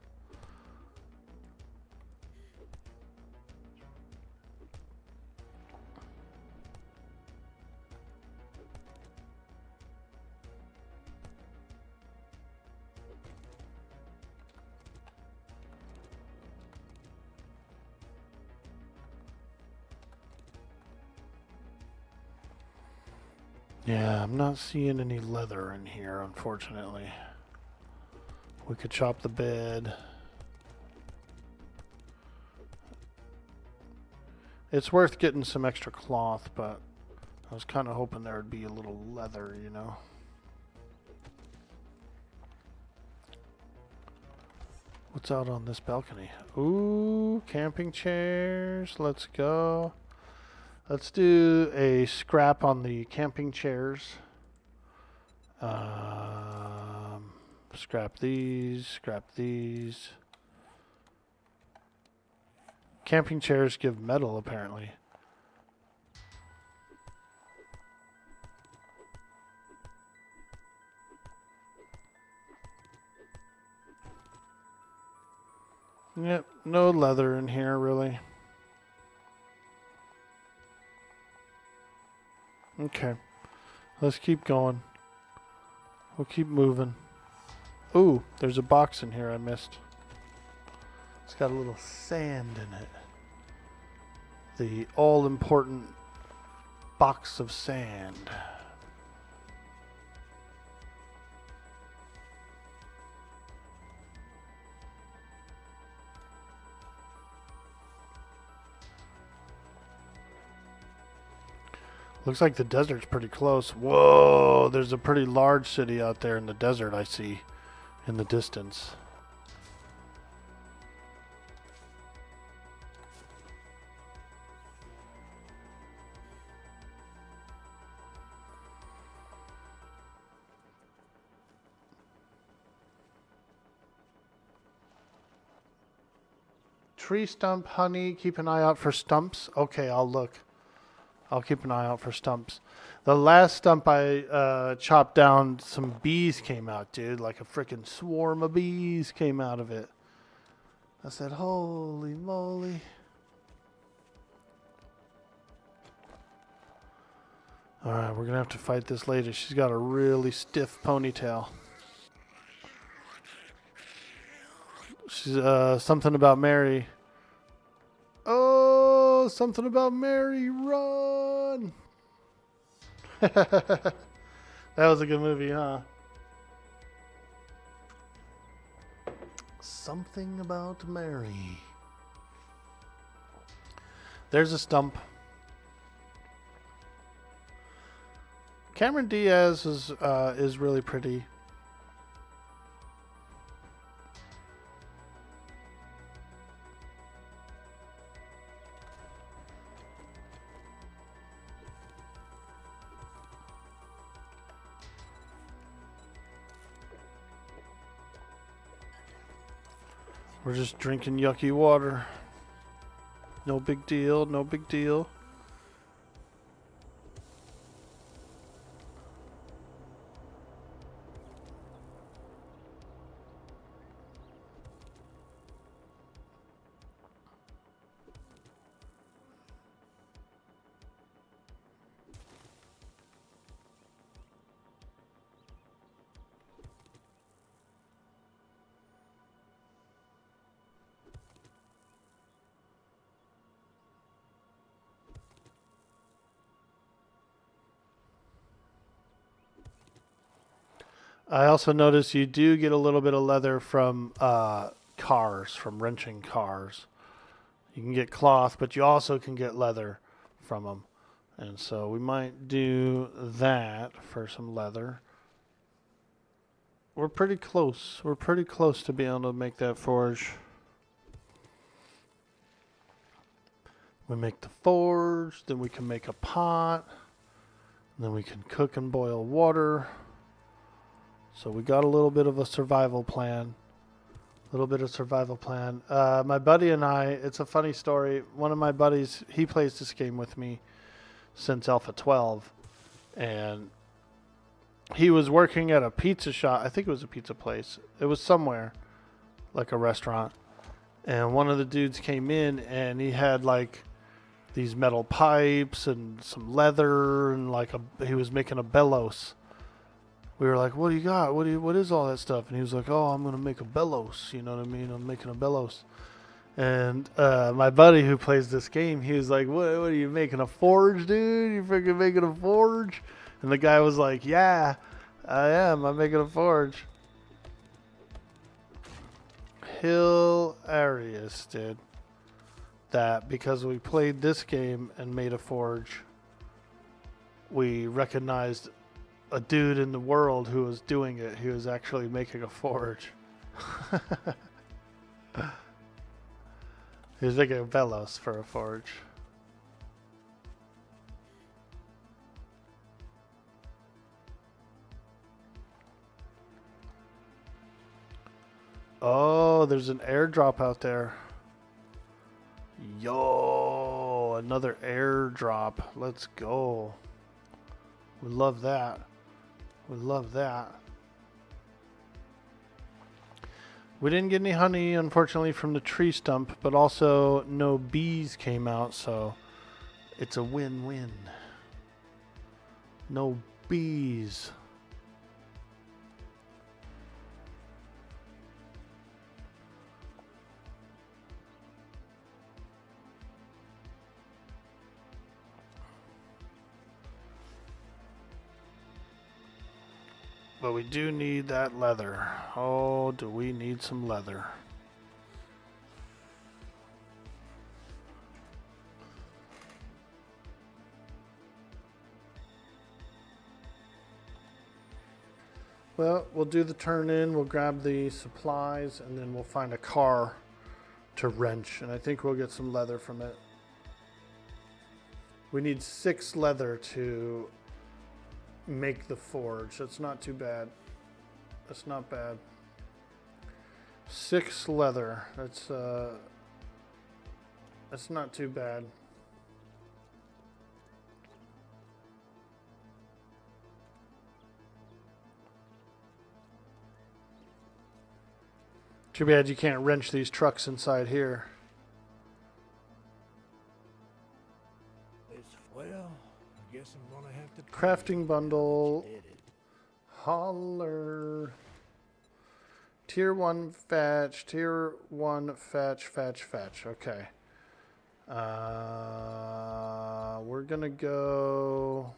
B: Yeah, I'm not seeing any leather in here, unfortunately. We could chop the bed. It's worth getting some extra cloth, but I was kind of hoping there would be a little leather, you know. What's out on this balcony? Ooh, camping chairs. Let's go. Let's do a scrap on the camping chairs. Scrap these, scrap these. Camping chairs give metal, apparently. Yep, no leather in here, really. Okay, let's keep going. We'll keep moving. Ooh, there's a box in here I missed. It's got a little sand in it. The all-important box of sand. Looks like the desert's pretty close. Whoa, there's a pretty large city out there in the desert I see in the distance. Tree stump, honey. Keep an eye out for stumps. Okay, I'll look. I'll keep an eye out for stumps. The last stump I chopped down, some bees came out, dude. Like a freaking swarm of bees came out of it. I said, holy moly. Alright, we're going to have to fight this lady. She's got a really stiff ponytail. She's something about Mary. Oh, something about Mary. Run. That was a good movie, huh? Something about Mary. There's a stump. Cameron Diaz is really pretty. We're just drinking yucky water. No big deal, no big deal. I also noticed you do get a little bit of leather from cars, from wrenching cars. You can get cloth, but you also can get leather from them. And so we might do that for some leather. We're pretty close. We're pretty close to being able to make that forge. We make the forge, then we can make a pot, and then we can cook and boil water. So we got a little bit of a survival plan. My buddy and I, it's a funny story. One of my buddies, he plays this game with me since Alpha 12. And he was working at a pizza shop. I think it was a pizza place. It was somewhere, like a restaurant. And one of the dudes came in and he had like these metal pipes and some leather and he was making a bellows. We were like, what do you got? What is all that stuff? And he was like, oh, I'm going to make a bellows. You know what I mean? I'm making a bellows. And my buddy who plays this game, he was like, what are you making, a forge, dude? You freaking making a forge? And the guy was like, yeah, I am. I'm making a forge. Hilarious, dude. That because we played this game and made a forge, we recognized a dude in the world who was doing it. He was actually making a forge. He was making a bellows for a forge. Oh, there's an airdrop out there. Yo, another airdrop. Let's go. We love that. We love that. We didn't get any honey, unfortunately, from the tree stump, but also no bees came out, so it's a win-win. No bees. But we do need that leather. Oh, do we need some leather? Well, we'll do the turn in, we'll grab the supplies, and then we'll find a car to wrench. And I think we'll get some leather from it. We need 6 leather to make the forge. That's not too bad. That's not bad. 6 leather. That's not too bad. Too bad you can't wrench these trucks inside here.
C: Well, I guess I'm gonna have to
B: Crafting bundle. Holler. Tier 1 fetch. Tier 1 fetch. Okay. We're gonna go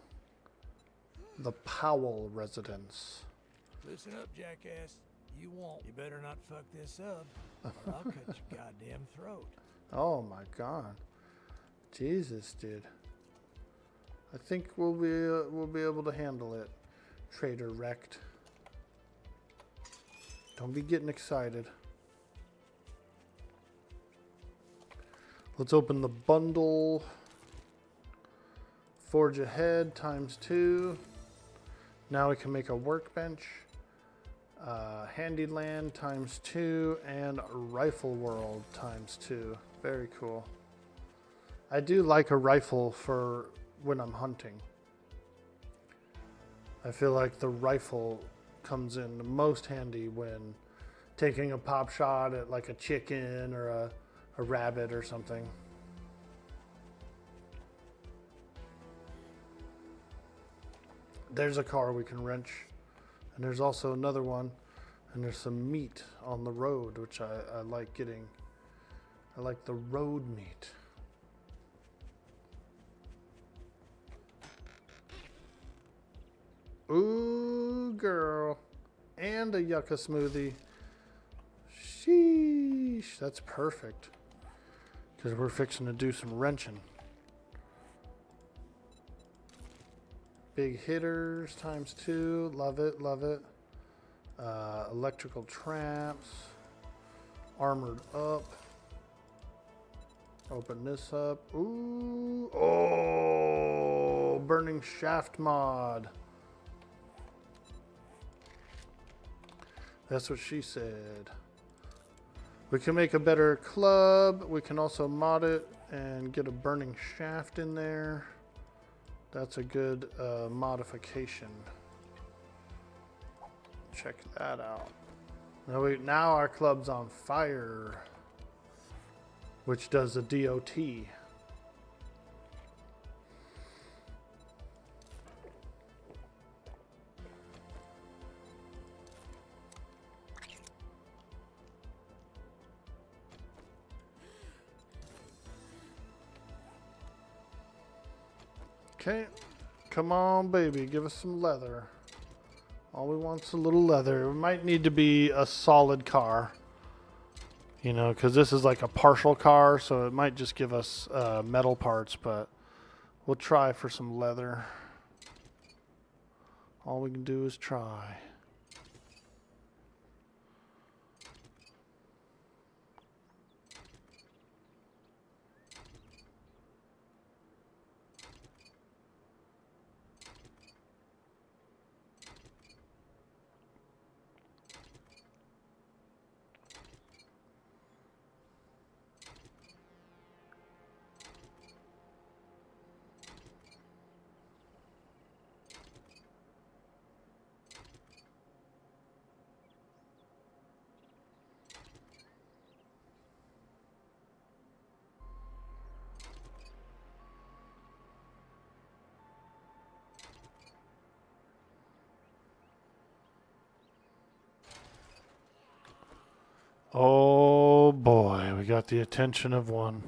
B: the Powell residence.
C: Listen up, jackass. You won't. You better not fuck this up, or I'll cut your goddamn throat.
B: Oh my god. Jesus, dude. I think we'll be able to handle it. Trader wrecked. Don't be getting excited. Let's open the bundle. Forge ahead ×2. Now we can make a workbench. Handyland ×2 and rifle world ×2. Very cool. I do like a rifle for when I'm hunting. I feel like the rifle comes in the most handy when taking a pop shot at like a chicken or a rabbit or something. There's a car we can wrench. And there's also another one. And there's some meat on the road, which I like getting. I like the road meat. Ooh, girl. And a yucca smoothie. Sheesh. That's perfect. Because we're fixing to do some wrenching. Big hitters ×2. Love it, love it. Electrical traps. Armored up. Open this up. Ooh. Oh, burning shaft mod. That's what she said. We can make a better club. We can also mod it and get a burning shaft in there. That's a good modification. Check that out. Now our club's on fire, which does a DOT. Okay, come on, baby, give us some leather. All we want's a little leather. It might need to be a solid car, you know, because this is like a partial car, so it might just give us metal parts, but we'll try for some leather. All we can do is try. Oh boy, we got the attention of one.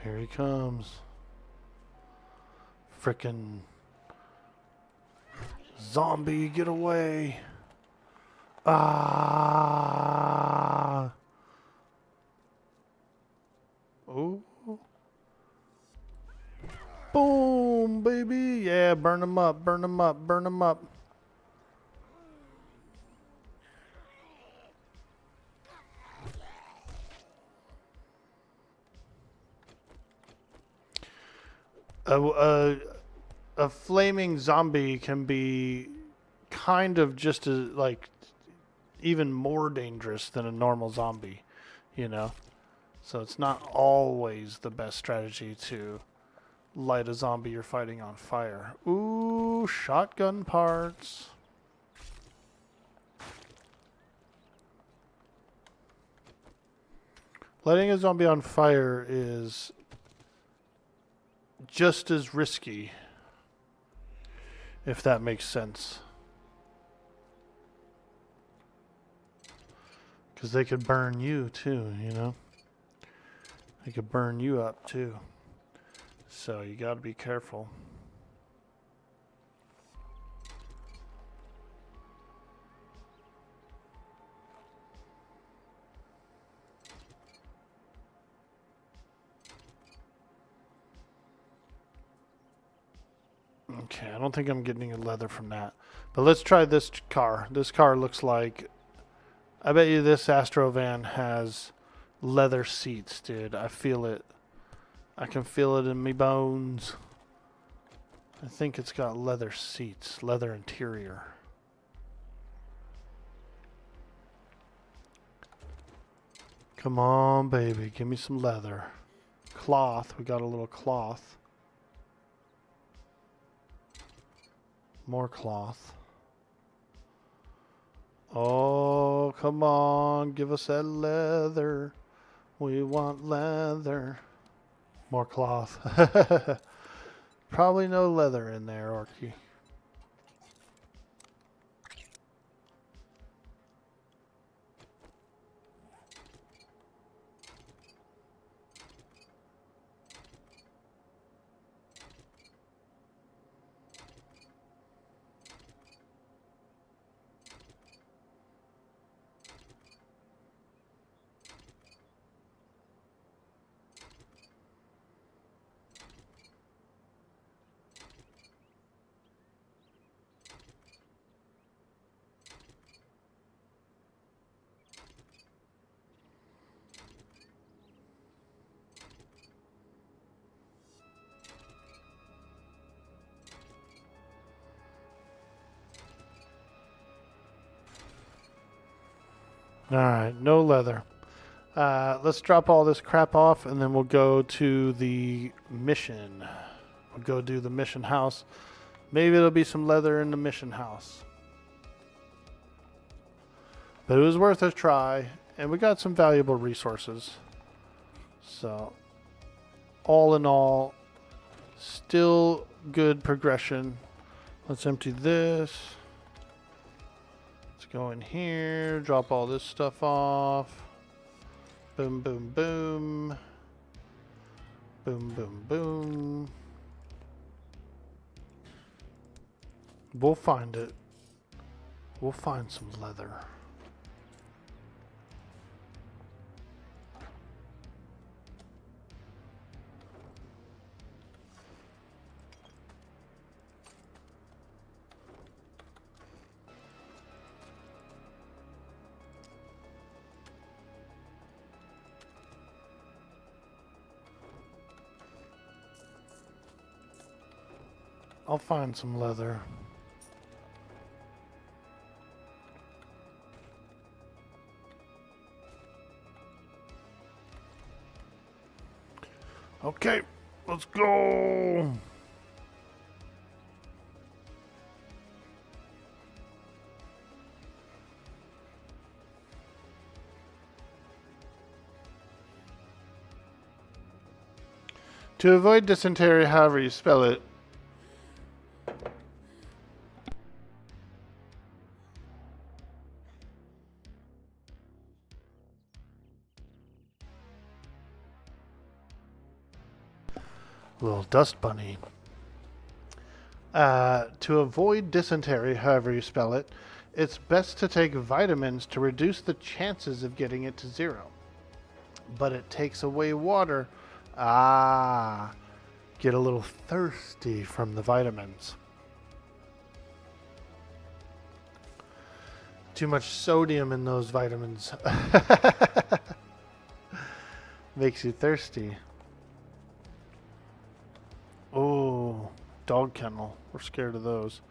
B: Here he comes. Frickin' zombie, get away. Ah. Oh. Boom, baby. Yeah, burn him up, burn him up, burn him up. A flaming zombie can be kind of just as, like, even more dangerous than a normal zombie, you know? So it's not always the best strategy to light a zombie you're fighting on fire. Ooh, shotgun parts. Lighting a zombie on fire is just as risky, if that makes sense. Because they could burn you too, you know? They could burn you up too. So you gotta be careful. I don't think I'm getting any leather from that. But let's try this car. This car looks like... I bet you this Astrovan has leather seats, dude. I feel it. I can feel it in me bones. I think it's got leather seats, leather interior. Come on, baby. Give me some leather. Cloth. We got a little cloth. More cloth. Oh, come on. Give us that leather. We want leather. More cloth. Probably no leather in there, Orky. Alright, no leather. Let's drop all this crap off and then we'll go to the mission. We'll go do the mission house. Maybe there'll be some leather in the mission house. But it was worth a try and we got some valuable resources. So, all in all, still good progression. Let's empty this. Go in here, drop all this stuff off. Boom, boom, boom. Boom, boom, boom. We'll find it. We'll find some leather. I'll find some leather. Okay, let's go. To avoid dysentery, however you spell it, little dust bunny. To avoid dysentery, however you spell it, it's best to take vitamins to reduce the chances of getting it to 0. But it takes away water. Get a little thirsty from the vitamins. Too much sodium in those vitamins. Makes you thirsty. Oh, dog kennel. We're scared of those.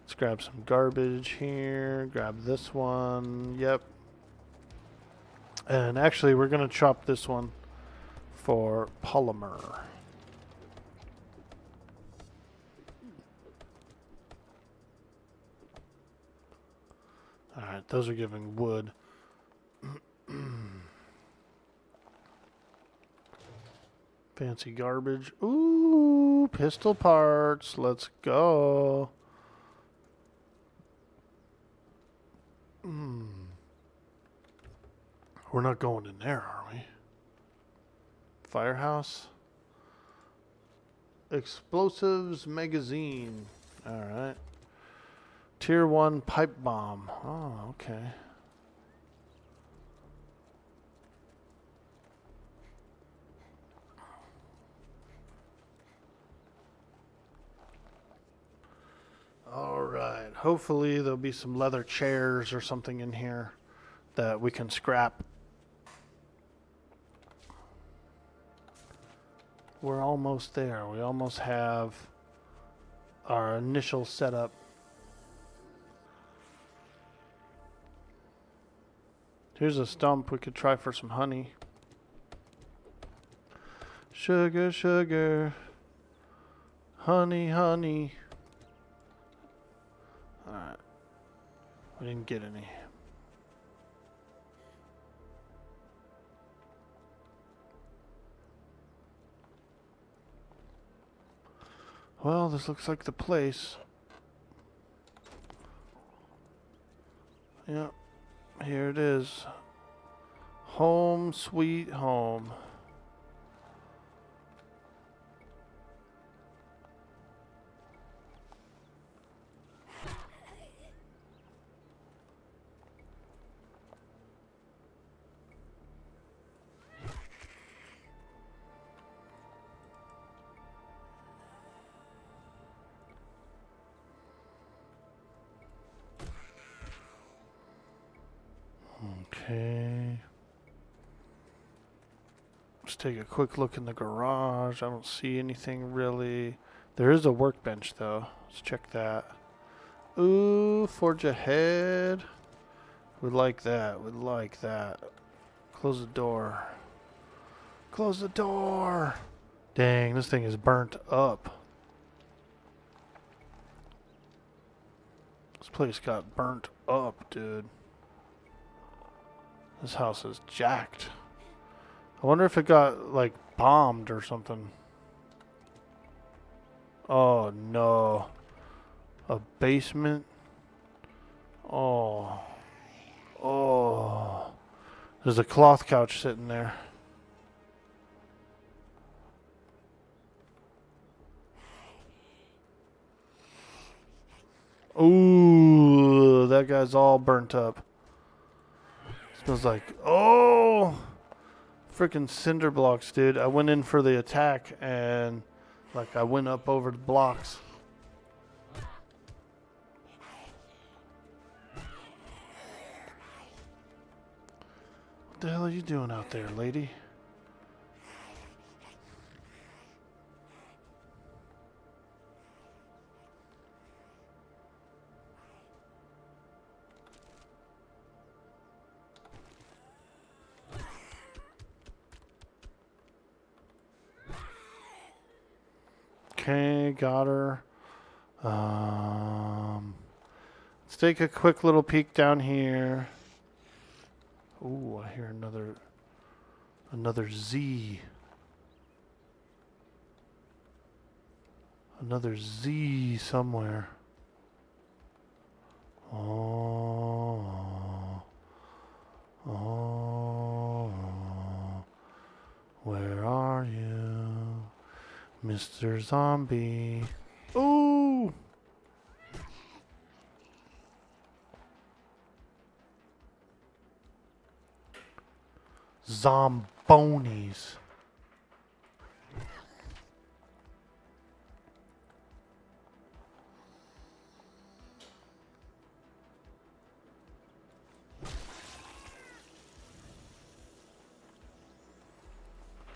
B: Let's grab some garbage here. Grab this one. Yep. And actually, we're going to chop this one for polymer. Alright, those are giving wood. Fancy garbage. Ooh, pistol parts. Let's go. We're not going in there, are we? Firehouse. Explosives magazine. Alright. Tier 1 pipe bomb. Oh, okay. Alright, hopefully there'll be some leather chairs or something in here that we can scrap. We're almost there. We almost have our initial setup. Here's a stump. We could try for some honey. Sugar, sugar. Honey, honey. Alright. We didn't get any. Well, this looks like the place. Yep. Here it is. Home sweet home. Okay. Let's take a quick look in the garage. I don't see anything really. There is a workbench though. Let's check that. Ooh, forge ahead. We like that. We like that. Close the door. Close the door. Dang, this thing is burnt up. This place got burnt up, dude. This house is jacked. I wonder if it got, like, bombed or something. Oh, no. A basement? Oh. Oh. There's a cloth couch sitting there. Ooh, that guy's all burnt up. Smells like, oh, freaking cinder blocks, dude. I went in for the attack and, like, I went up over the blocks. What the hell are you doing out there, lady? Okay, got her. Let's take a quick little peek down here. Ooh, I hear another Z. Another Z somewhere. Oh. Oh. Where are you, Mr. Zombie? Ooh! Zombonis.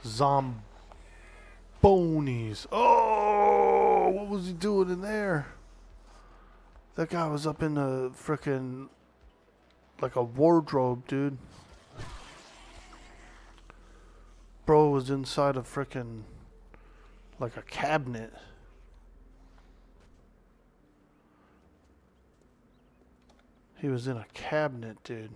B: Zombonis. Oh, what was he doing in there? That guy was up in the frickin' like a wardrobe, dude. Bro was inside a frickin' like a cabinet. He was in a cabinet, dude.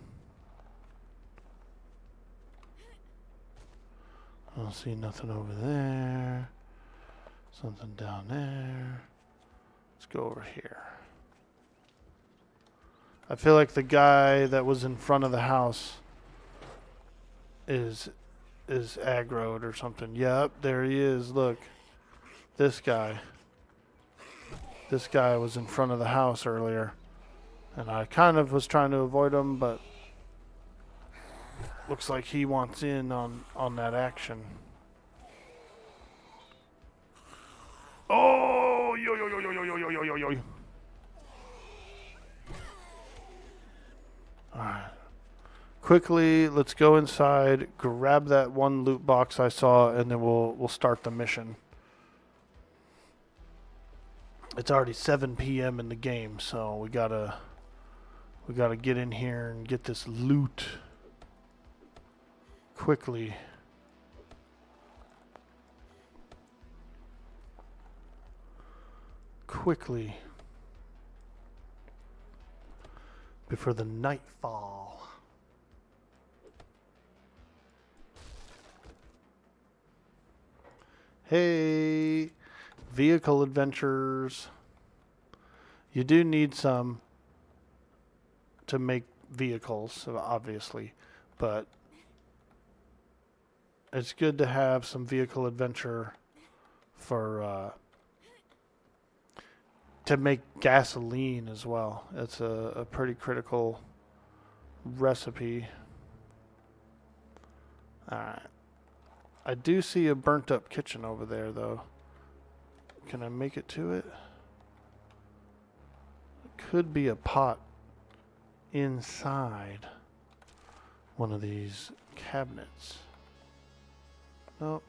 B: I don't see nothing over there. Something down there. Let's go over here. I feel like the guy that was in front of the house is aggroed or something. Yep, there he is. Look. This guy. This guy was in front of the house earlier. And I kind of was trying to avoid him, but looks like he wants in on that action. Oh, yo yo yo yo yo yo yo yo yo. quickly, let's go inside, grab that one loot box I saw, and then we'll start the mission. It's already 7 p.m. in the game, so we gotta get in here and get this loot quickly. Before the nightfall. Hey, vehicle adventures. You do need some to make vehicles, obviously, but it's good to have some vehicle adventure for to make gasoline as well. It's a pretty critical recipe. Alright. I do see a burnt up kitchen over there though. Can I make it to it? Could be a pot inside one of these cabinets. Nope.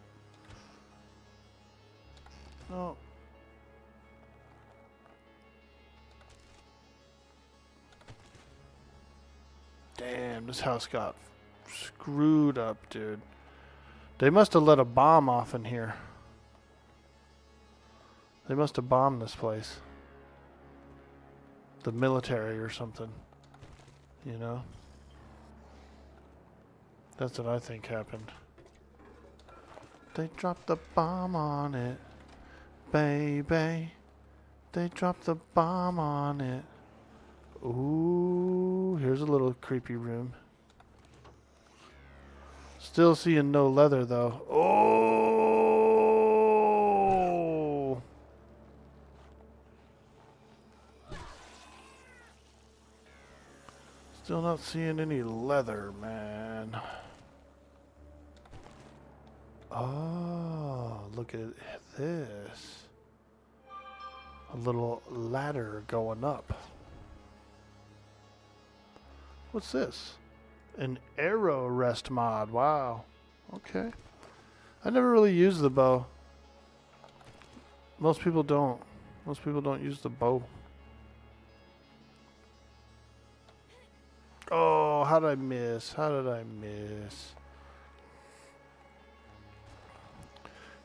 B: Nope. Damn, this house got screwed up, dude. They must have let a bomb off in here. They must have bombed this place. The military or something. You know? That's what I think happened. They dropped the bomb on it, baby. They dropped the bomb on it. Ooh, here's a little creepy room. Still seeing no leather though. Oh! Still not seeing any leather, man. Oh, look at this. A little ladder going up. What's this? An arrow rest mod. Wow. Okay. I never really used the bow. Most people don't. Most people don't use the bow. Oh, how did I miss? How did I miss?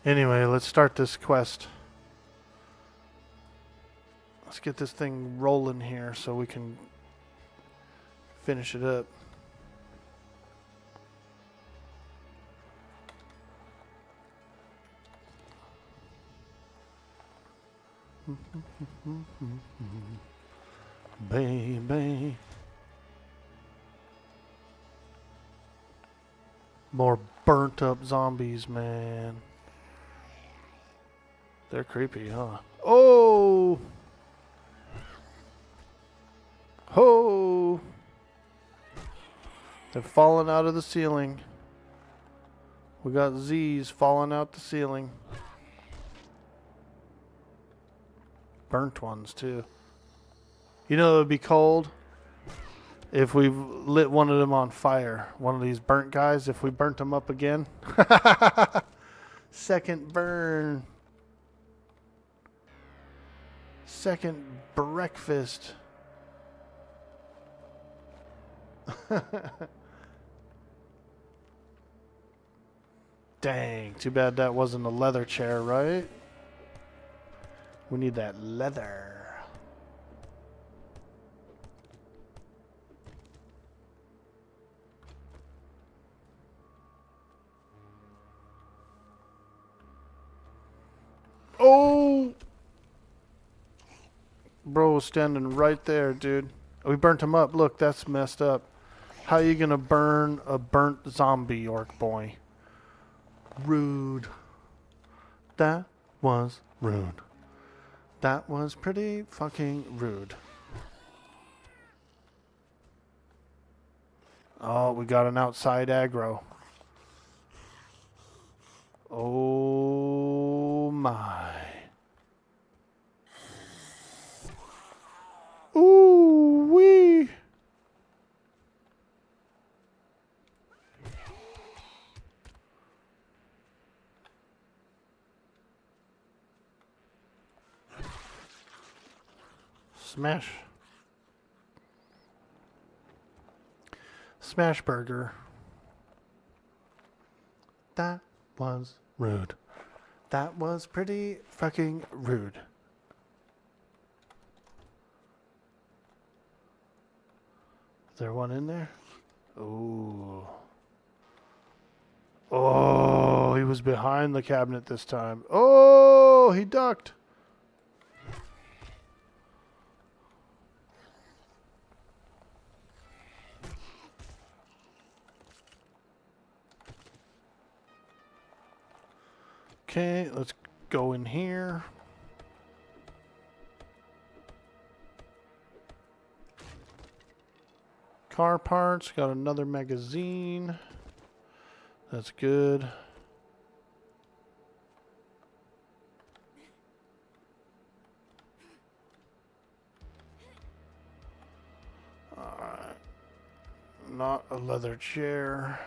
B: Anyway, let's start this quest. Let's get this thing rolling here so we can finish it up. Baby. More burnt up zombies, man. They're creepy, huh? Oh! Ho! They're falling out of the ceiling. We got Z's falling out the ceiling. Burnt ones, too. You know it would be cold? If we lit one of them on fire. One of these burnt guys, if we burnt them up again. Second burn. Second breakfast. Dang, too bad that wasn't a leather chair, right? We need that leather. Oh! Bro was standing right there, dude. We burnt him up. Look, that's messed up. How you gonna burn a burnt zombie, orc boy? Rude. That was rude. That was pretty fucking rude. Oh, we got an outside aggro. Oh my. Ooh wee. Smash. Smash burger. That was rude. That was pretty fucking rude. Is there one in there? Ooh. Oh, he was behind the cabinet this time. Oh, he ducked. Okay, let's go in here. Car parts, got another magazine. That's good. Alright. Not a leather chair.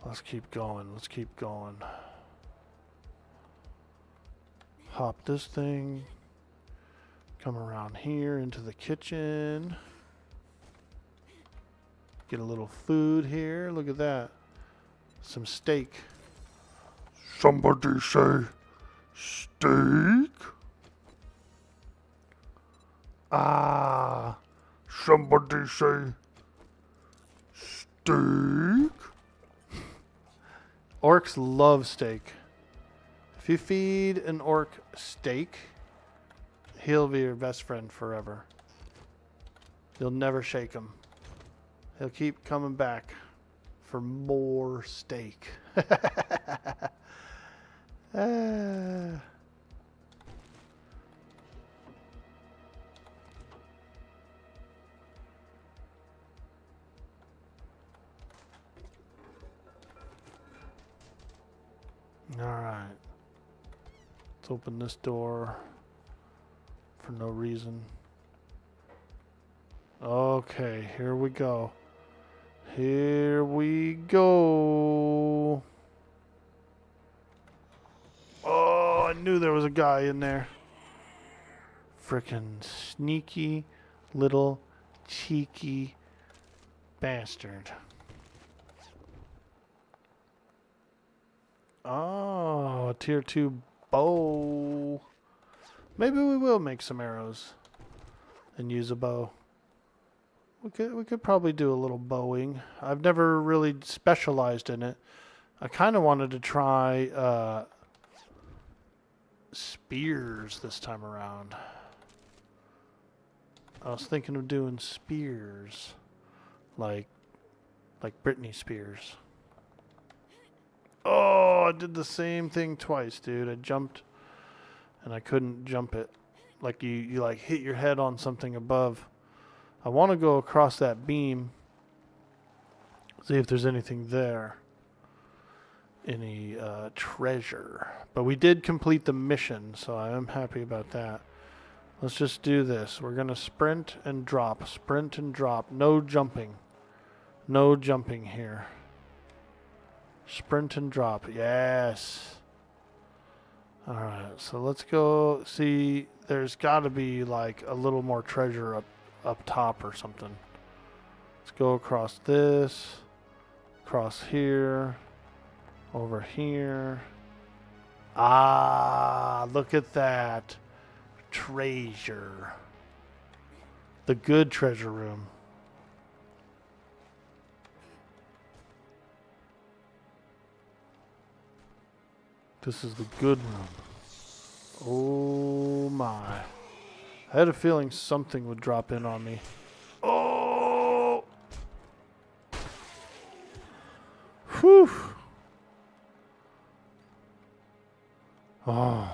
B: Let's keep going. Let's keep going. Hop this thing. Come around here into the kitchen. Get a little food here. Look at that. Some steak. Somebody say steak? Ah. Somebody say steak? Orcs love steak. If you feed an orc steak, he'll be your best friend forever. You'll never shake him. He'll keep coming back for more steak. Ah. All right. Let's open this door for no reason. Okay, here we go. Here we go. Oh, I knew there was a guy in there. Frickin' sneaky little cheeky bastard. Oh, a tier 2 bow. Maybe we will make some arrows and use a bow. We could probably do a little bowing. I've never really specialized in it. I kind of wanted to try spears this time around. I was thinking of doing spears, like Britney Spears. Oh, I did the same thing twice, dude. I jumped and I couldn't jump it. Like you like hit your head on something above. I want to go across that beam, see if there's anything there. Any treasure. But we did complete the mission, so I am happy about that. Let's just do this. We're going to sprint and drop. Sprint and drop. No jumping. No jumping here. Sprint and drop. Yes. Alright, so let's go see. There's got to be like a little more treasure up top or something. Let's go across this. Across here. Over here. Ah, look at that. Treasure. The good treasure room. This is the good room. Oh my. I had a feeling something would drop in on me. Oh! Whew! Oh.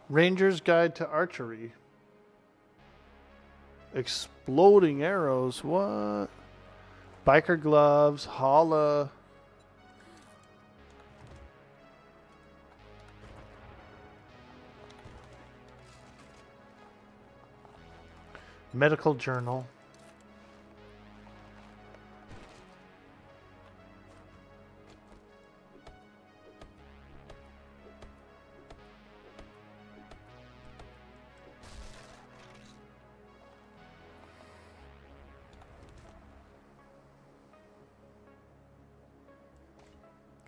B: Ranger's Guide to Archery. Exploding arrows. What? Biker gloves. Holla. Medical journal.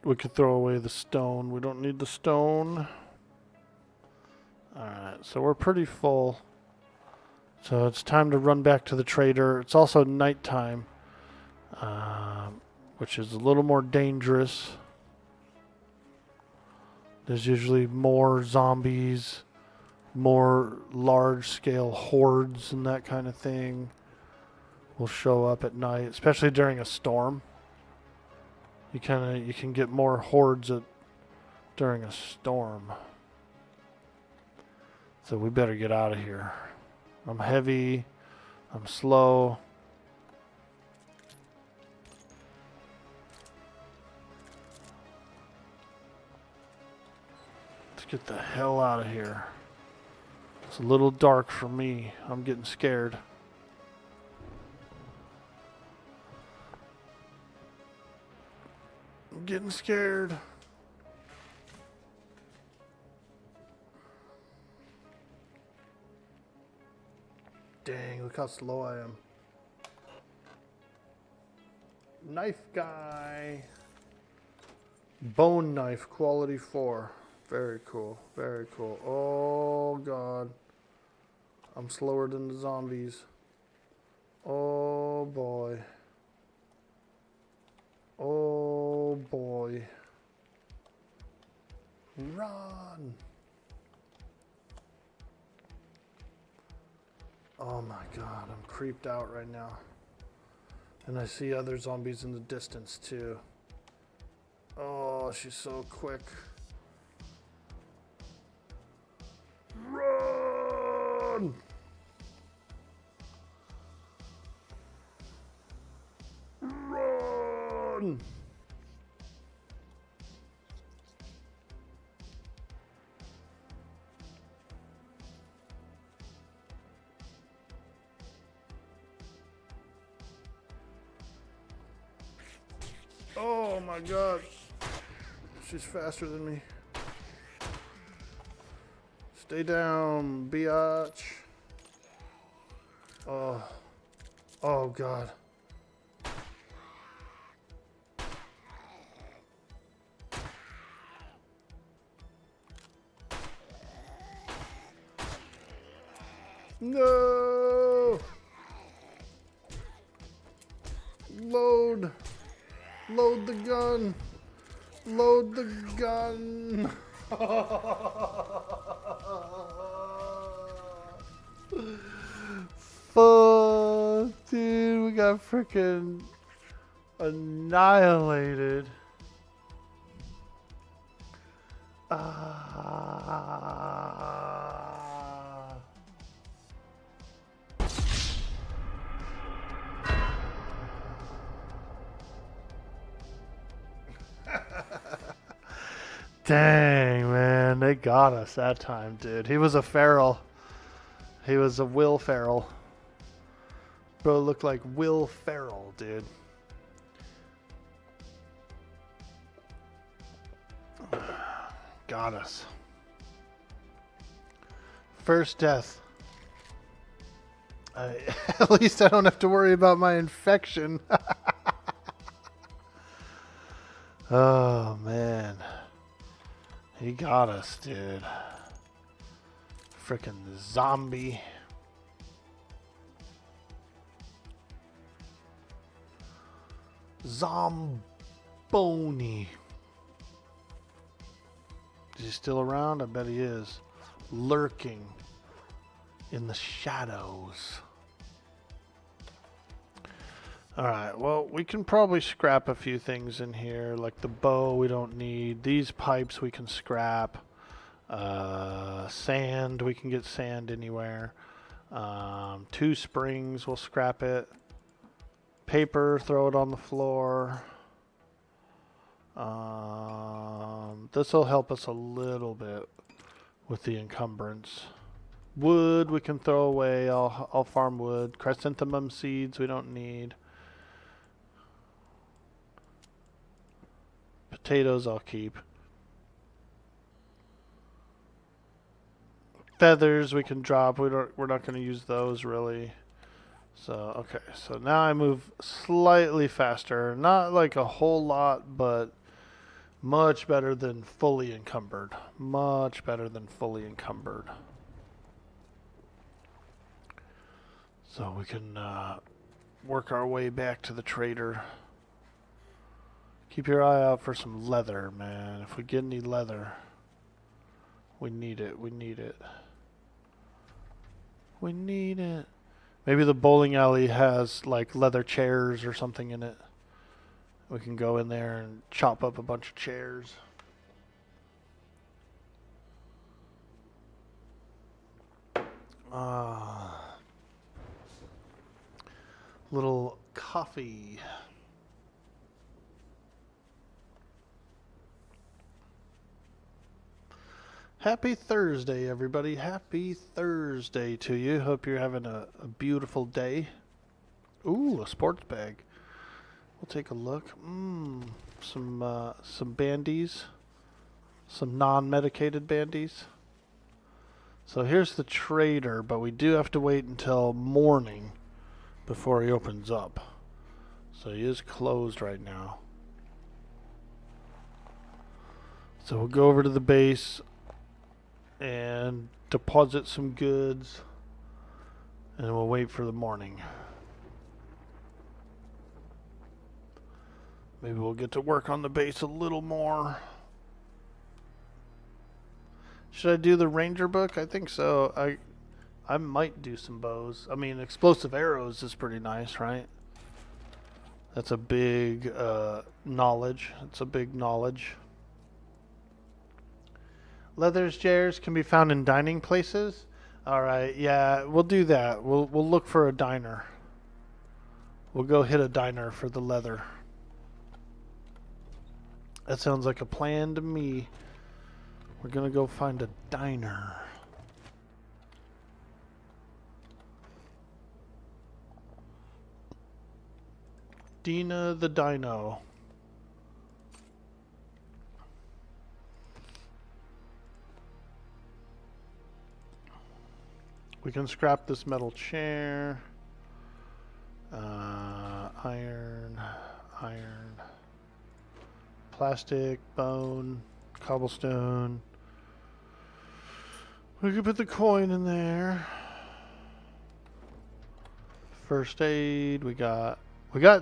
B: We could throw away the stone. We don't need the stone. Alright, so we're pretty full. So it's time to run back to the trader. It's also nighttime, which is a little more dangerous. There's usually more zombies, more large-scale hordes and that kind of thing will show up at night, especially during a storm. You can get more hordes during a storm. So we better get out of here. I'm heavy. I'm slow. Let's get the hell out of here. It's a little dark for me. I'm getting scared. I'm getting scared. Dang, look how slow I am. Knife guy. Bone knife, quality 4. Very cool, very cool. Oh, God. I'm slower than the zombies. Oh, boy. Oh, boy. Run! Oh my God, I'm creeped out right now. And I see other zombies in the distance too. Oh, she's so quick. Run! Run! Oh my God. She's faster than me. Stay down, biatch. Oh. Oh God. No! Load! Load the gun! Load the gun! Fuck, dude, we got freaking annihilated. Dang, man, they got us that time, dude. He was a feral. He was a Will Ferrell. Bro looked like Will Ferrell, dude. Got us. First death. At least I don't have to worry about my infection. Oh, man. He got us, dude. Frickin' zombie. Zomboni. Is he still around? I bet he is. Lurking in the shadows. Alright, well, we can probably scrap a few things in here, like the bow we don't need. These pipes we can scrap. Sand, we can get sand anywhere. 2 springs, we'll scrap it. Paper, throw it on the floor. This will help us a little bit with the encumbrance. Wood we can throw away. I'll farm wood. Chrysanthemum seeds we don't need. Potatoes I'll keep. Feathers we can drop. We're not going to use those really. So okay, so now I move slightly faster. Not like a whole lot, but Much better than fully encumbered. Much better than fully encumbered. So we can work our way back to the trader. Keep your eye out for some leather, man. If we get any leather, we need it. We need it. We need it. Maybe the bowling alley has like leather chairs or something in it. We can go in there and chop up a bunch of chairs. Little coffee. Happy Thursday, everybody. Happy Thursday to you. Hope you're having a beautiful day. Ooh, a sports bag. We'll take a look. Some bandies. Some non-medicated bandies. So here's the trader, but we do have to wait until morning before he opens up. So he is closed right now. So we'll go over to the base and deposit some goods, and we'll wait for the morning. Maybe we'll get to work on the base a little more. Should I do the ranger book? I think so. I might do some bows. I mean, explosive arrows is pretty nice, right? That's a big knowledge. It's a big knowledge. Leather chairs can be found in dining places. All right, yeah, we'll do that. We'll look for a diner. We'll go hit a diner for the leather. That sounds like a plan to me. We're gonna go find a diner. Dina the Dino. We can scrap this metal chair. Iron. Plastic, bone, cobblestone. We could put the coin in there. First aid, we got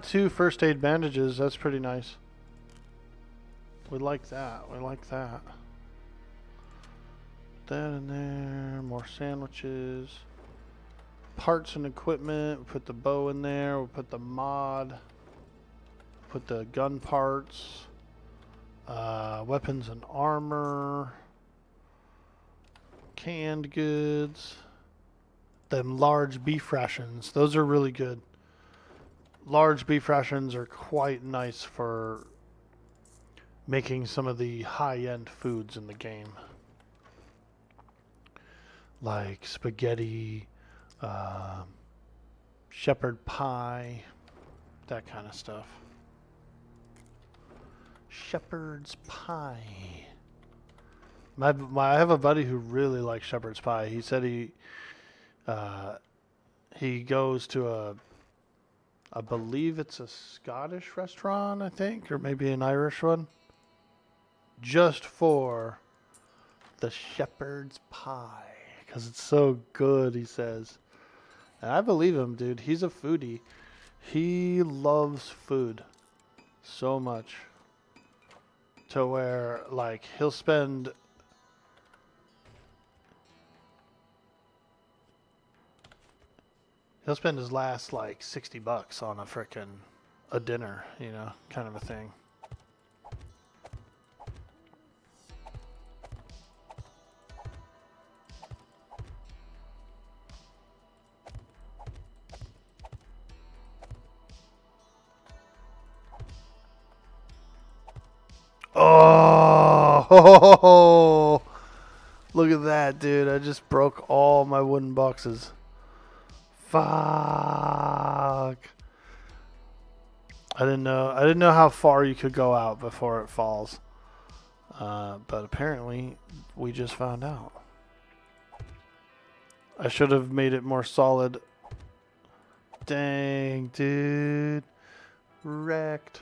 B: 2 first aid bandages. That's pretty nice. We like that. We like that. That in there. More sandwiches. Parts and equipment. We put the bow in there. We'll put the mod. Put the gun parts. Weapons and armor. Canned goods. Them large beef rations. Those are really good. Large beef rations are quite nice for making some of the high-end foods in the game. Like spaghetti, shepherd pie, that kind of stuff. Shepherd's pie. I have a buddy who really likes shepherd's pie. He said he goes to I believe it's a Scottish restaurant, I think, or maybe an Irish one, just for the shepherd's pie, because it's so good, he says. And I believe him, dude. He's a foodie. He loves food so much to where, like, he'll spend his last like $60 on a dinner, you know, kind of a thing. Oh, look at that, dude. I just broke all my wooden boxes. Fuck. I didn't know how far you could go out before it falls. But apparently we just found out. I should have made it more solid. Dang, dude. Wrecked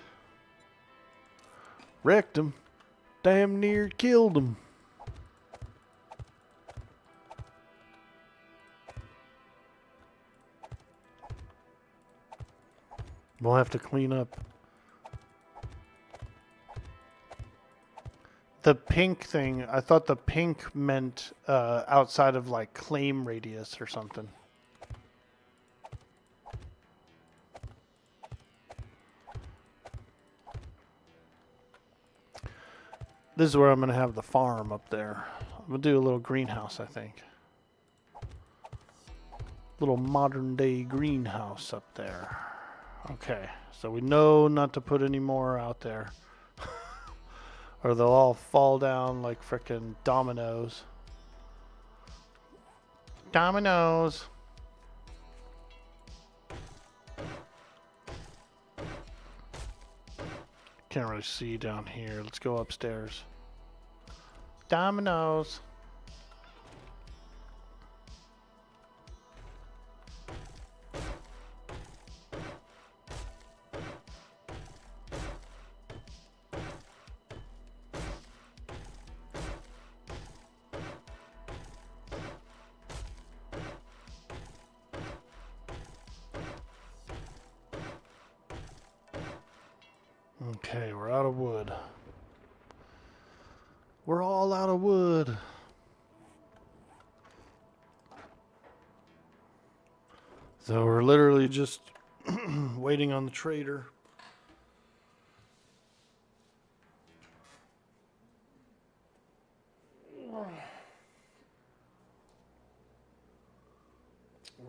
B: him. Damn near killed him. We'll have to clean up. The pink thing, I thought the pink meant outside of like claim radius or something. This is where I'm going to have the farm up there. I'm going to do a little greenhouse, I think. Little modern day greenhouse up there. Okay, so we know not to put any more out there. Or they'll all fall down like frickin' dominoes. Dominoes! Can't really see down here. Let's go upstairs. Dominoes! Okay, we're out of wood. We're all out of wood. So we're literally just waiting on the trader. We're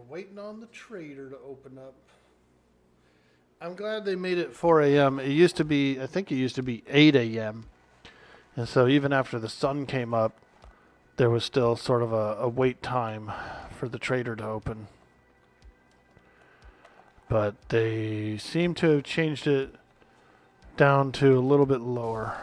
B: waiting on the trader to open up. I'm glad they made it 4 a.m. It used to be, I think it used to be 8 a.m. And so even after the sun came up, there was still sort of a wait time for the trader to open. But they seem to have changed it down to a little bit lower.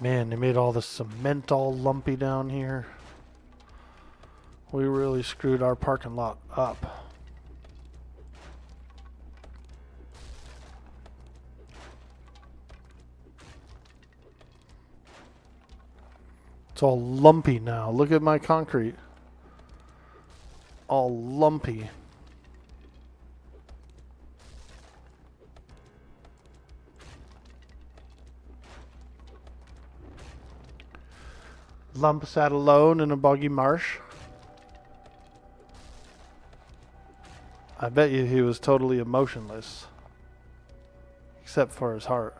B: Man, they made all the cement all lumpy down here. We really screwed our parking lot up. It's all lumpy now. Look at my concrete. All lumpy. Lump sat alone in a boggy marsh. I bet you he was totally emotionless. Except for his heart.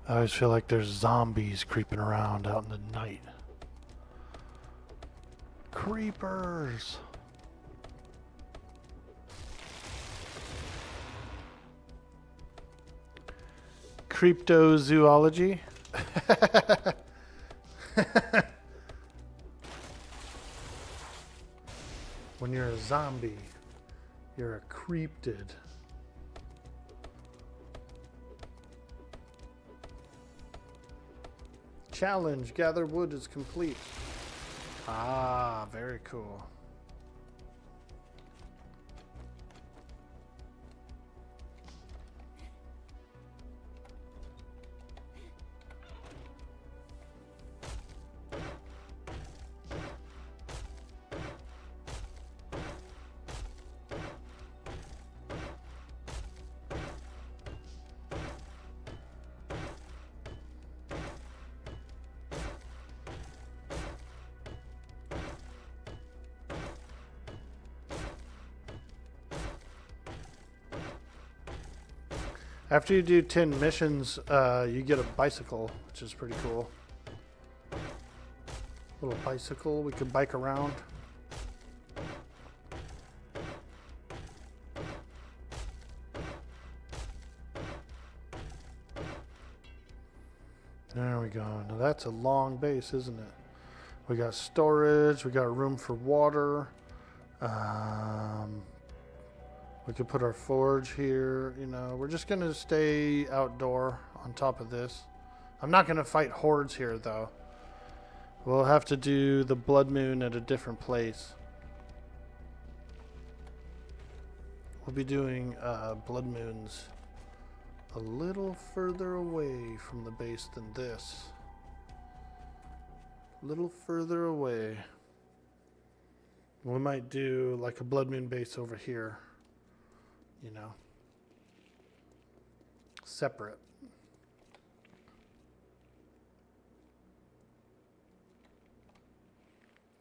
B: I always feel like there's zombies creeping around out in the night. Creepers! Cryptozoology? When you're a zombie, you're a cryptid. Challenge, gather wood is complete. Ah, very cool. After you do 10 missions, you get a bicycle, which is pretty cool. Little bicycle, we can bike around. There we go. Now that's a long base, isn't it? We got storage. We got room for water. We could put our forge here. You know, we're just going to stay outdoor on top of this. I'm not going to fight hordes here, though. We'll have to do the blood moon at a different place. We'll be doing blood moons a little further away from the base than this. A little further away. We might do like a blood moon base over here. You know. Separate.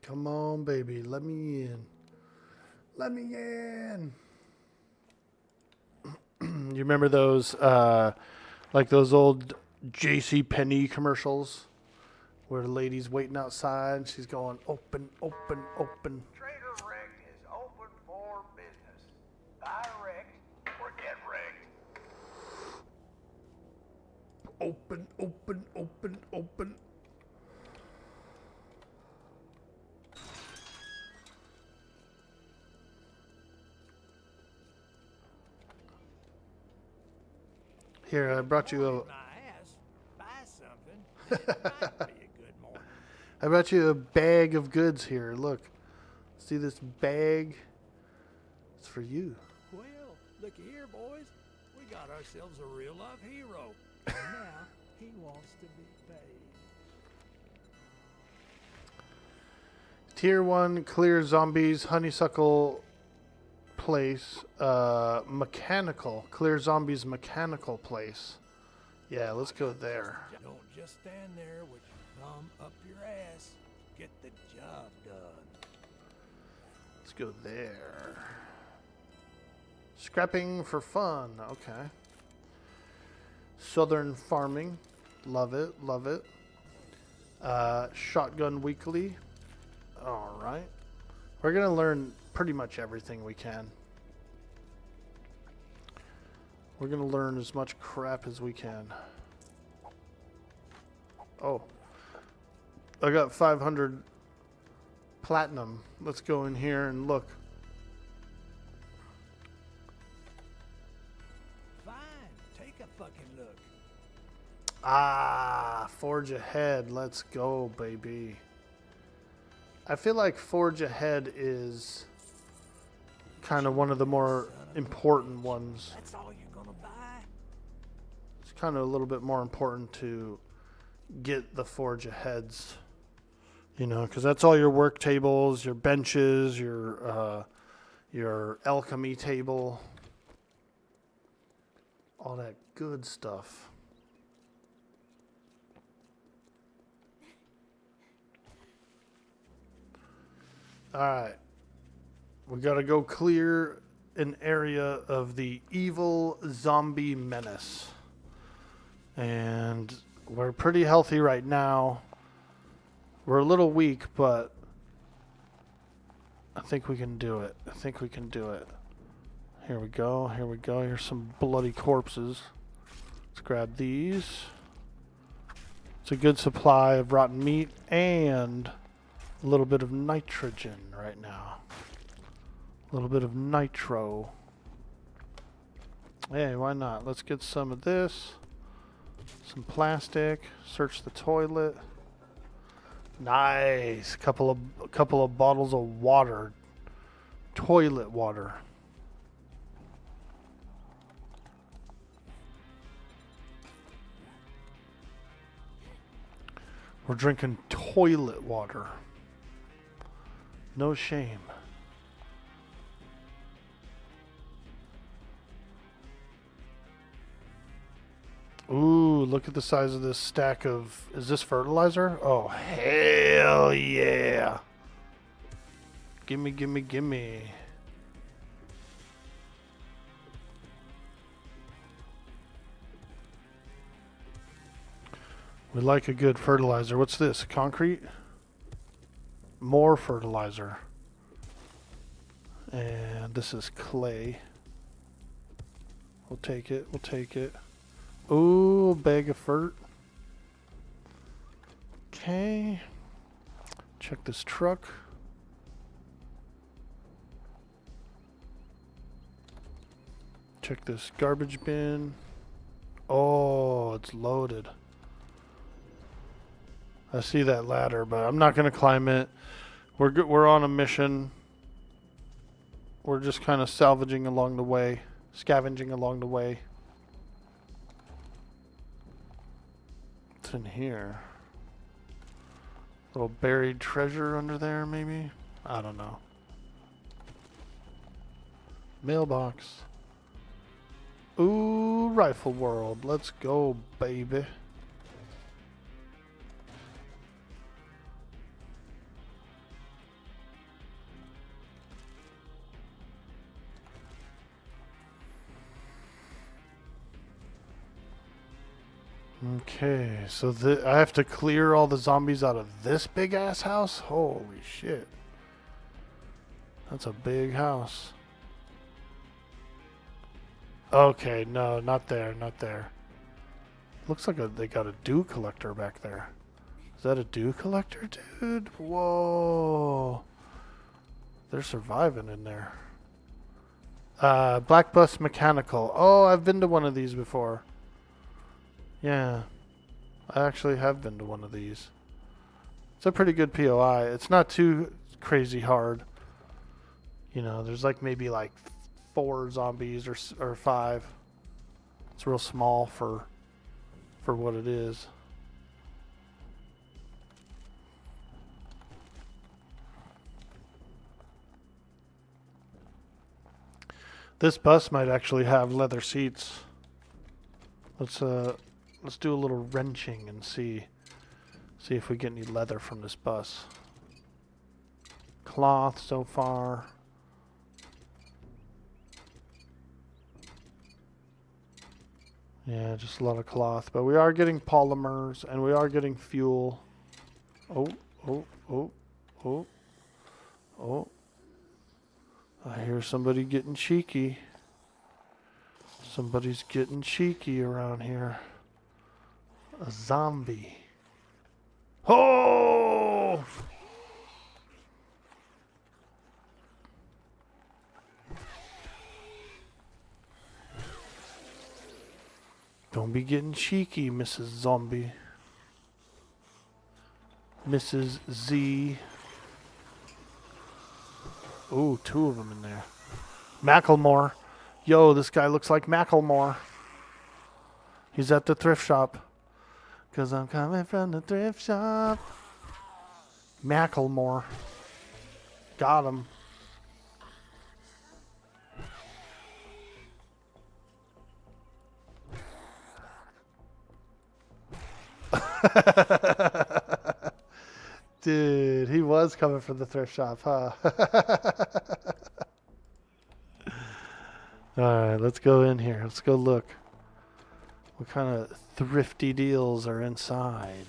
B: Come on, baby. Let me in. Let me in. You remember those, like those old J.C. Penney commercials where the lady's waiting outside and she's going, open, open, open.
C: Trader Wrecked is open for business. Buy wrecked or get wrecked.
B: Open, open, open, open. Here, I brought you a...
C: My ass. Buy something. It might be a good morning.
B: I brought you a bag of goods here. Look. See this bag? It's for you.
C: Well, looky here, boys. We got ourselves a real life hero. And now he wants to be paid.
B: Tier 1 clear zombies honeysuckle place. Mechanical. Clear zombies mechanical place. Yeah, let's go there.
C: Don't just stand there with your thumb up your ass. Get the job done.
B: Let's go there. Scrapping for fun. Okay. Southern farming. Love it. Love it. Shotgun weekly. All right. We're going to learn pretty much everything we can. We're going to learn as much crap as we can. Oh. I got 500 platinum. Let's go in here and look.
C: Fine. Take a fucking look.
B: Ah, Forge Ahead. Let's go, baby. I feel like Forge Ahead is kind of one of the more important ones.
C: That's all you're gonna buy?
B: It's kind of a little bit more important to get the Forge Aheads, you know, because that's all your work tables, your benches, your alchemy table, all that good stuff. All right. We got to go clear an area of the evil zombie menace. And we're pretty healthy right now. We're a little weak, but I think we can do it. I think we can do it. Here we go. Here we go. Here's some bloody corpses. Let's grab these. It's a good supply of rotten meat and a little bit of nitrogen right now. A little bit of nitro. Hey, why not? Let's get some of this. Some plastic. Search the toilet. Nice. Couple of bottles of water. Toilet water. We're drinking toilet water. No shame. Ooh, look at the size of this stack of... Is this fertilizer? Oh, hell yeah. Gimme, gimme, gimme. We like a good fertilizer. What's this? Concrete? More fertilizer. And this is clay. We'll take it. We'll take it. Ooh, bag of fert. Okay. Check this truck. Check this garbage bin. Oh, it's loaded. I see that ladder, but I'm not going to climb it. We're on a mission. We're just kind of salvaging along the way, scavenging along the way. What's in here? Little buried treasure under there, maybe? I don't know. Mailbox. Ooh, Rifle World. Let's go, baby. Okay, so I have to clear all the zombies out of this big ass house? Holy shit. That's a big house. Okay, no, not there, not there. Looks like they got a dew collector back there. Is that a dew collector, dude? Whoa. They're surviving in there. Black Bus Mechanical. Oh, I've been to one of these before. Yeah, I actually have been to one of these. It's a pretty good POI. It's not too crazy hard. You know, there's like maybe like 4 zombies or 5. It's real small for what it is. This bus might actually have leather seats. Let's do a little wrenching and see if we get any leather from this bus. Cloth so far. Yeah, just a lot of cloth, but we are getting polymers and we are getting fuel. Oh. I hear somebody getting cheeky. Somebody's getting cheeky around here. A zombie. Oh! Don't be getting cheeky, Mrs. Zombie. Mrs. Z. Ooh, 2 of them in there. Macklemore. Yo, this guy looks like Macklemore. He's at the thrift shop. 'Cause I'm coming from the thrift shop. Macklemore. Got him. Dude, he was coming from the thrift shop, huh? Alright, let's go in here. Let's go look. What kind of thrifty deals are inside?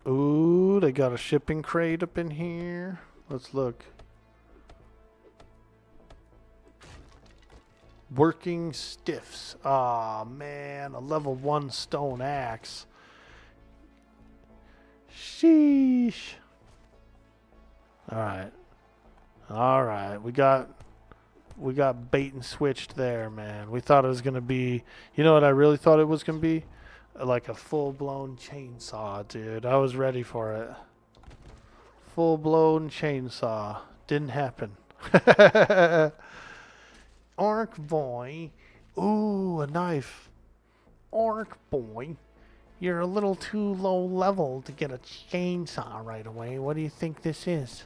B: Ooh, they got a shipping crate up in here. Let's look. Working stiffs. Aw, man, a level 1 stone axe. Sheesh. Alright. Alright. We got bait and switched there, man. We thought it was gonna be, you know what I really thought it was gonna be? Like a full-blown chainsaw, dude. I was ready for it. Full-blown chainsaw. Didn't happen. Orc boy. Ooh, a knife. Orc boy. You're a little too low level to get a chainsaw right away. What do you think this is?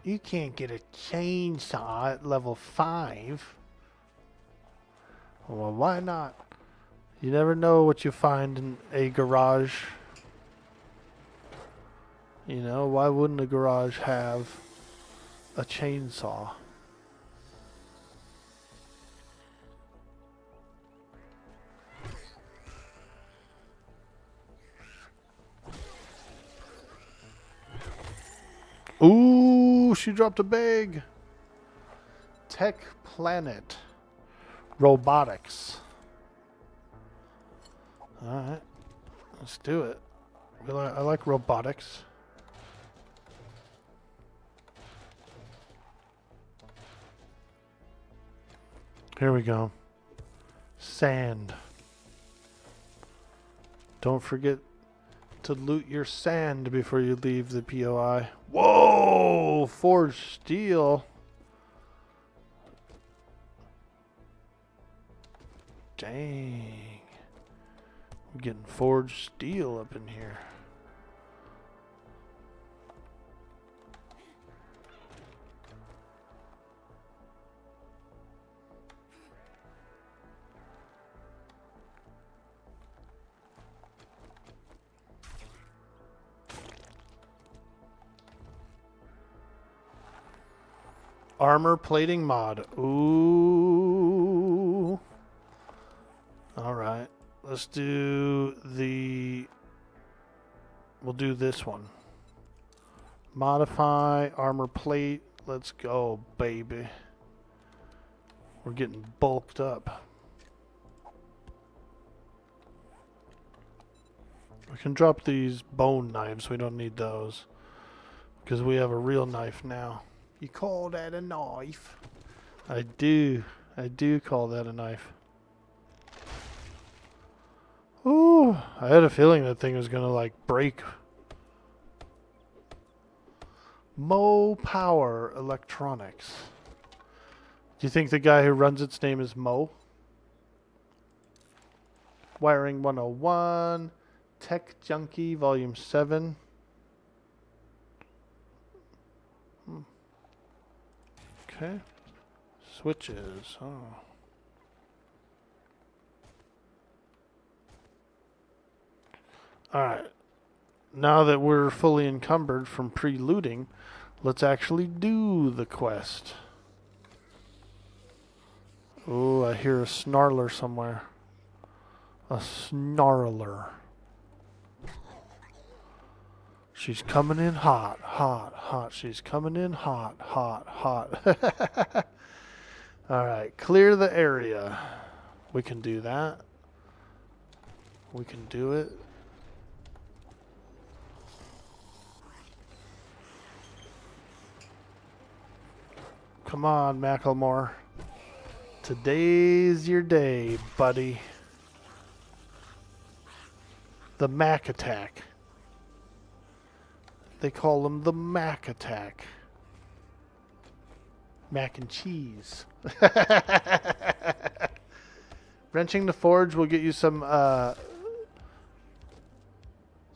B: You can't get a chainsaw at level 5. Well, why not? You never know what you find in a garage. You know, why wouldn't a garage have a chainsaw? Ooh, she dropped a bag. Tech Planet. Robotics. Alright. Let's do it. I like robotics. Here we go. Sand. Don't forget to loot your sand before you leave the POI. Whoa! Forged steel. Dang. We're getting forged steel up in here. Armor plating mod. Ooh. Alright. Let's do the... We'll do this one. Modify armor plate. Let's go, baby. We're getting bulked up. We can drop these bone knives. We don't need those. Because we have a real knife now. You call that a knife? I do. I do call that a knife. Ooh, I had a feeling that thing was gonna like break. Mo Power Electronics. Do you think the guy who runs its name is Mo? Wiring 101. Tech Junkie Volume 7. Okay. Switches. Oh. Alright. Now that we're fully encumbered from pre-looting, let's actually do the quest. Oh, I hear a snarler somewhere. A snarler. She's coming in hot, hot, hot. She's coming in hot, hot, hot. Alright, clear the area. We can do that. We can do it. Come on, Macklemore. Today's your day, buddy. The Mac Attack. They call them the Mac Attack. Mac and cheese. Wrenching the forge will get you some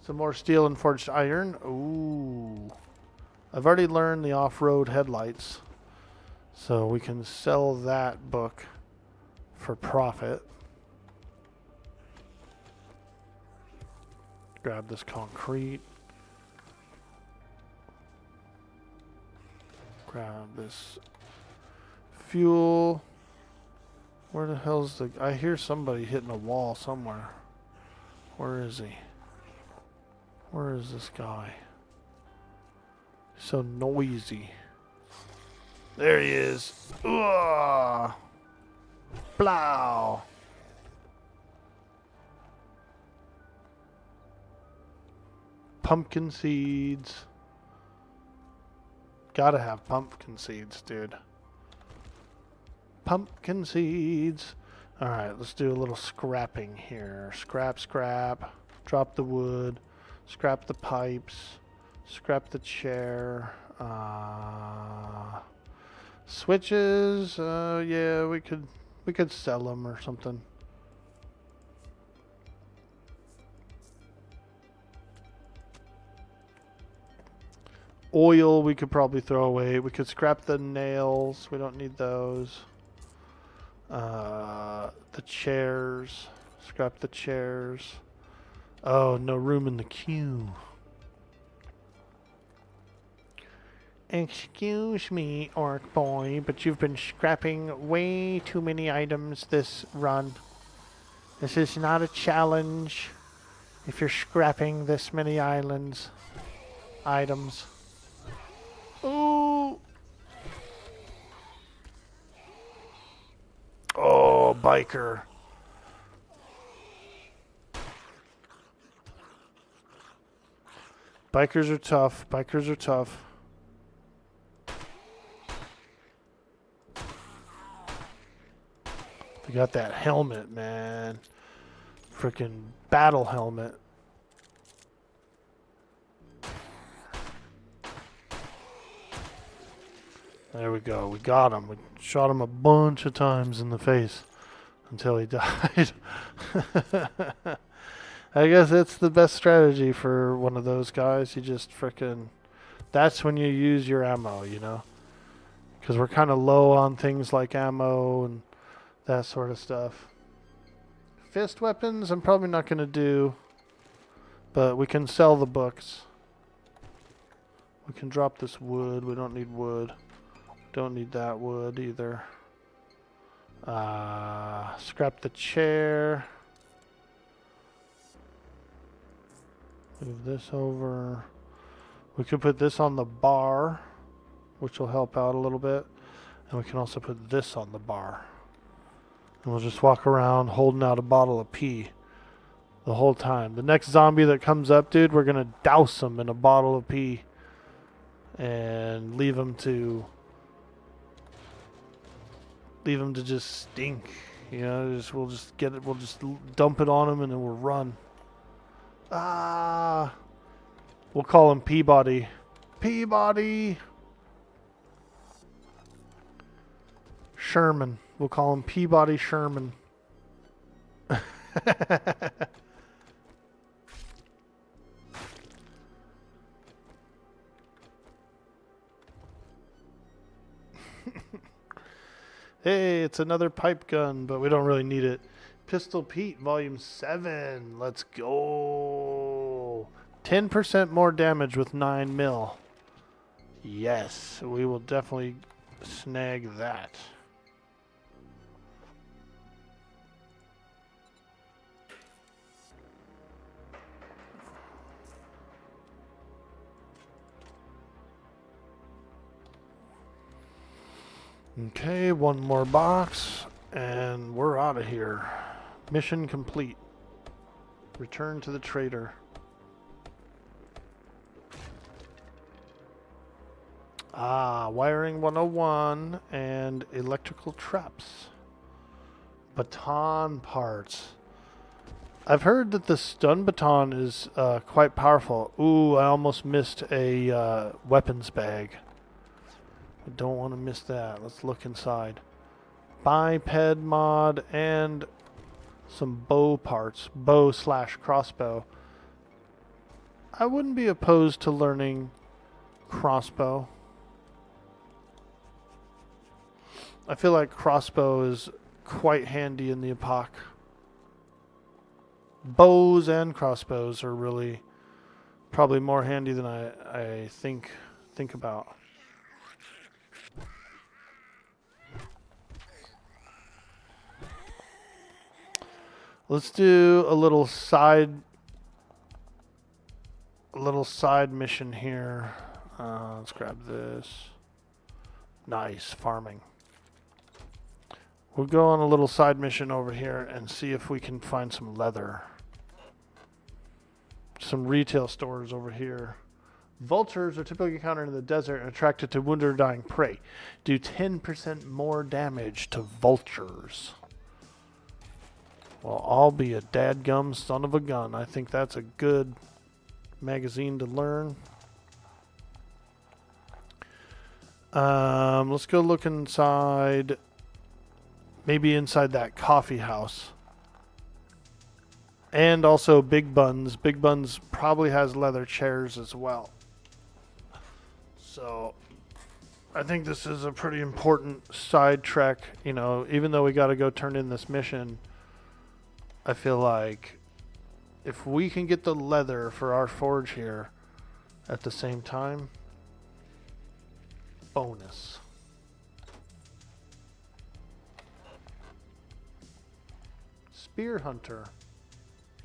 B: more steel and forged iron. Ooh. I've already learned the off-road headlights. So we can sell that book for profit. Grab this concrete. Grab this fuel. Where the hell's the... I hear somebody hitting a wall somewhere. Where is he? Where is this guy? So noisy. There he is. Ooh. Blow. Pumpkin seeds. Gotta have pumpkin seeds, dude. Pumpkin seeds. Alright, let's do a little scrapping here. Scrap, scrap. Drop the wood. Scrap the pipes. Scrap the chair. Switches. Yeah, we could sell them or something. Oil we could probably throw away. We could scrap the nails. We don't need those. The chairs. Scrap the chairs. Oh, no room in the queue. Excuse me, Orc Boy, but you've been scrapping way too many items this run. This is not a challenge if you're scrapping this many items. Ooh. Oh, biker. Bikers are tough. Bikers are tough. They got that helmet, man. Freaking battle helmet. There we go. We got him. We shot him a bunch of times in the face until he died. I guess that's the best strategy for one of those guys. You just frickin'... That's when you use your ammo, you know? Because we're kind of low on things like ammo and that sort of stuff. Fist weapons, I'm probably not going to do. But we can sell the books. We can drop this wood. We don't need wood. Don't need that wood either. Scrap the chair. Move this over. We could put this on the bar, which will help out a little bit. And we can also put this on the bar. And we'll just walk around holding out a bottle of pee the whole time. The next zombie that comes up, dude, we're going to douse him in a bottle of pee and leave him to just stink. You know, we'll just get it. We'll just dump it on him and then we'll run. We'll call him Peabody. Peabody. Sherman. We'll call him Peabody Sherman. Hey, it's another pipe gun, but we don't really need it. Pistol Pete, Volume 7. Let's go. 10% more damage with 9 mil. Yes, we will definitely snag that. Okay, one more box, and we're out of here. Mission complete. Return to the trader. Wiring 101 and electrical traps. Baton parts. I've heard that the stun baton is quite powerful. Ooh, I almost missed a weapons bag. I don't want to miss that. Let's look inside. Biped mod and some bow parts. Bow/crossbow. I wouldn't be opposed to learning crossbow. I feel like crossbow is quite handy in the epoch. Bows and crossbows are really probably more handy than I think about. Let's do a little side mission here. Let's grab this. Nice farming. We'll go on a little side mission over here and see if we can find some leather. Some retail stores over here. Vultures are typically encountered in the desert and attracted to wounded or dying prey. Do 10% more damage to vultures. Well, I'll be a dadgum son of a gun. I think that's a good magazine to learn. Let's go look inside. Maybe inside that coffee house. And also Big Buns. Big Buns probably has leather chairs as well. So I think this is a pretty important side trek. You know, even though we got to go turn in this mission, I feel like if we can get the leather for our forge here at the same time, bonus. Spear hunter.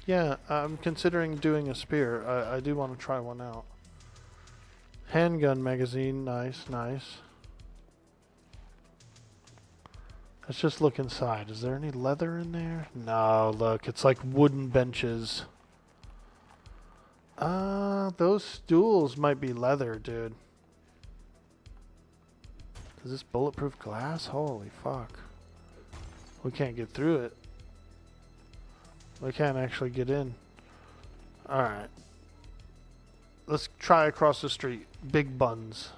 B: Yeah, I'm considering doing a spear. I do want to try one out. Handgun magazine. Nice, nice. Let's just look inside. Is there any leather in there? No, look. It's like wooden benches. Those stools might be leather, dude. Is this bulletproof glass? Holy fuck. We can't get through it. We can't actually get in. Alright. Let's try across the street. Big Buns.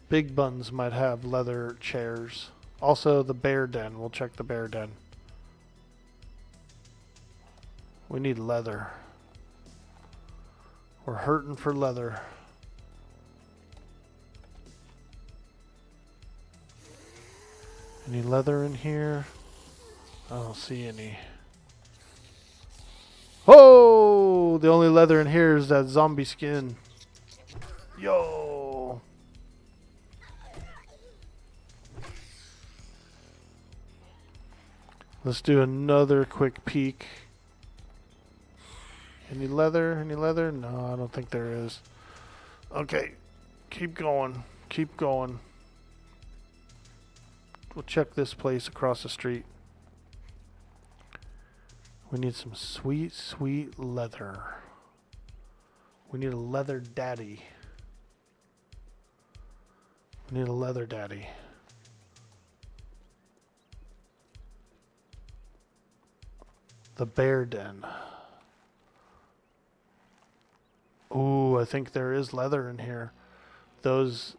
B: Big Buns might have leather chairs. Also, the bear den. We'll check the bear den. We need leather. We're hurting for leather. Any leather in here? I don't see any. Oh! The only leather in here is that zombie skin. Yo! Let's do another quick peek. Any leather? Any leather? No, I don't think there is. Okay. Keep going. Keep going. We'll check this place across the street. We need some sweet, sweet leather. We need a leather daddy. We need a leather daddy. The bear den. Ooh, I think there is leather in here. Those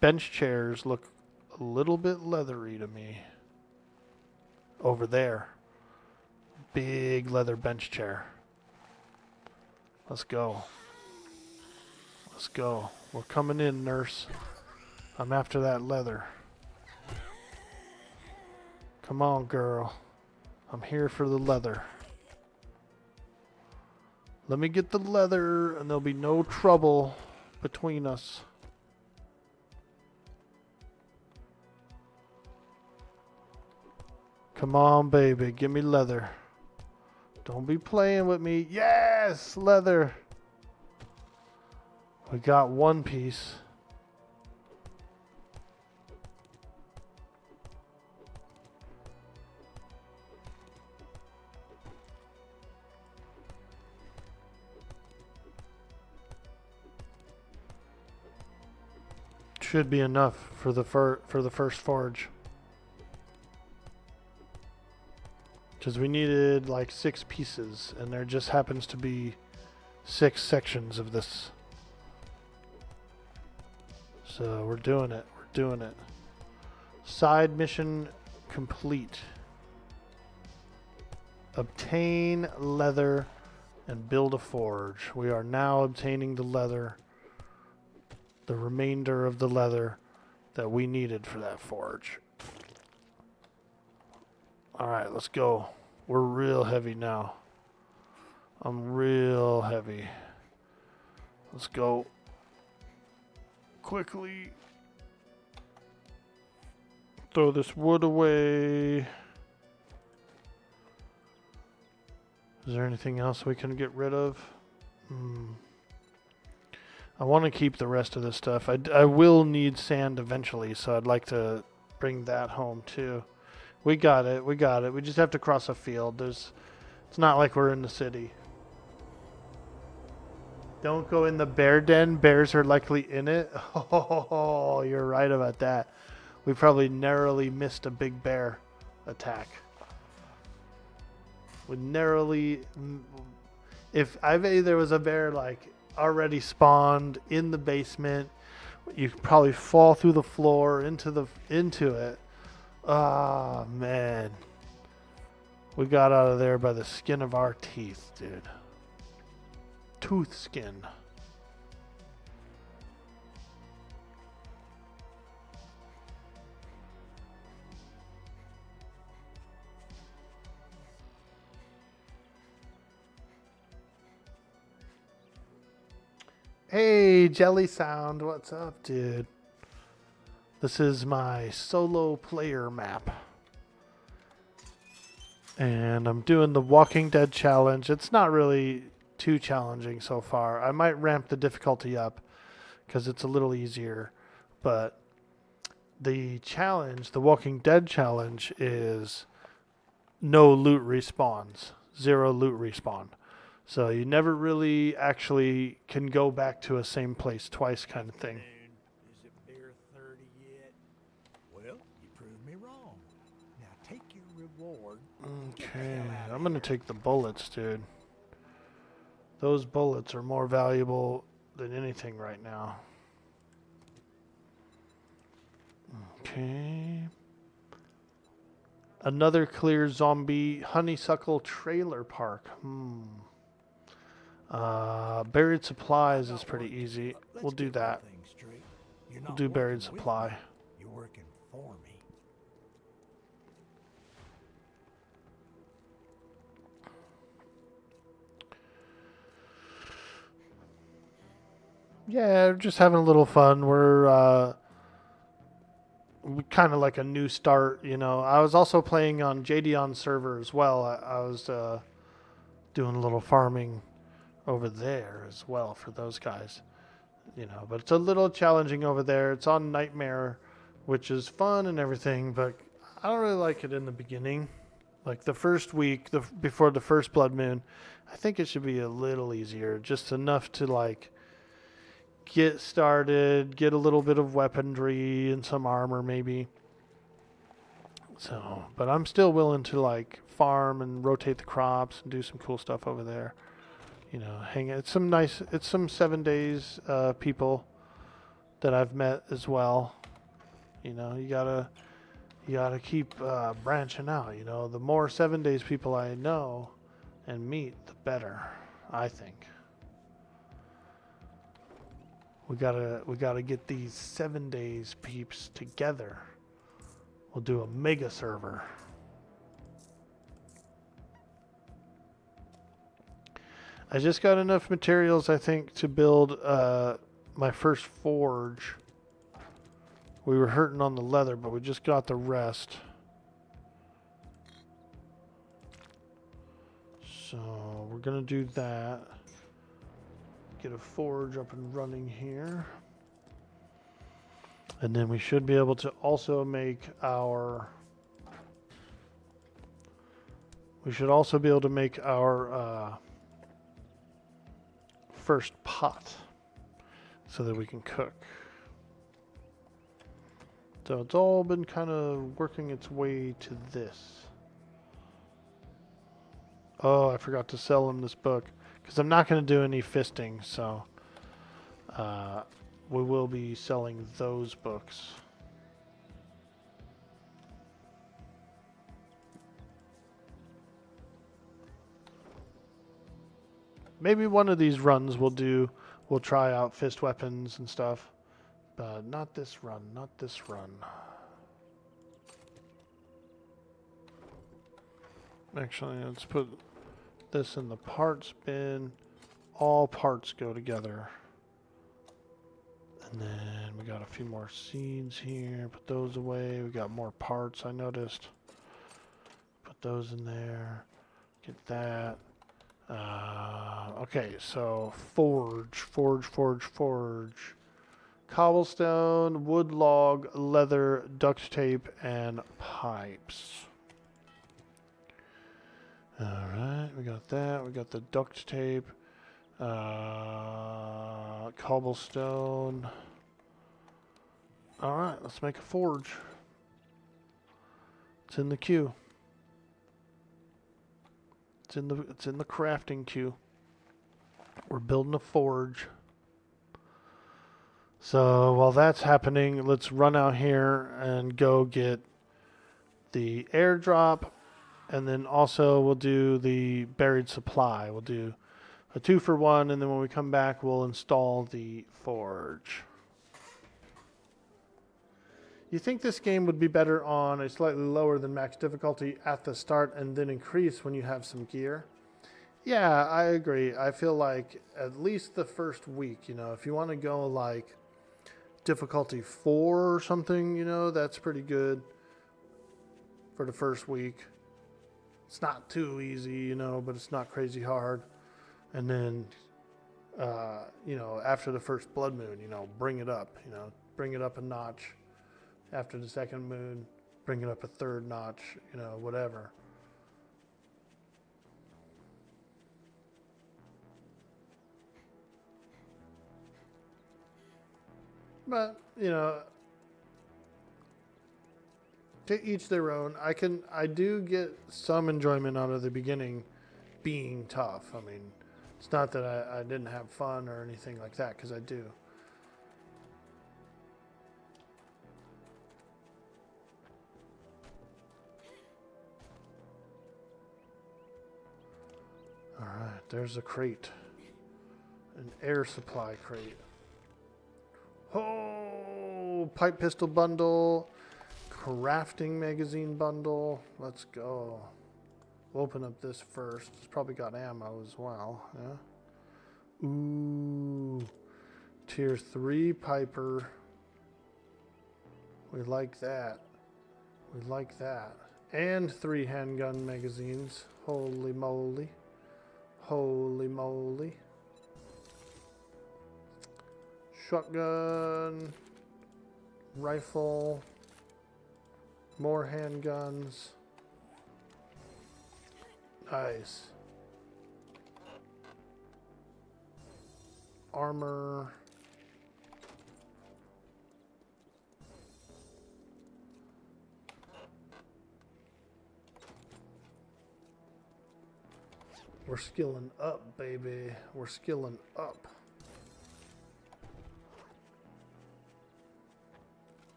B: bench chairs look a little bit leathery to me. Over there. Big leather bench chair. Let's go. Let's go. We're coming in, nurse. I'm after that leather. Come on, girl. I'm here for the leather. Let me get the leather and there'll be no trouble between us. Come on, baby. Give me leather. Don't be playing with me. Yes! Leather. We got one piece. Should be enough for the first forge. Because we needed like 6 pieces, and there just happens to be 6 sections of this. So we're doing it. We're doing it. Side mission complete. Obtain leather and build a forge. We are now obtaining the leather. The remainder of the leather that we needed for that forge. Alright, let's go. We're real heavy now. I'm real heavy. Let's go. Quickly. Throw this wood away. Is there anything else we can get rid of? I want to keep the rest of this stuff. I will need sand eventually, so I'd like to bring that home too. We got it. We got it. We just have to cross a field. It's not like we're in the city. Don't go in the bear den. Bears are likely in it. Oh, you're right about that. We probably narrowly missed a big bear attack. We narrowly... If there was a bear like already spawned in the basement, you could probably fall through the floor into it. Ah, man. We got out of there by the skin of our teeth, dude. Tooth skin. Hey, Jelly Sound, what's up, dude? This is my solo player map. And I'm doing the Walking Dead challenge. It's not really too challenging so far. I might ramp the difficulty up because it's a little easier. But the challenge, the Walking Dead challenge, is no loot respawns. 0 loot respawn. So you never really actually can go back to a same place twice kind of thing.
C: Is it beer 30 yet? Well, you proved me wrong. Now take your reward.
B: Okay, I'm going to take the bullets, dude. Those bullets are more valuable than anything right now. Okay. Another clear zombie honeysuckle trailer park. Buried supplies is pretty easy. We'll do that. We'll do buried supply.
C: You're working for me.
B: Yeah, just having a little fun. We're kind of like a new start, you know. I was also playing on JDon's server as well. I was doing a little farming over there as well for those guys, you know. But it's a little challenging over there. It's on Nightmare, which is fun and everything, but I don't really like it in the beginning. Like the first week, before the first blood moon, I think it should be a little easier, just enough to like get started, get a little bit of weaponry and some armor maybe. So, but I'm still willing to like farm and rotate the crops and do some cool stuff over there. You know, it's some 7 days people that I've met as well. You know, you gotta keep branching out. You know, the more 7 days people I know and meet, the better, I think. We gotta get these 7 days peeps together. We'll do a mega server. I just got enough materials, I think, to build my first forge. We were hurting on the leather, but we just got the rest. So we're gonna do that. Get a forge up and running here. And then we should be able to also make our... We should also be able to make our first pot so that we can cook. So it's all been kind of working its way to this. Oh, I forgot to sell him this book. Because I'm not going to do any fisting, so we will be selling those books. Maybe one of these runs we'll try out fist weapons and stuff. But not this run, not this run. Actually, let's put this in the parts bin. All parts go together. And then we got a few more seeds here. Put those away. We got more parts, I noticed. Put those in there. Get that. Okay, so forge. Cobblestone, wood log, leather, duct tape, and pipes. Alright, we got that. We got the duct tape. Cobblestone. Alright, let's make a forge. It's in the queue. It's in the crafting queue. We're building a forge. So while that's happening, let's run out here and go get the airdrop. And then also we'll do the buried supply. We'll do a 2-for-1, and then when we come back, we'll install the forge. You think this game would be better on a slightly lower than max difficulty at the start and then increase when you have some gear? Yeah, I agree. I feel like at least the first week, you know, if you want to go like difficulty 4 or something, you know, that's pretty good for the first week. It's not too easy, you know, but it's not crazy hard. And then, you know, after the first blood moon, you know, bring it up, you know, bring it up a notch. After the second moon, bring it up a third notch, you know, whatever. But, you know, to each their own. I do get some enjoyment out of the beginning being tough. I mean, it's not that I didn't have fun or anything like that, because I do. All right, there's a crate. An air supply crate. Oh, pipe pistol bundle. Crafting magazine bundle. Let's go. We'll open up this first. It's probably got ammo as well. Yeah. Ooh. Tier 3 Piper. We like that. We like that. And 3 handgun magazines. Holy moly. Holy moly. Shotgun. Rifle. More handguns. Nice. Armor. We're skilling up, baby. We're skilling up.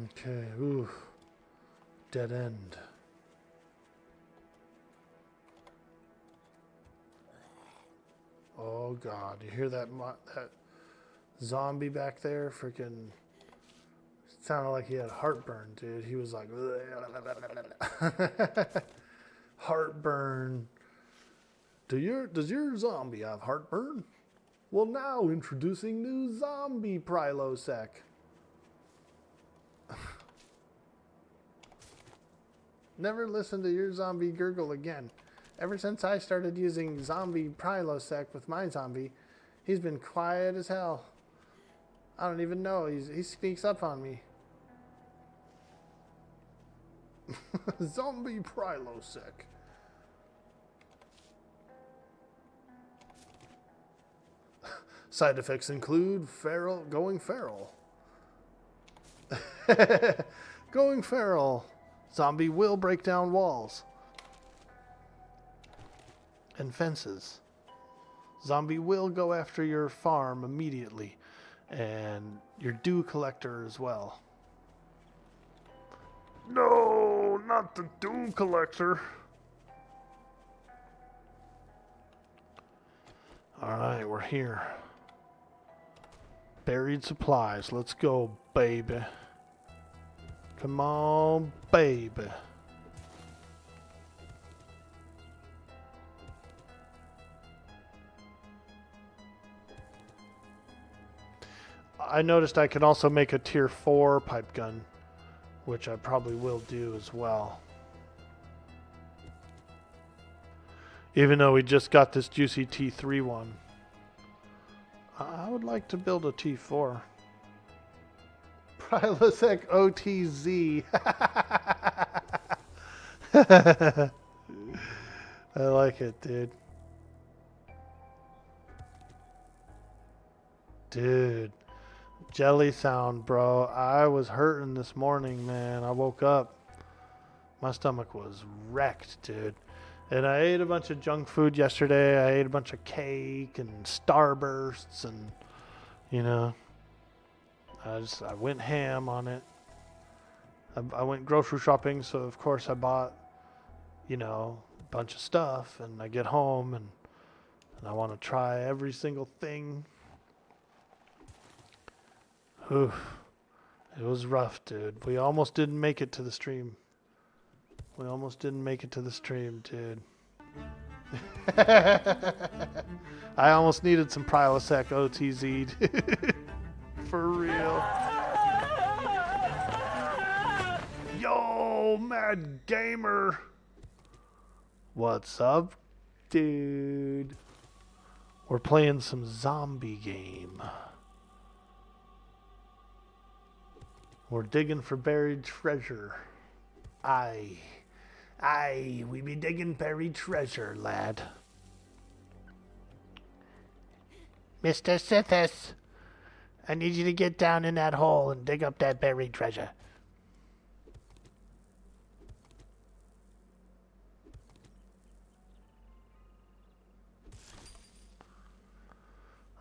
B: Okay, ooh. Dead end. Oh God, you hear that that zombie back there? Freaking sounded like he had heartburn, dude. He was like heartburn. Does your zombie have heartburn? Well, now introducing new zombie Prilosec. Never listen to your zombie gurgle again. Ever since I started using zombie Prilosec with my zombie, he's been quiet as hell. I don't even know. He sneaks up on me. Zombie Prilosec. Side effects include going feral. Going feral. Zombie will break down walls and fences. Zombie will go after your farm immediately, and your dew collector as well. No, not the dew collector. All right, we're here. Buried supplies. Let's go, baby. Come on, baby. I noticed I can also make a tier 4 pipe gun, which I probably will do as well. Even though we just got this juicy T3 one. I would like to build a T4. Prilosec OTZ. I like it, dude. Dude. Jelly sound, bro. I was hurting this morning, man. I woke up. My stomach was wrecked, dude. And I ate a bunch of junk food yesterday. I ate a bunch of cake and Starbursts and, you know, I went ham on it. I went grocery shopping, so of course I bought, you know, a bunch of stuff. And I get home and I want to try every single thing. Oof. It was rough, dude. We almost didn't make it to the stream. We almost didn't make it to the stream, dude. I almost needed some Prilosec OTZ, dude. For real. Yo, Mad Gamer. What's up, dude? We're playing some zombie game. We're digging for buried treasure. Aye, we be digging buried treasure, lad. Mr. Sithis, I need you to get down in that hole and dig up that buried treasure.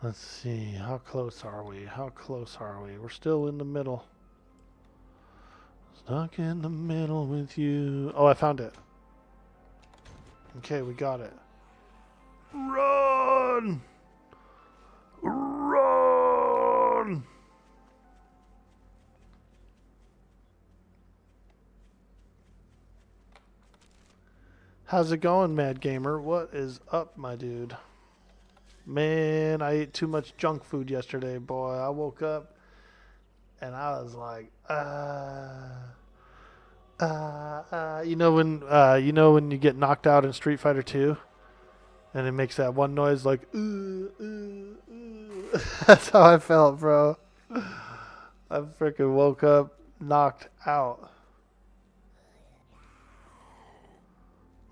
B: Let's see, how close are we? We're still in the middle. Stuck in the middle with you. Oh, I found it. Okay, we got it. Run! Run! How's it going, Mad Gamer? What is up, my dude? Man, I ate too much junk food yesterday, boy. I woke up and I was like, you know when you get knocked out in Street Fighter 2 and it makes that one noise like, That's how I felt, bro. I freaking woke up knocked out.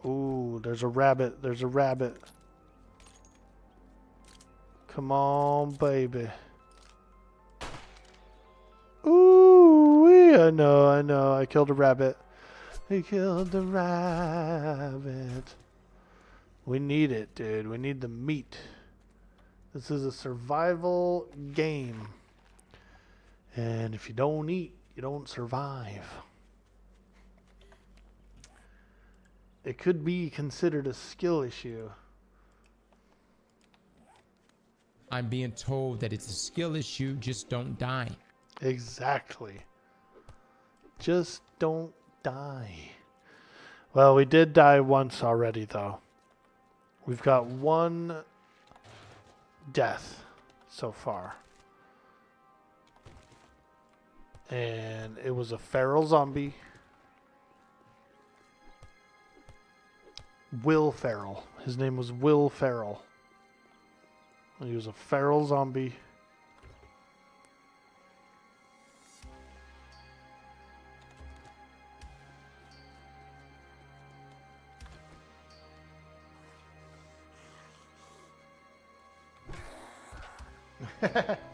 B: Ooh, there's a rabbit. Come on, baby. Ooh, I know. I killed a rabbit. We killed the rabbit. We need it, dude. We need the meat. This is a survival game. And if you don't eat, you don't survive. It could be considered a skill issue.
A: I'm being told that it's a skill issue, just don't die.
B: Exactly. Just don't die. Well, we did die once already, though. We've got one death so far. And it was a feral zombie. Will Ferrell. His name was Will Ferrell. He was a feral zombie.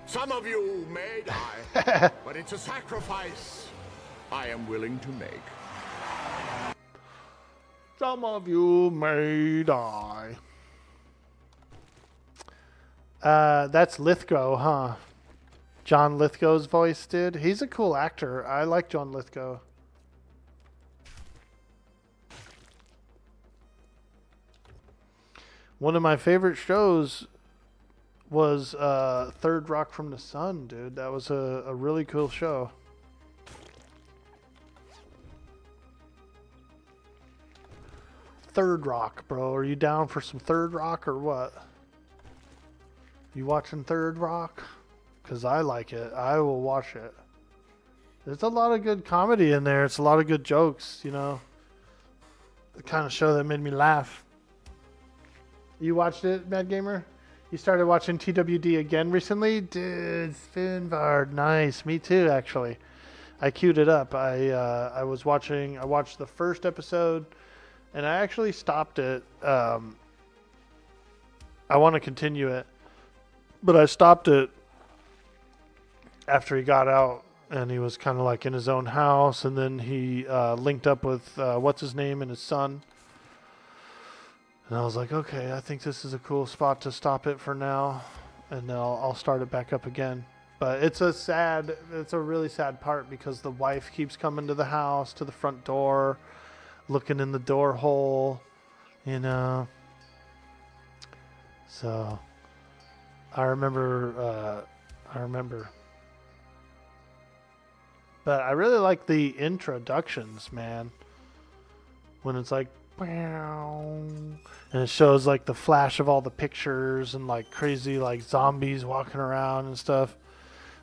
F: Some of you may die, but it's a sacrifice I am willing to make.
B: Some of you may die. That's Lithgow, huh? John Lithgow's voice, dude. He's a cool actor. I like John Lithgow. One of my favorite shows was Third Rock from the Sun, dude. That was a really cool show. Third Rock, bro. Are you down for some Third Rock or what? You watching Third Rock? Because I like it. I will watch it. There's a lot of good comedy in there. It's a lot of good jokes, you know. The kind of show that made me laugh. You watched it, Mad Gamer? You started watching TWD again recently? Dude, Spoonbard. Nice. Me too, actually. I queued it up. I watched the first episode, and I actually stopped it. I want to continue it. But I stopped it after he got out, and he was kind of like in his own house, and then he linked up with what's his name and his son. And I was like, okay, I think this is a cool spot to stop it for now, and then I'll start it back up again. But it's a really sad part because the wife keeps coming to the house, to the front door, looking in the door hole, you know. So I remember. But I really like the introductions, man. When it's like, and it shows like the flash of all the pictures and like crazy like zombies walking around and stuff.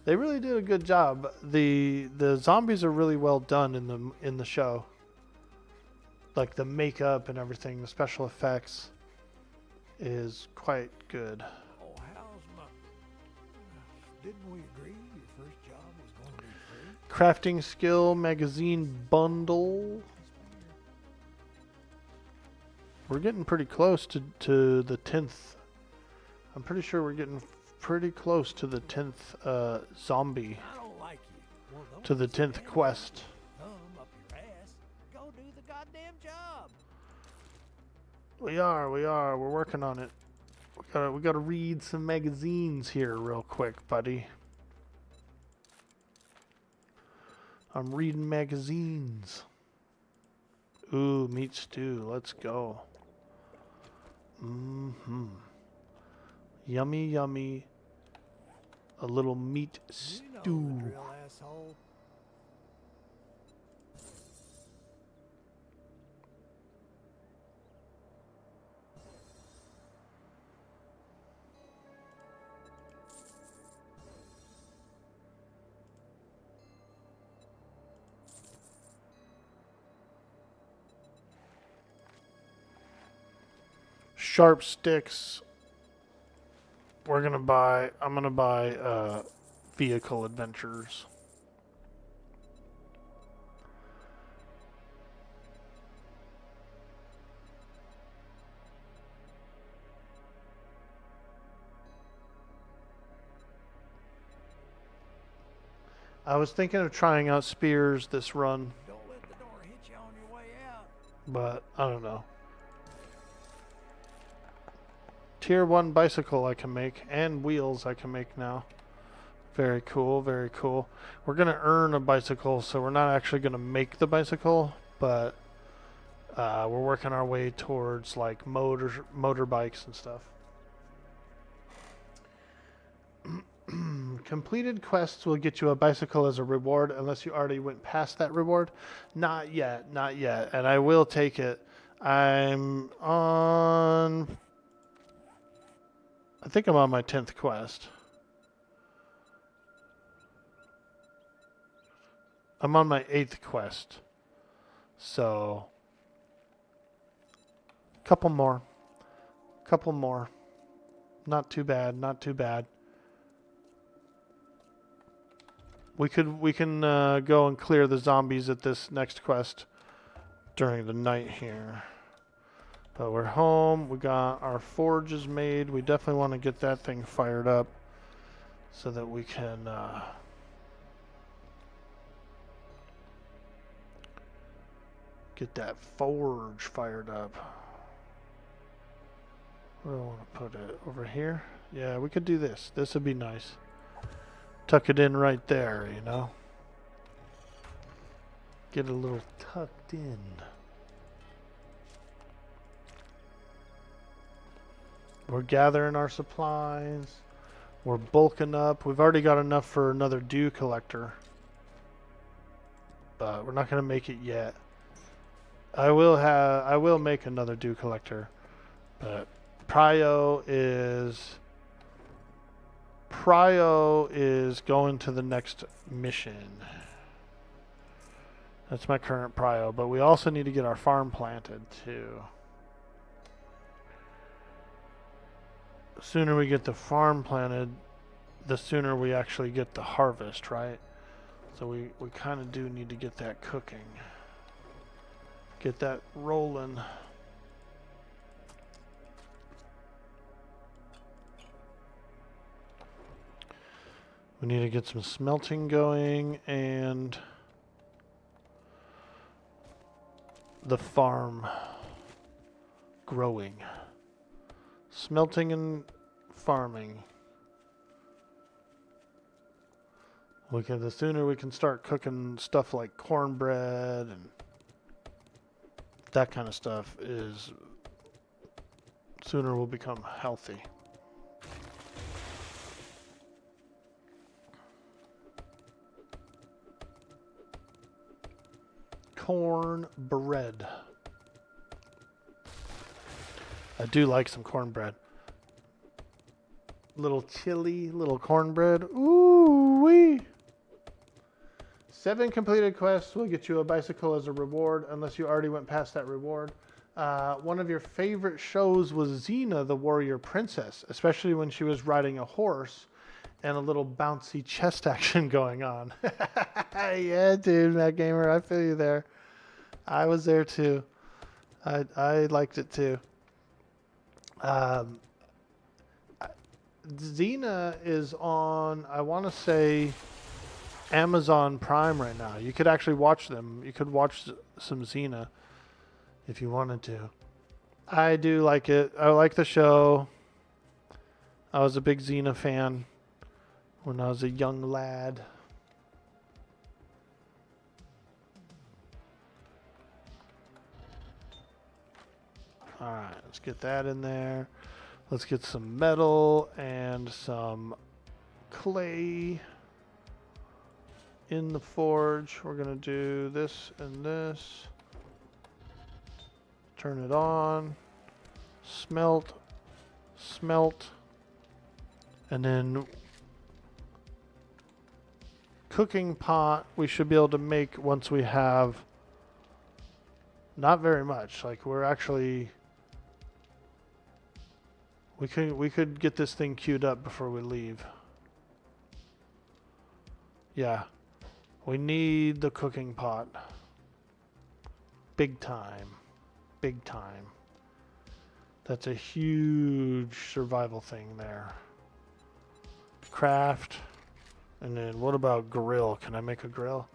B: They really did a good job. The zombies are really well done in the show. like the makeup and everything, the special effects is quite good.
C: Oh, how's my... Didn't we agree your first job was going to be free?
B: Crafting skill magazine bundle. We're getting pretty close to the 10th. I'm pretty sure we're getting pretty close to the 10th zombie.
C: I don't like you. Well, don't
B: To the
C: sit
B: 10th
C: down.
B: quest.
C: Thumb up your ass. Go do the goddamn job.
B: We are. We're working on it. We gotta read some magazines here real quick, buddy. I'm reading magazines. Ooh, meat stew. Let's go. Yummy, yummy. A little meat
C: You know the
B: stew.
C: drill, asshole.
B: Sharp sticks. I'm gonna buy vehicle adventures. I was thinking of trying out spears this run,
C: Don't let the door hit you on your way out.
B: but I don't know. Tier 1 bicycle I can make, and wheels I can make now. Very cool, very cool. We're going to earn a bicycle, so we're not actually going to make the bicycle, but we're working our way towards like motorbikes and stuff. Completed quests will get you a bicycle as a reward unless you already went past that reward. Not yet, not yet. And I will take it. I'm on... I think I'm on my 10th quest. I'm on my 8th quest. So, couple more. Not too bad, not too bad. We can go and clear the zombies at this next quest during the night here. But we're home. We got our forges made. We definitely want to get that thing fired up so that we can get that forge fired up. Where do I want to put it? Over here? Yeah, we could do this. This would be nice. Tuck it in right there, you know? Get a little tucked in. We're gathering our supplies. We're bulking up. We've already got enough for another dew collector. But we're not going to make it yet. I will make another dew collector. But Prio is going to the next mission. That's my current prio, but we also need to get our farm planted too. The sooner we get the farm planted, the sooner we actually get the harvest, right? So we kind of do need to get that cooking. Get that rolling. We need to get some smelting going and the farm growing. Smelting and farming. The sooner we can start cooking stuff like cornbread and that kind of stuff is sooner we'll become healthy. Cornbread. I do like some cornbread. Little chili, little cornbread. Ooh wee. 7 completed quests will get you a bicycle as a reward, unless you already went past that reward. One of your favorite shows was Xena, the warrior princess, especially when she was riding a horse and a little bouncy chest action going on. Yeah, dude, Matt Gamer, I feel you there. I was there too. I liked it too. Xena is on, I want to say, Amazon Prime right now. You could actually watch them. You could watch some Xena if you wanted to. I do like it. I like the show. I was a big Xena fan when I was a young lad. Alright, let's get that in there. Let's get some metal and some clay in the forge. We're going to do this and this. Turn it on. Smelt. Smelt. And then cooking pot we should be able to make once we have not very much. Like we're actually... We could get this thing queued up before we leave. Yeah. We need the cooking pot. Big time. Big time. That's a huge survival thing there. Craft. And then what about grill? Can I make a grill?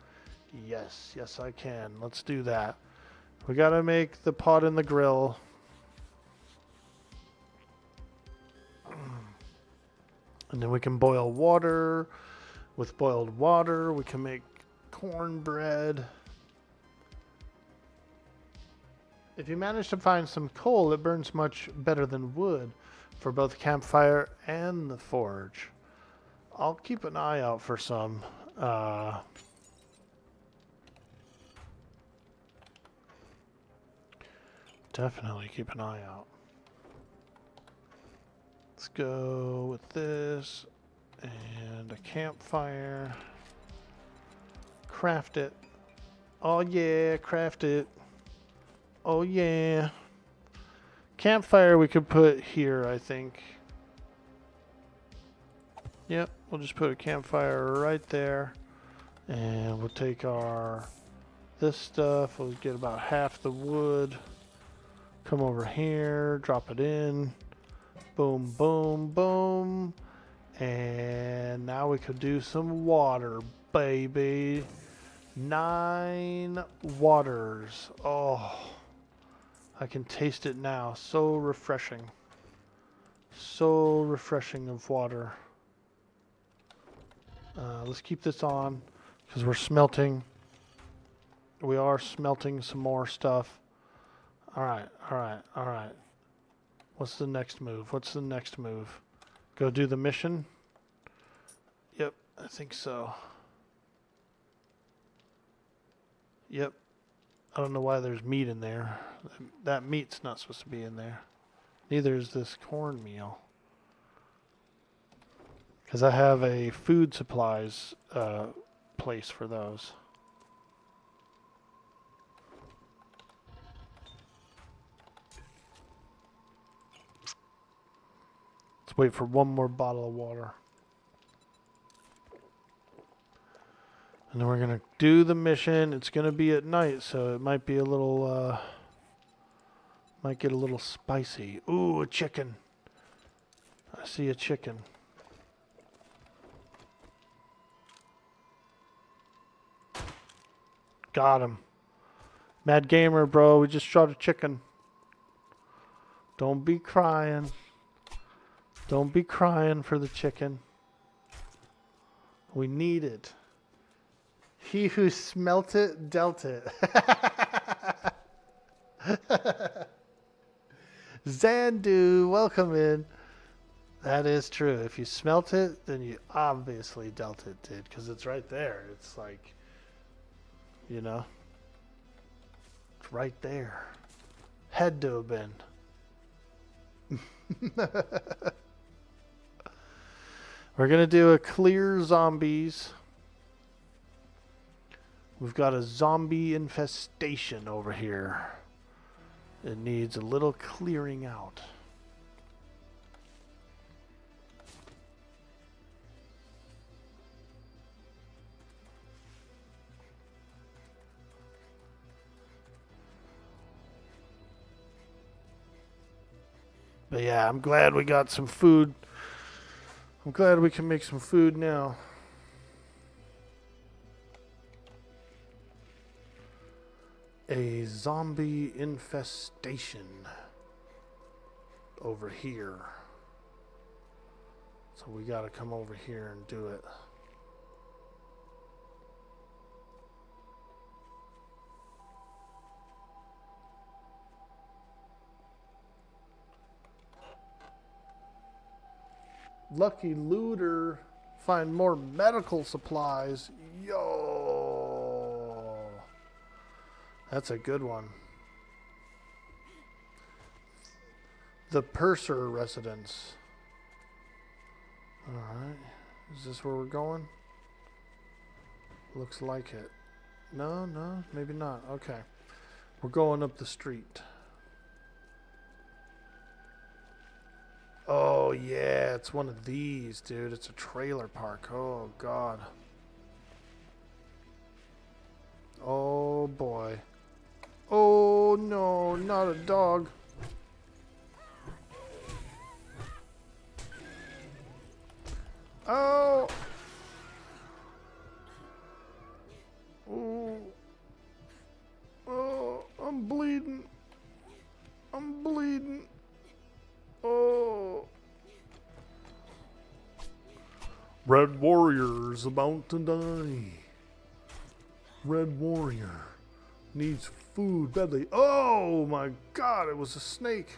B: Yes. Yes, I can. Let's do that. We gotta make the pot and the grill. And then we can boil water. With boiled water, we can make cornbread. If you manage to find some coal, it burns much better than wood for both campfire and the forge. I'll keep an eye out for some. Definitely keep an eye out. Let's go with this and a campfire. Craft it. Oh yeah, craft it. Oh yeah. Campfire we could put here, I think. Yep, we'll just put a campfire right there. And we'll take our this stuff. We'll get about half the wood. Come over here, drop it in. Boom, boom, boom. And now we could do some water, baby. 9 waters. Oh, I can taste it now. So refreshing. So refreshing of water. Let's keep this on because we're smelting. We are smelting some more stuff. All right, all right, all right. What's the next move? What's the next move? Go do the mission? Yep, I think so. Yep. I don't know why there's meat in there. That meat's not supposed to be in there. Neither is this cornmeal. Because I have a food supplies place for those. Let's wait for one more bottle of water. And then we're going to do the mission. It's going to be at night, so it might be a little, might get a little spicy. Ooh, a chicken. I see a chicken. Got him. Mad Gamer, bro, we just shot a chicken. Don't be crying. Don't be crying for the chicken. We need it. He who smelt it, dealt it. Zandu, welcome in. That is true. If you smelt it, then you obviously dealt it, dude. Because it's right there. It's like, you know. It's right there. Had to have been. We're going to do a clear zombies. We've got a zombie infestation over here. It needs a little clearing out. But yeah, I'm glad we got some food. I'm glad we can make some food now. A zombie infestation over here. So we gotta come over here and do it. Lucky looter. Find more medical supplies. Yo. That's a good one. The Purser residence. Alright. Is this where we're going? Looks like it. No, maybe not. Okay. We're going up the street. Oh, yeah. It's one of these, dude. It's a trailer park. Oh, God. Oh, boy. Oh, no. Not a dog. Oh. Oh. Oh, I'm bleeding. I'm bleeding. Oh. Red Warrior's about to die. Red Warrior needs food badly. Oh my God, it was a snake.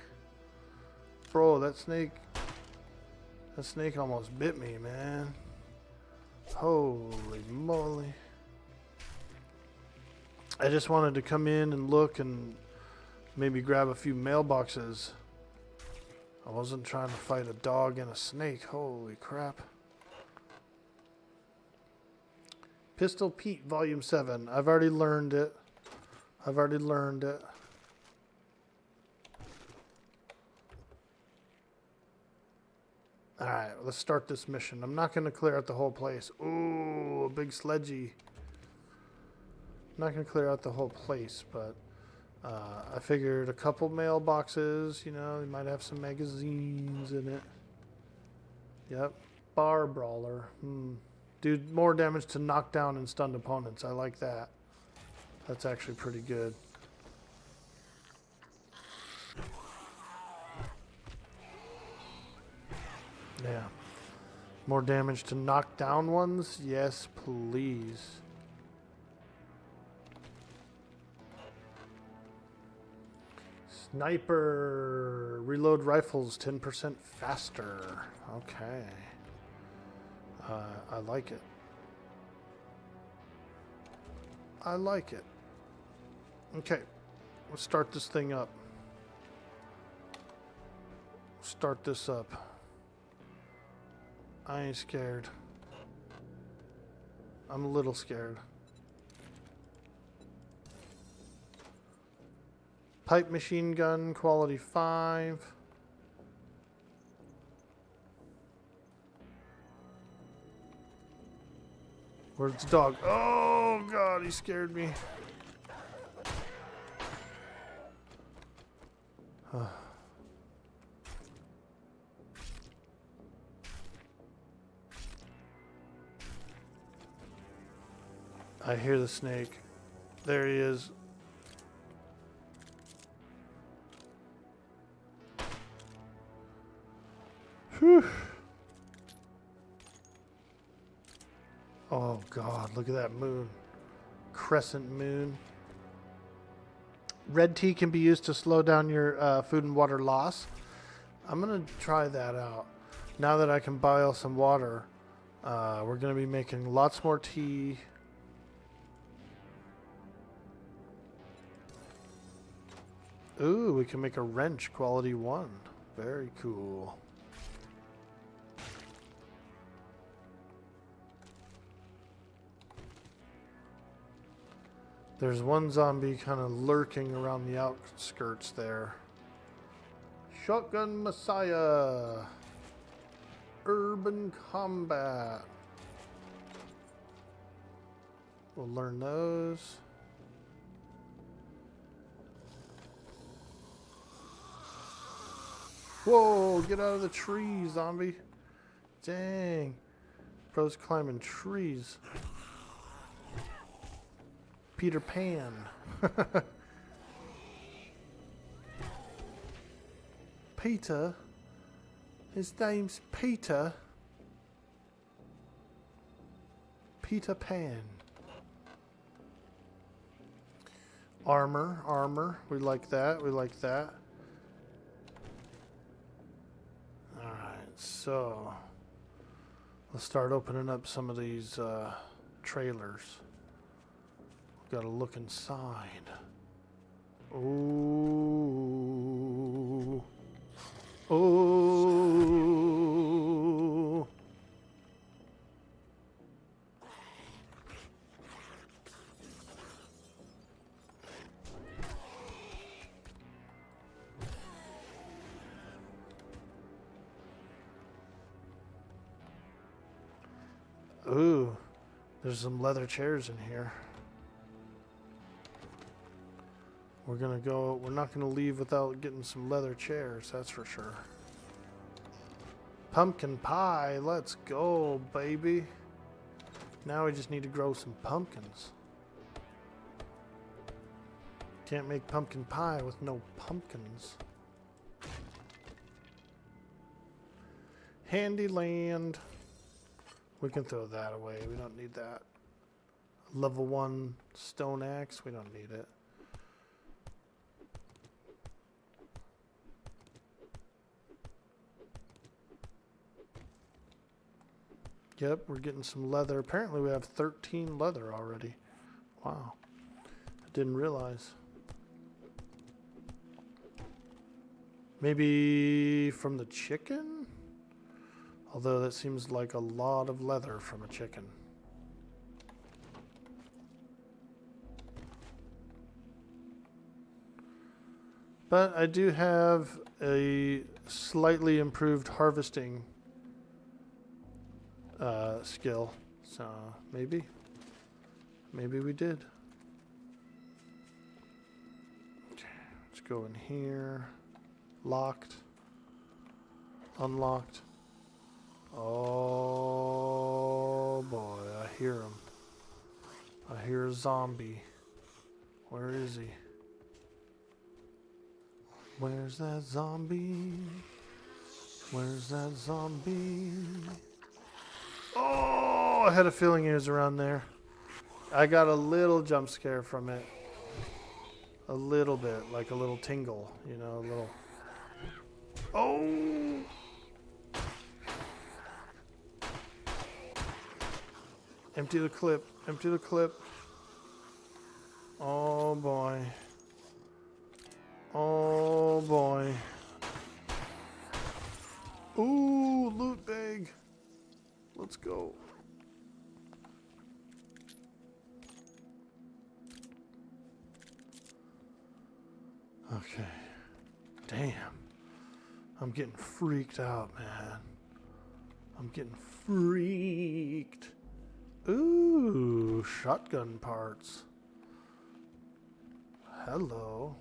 B: Bro, that snake almost bit me, man. Holy moly. I just wanted to come in and look and maybe grab a few mailboxes. I wasn't trying to fight a dog and a snake. Holy crap. Pistol Pete Volume 7. I've already learned it. Alright, let's start this mission. I'm not going to clear out the whole place. Ooh, a big sledgy. I'm not going to clear out the whole place, but I figured a couple mailboxes, you know, they might have some magazines in it. Yep. Bar brawler. Do more damage to knock down and stunned opponents. I like that. That's actually pretty good. Yeah. More damage to knock down ones? Yes, please. Sniper. Reload rifles 10% faster. Okay. I like it. I like it. Okay. Let's start this thing up. Start this up. I ain't scared. I'm a little scared. Pipe machine gun, quality 5. Where's the dog? Oh, God, he scared me. I hear the snake. There he is. Whew. Oh God, look at that moon. Crescent moon. Red tea can be used to slow down your food and water loss. I'm going to try that out. Now that I can boil some water, we're going to be making lots more tea. Ooh, we can make a wrench, quality 1. Very cool. There's one zombie kind of lurking around the outskirts there. Shotgun Messiah. Urban Combat. We'll learn those. Whoa, get out of the tree, zombie. Dang. Bro's climbing trees. Peter Pan. Peter? His name's Peter. Peter Pan. Armor. We like that. We like that. Alright, so let's start opening up some of these trailers. Got to look inside. Ooh. Oh. Ooh. There's some leather chairs in here. We're not gonna leave without getting some leather chairs, that's for sure. Pumpkin pie, let's go, baby. Now we just need to grow some pumpkins. Can't make pumpkin pie with no pumpkins. Handyland. We can throw that away, we don't need that. Level 1 stone axe, we don't need it. Yep, we're getting some leather. Apparently we have 13 leather already. Wow. I didn't realize. Maybe from the chicken? Although that seems like a lot of leather from a chicken. But I do have a slightly improved harvesting skill, so maybe we did. Okay, let's go in here. Locked, unlocked. Oh boy, I hear him. I hear a zombie. Where is he? Where's that zombie? Where's that zombie? Oh, I had a feeling he was around there. I got a little jump scare from it. A little bit, like a little tingle, you know, a little. Oh! Empty the clip, empty the clip. Oh boy. Oh boy. Ooh, loot bag. Let's go. Okay. Damn. I'm getting freaked out, man. I'm getting freaked. Ooh, shotgun parts. Hello.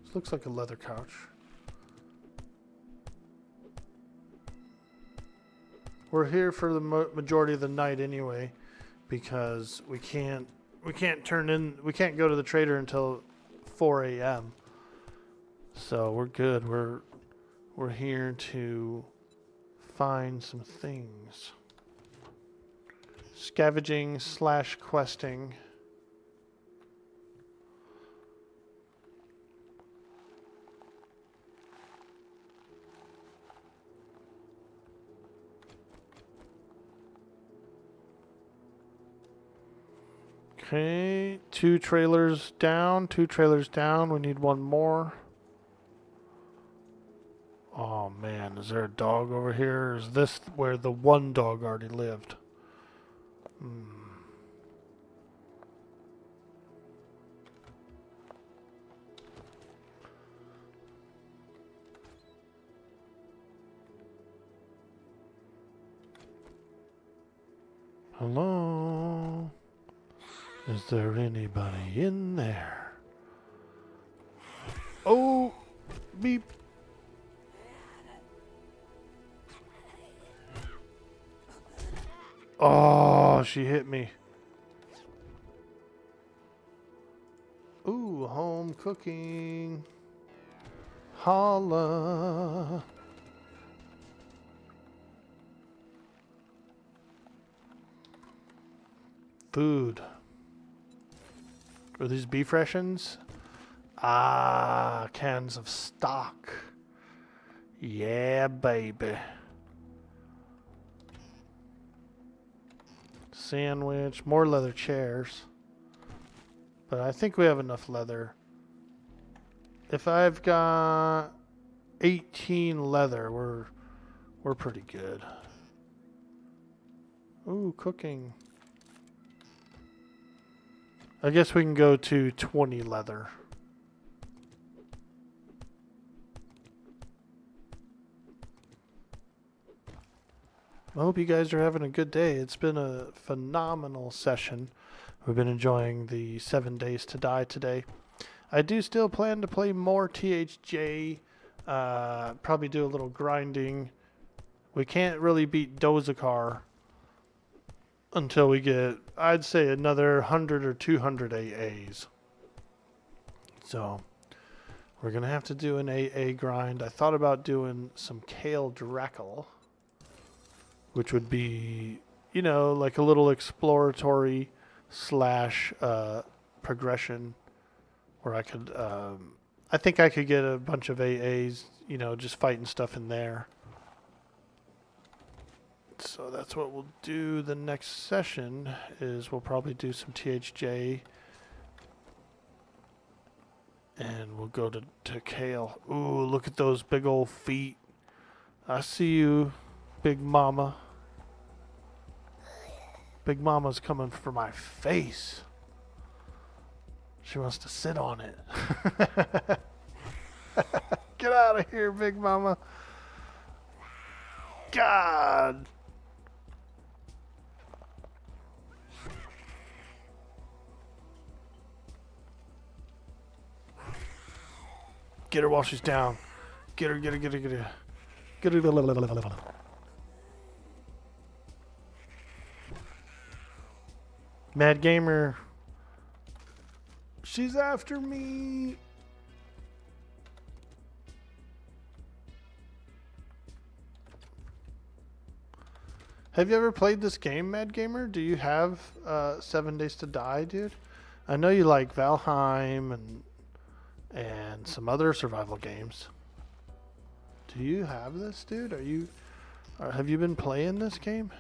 B: This looks like a leather couch. We're here for the majority of the night anyway, because we can't go to the trader until 4 a.m. So we're good. We're here to find some things. Scavenging / questing. Okay, 2 trailers down, 2 trailers down. We need 1 more. Oh man, is there a dog over here? Or is this where the one dog already lived? Hello? Is there anybody in there? Oh, beep. Oh, she hit me. Ooh, home cooking. Holla. Food. Are these beef rations? Ah, cans of stock. Yeah, baby. Sandwich, more leather chairs. But I think we have enough leather. If I've got 18 leather, we're pretty good. Ooh, cooking. I guess we can go to 20 leather. I hope you guys are having a good day. It's been a phenomenal session. We've been enjoying the 7 days to die today. I do still plan to play more THJ. Probably do a little grinding. We can't really beat Dozakar until we get, I'd say, another 100 or 200 AAs. So we're going to have to do an AA grind. I thought about doing some Kale Drackle, which would be, you know, like a little exploratory slash progression where I could, I think I could get a bunch of AAs, you know, just fighting stuff in there. So that's what we'll do the next session, is we'll probably do some THJ. And we'll go to Kale. Ooh, look at those big old feet. I see you, Big Mama. Big Mama's coming for my face. She wants to sit on it. Get out of here, Big Mama. God. Get her while she's down. Get her, get her, get her, get her. Get her. Mad Gamer. She's after me. Have you ever played this game, Mad Gamer? Do you have 7 Days to Die, dude? I know you like Valheim and some other survival games. Do you have this, dude? Have you been playing this game?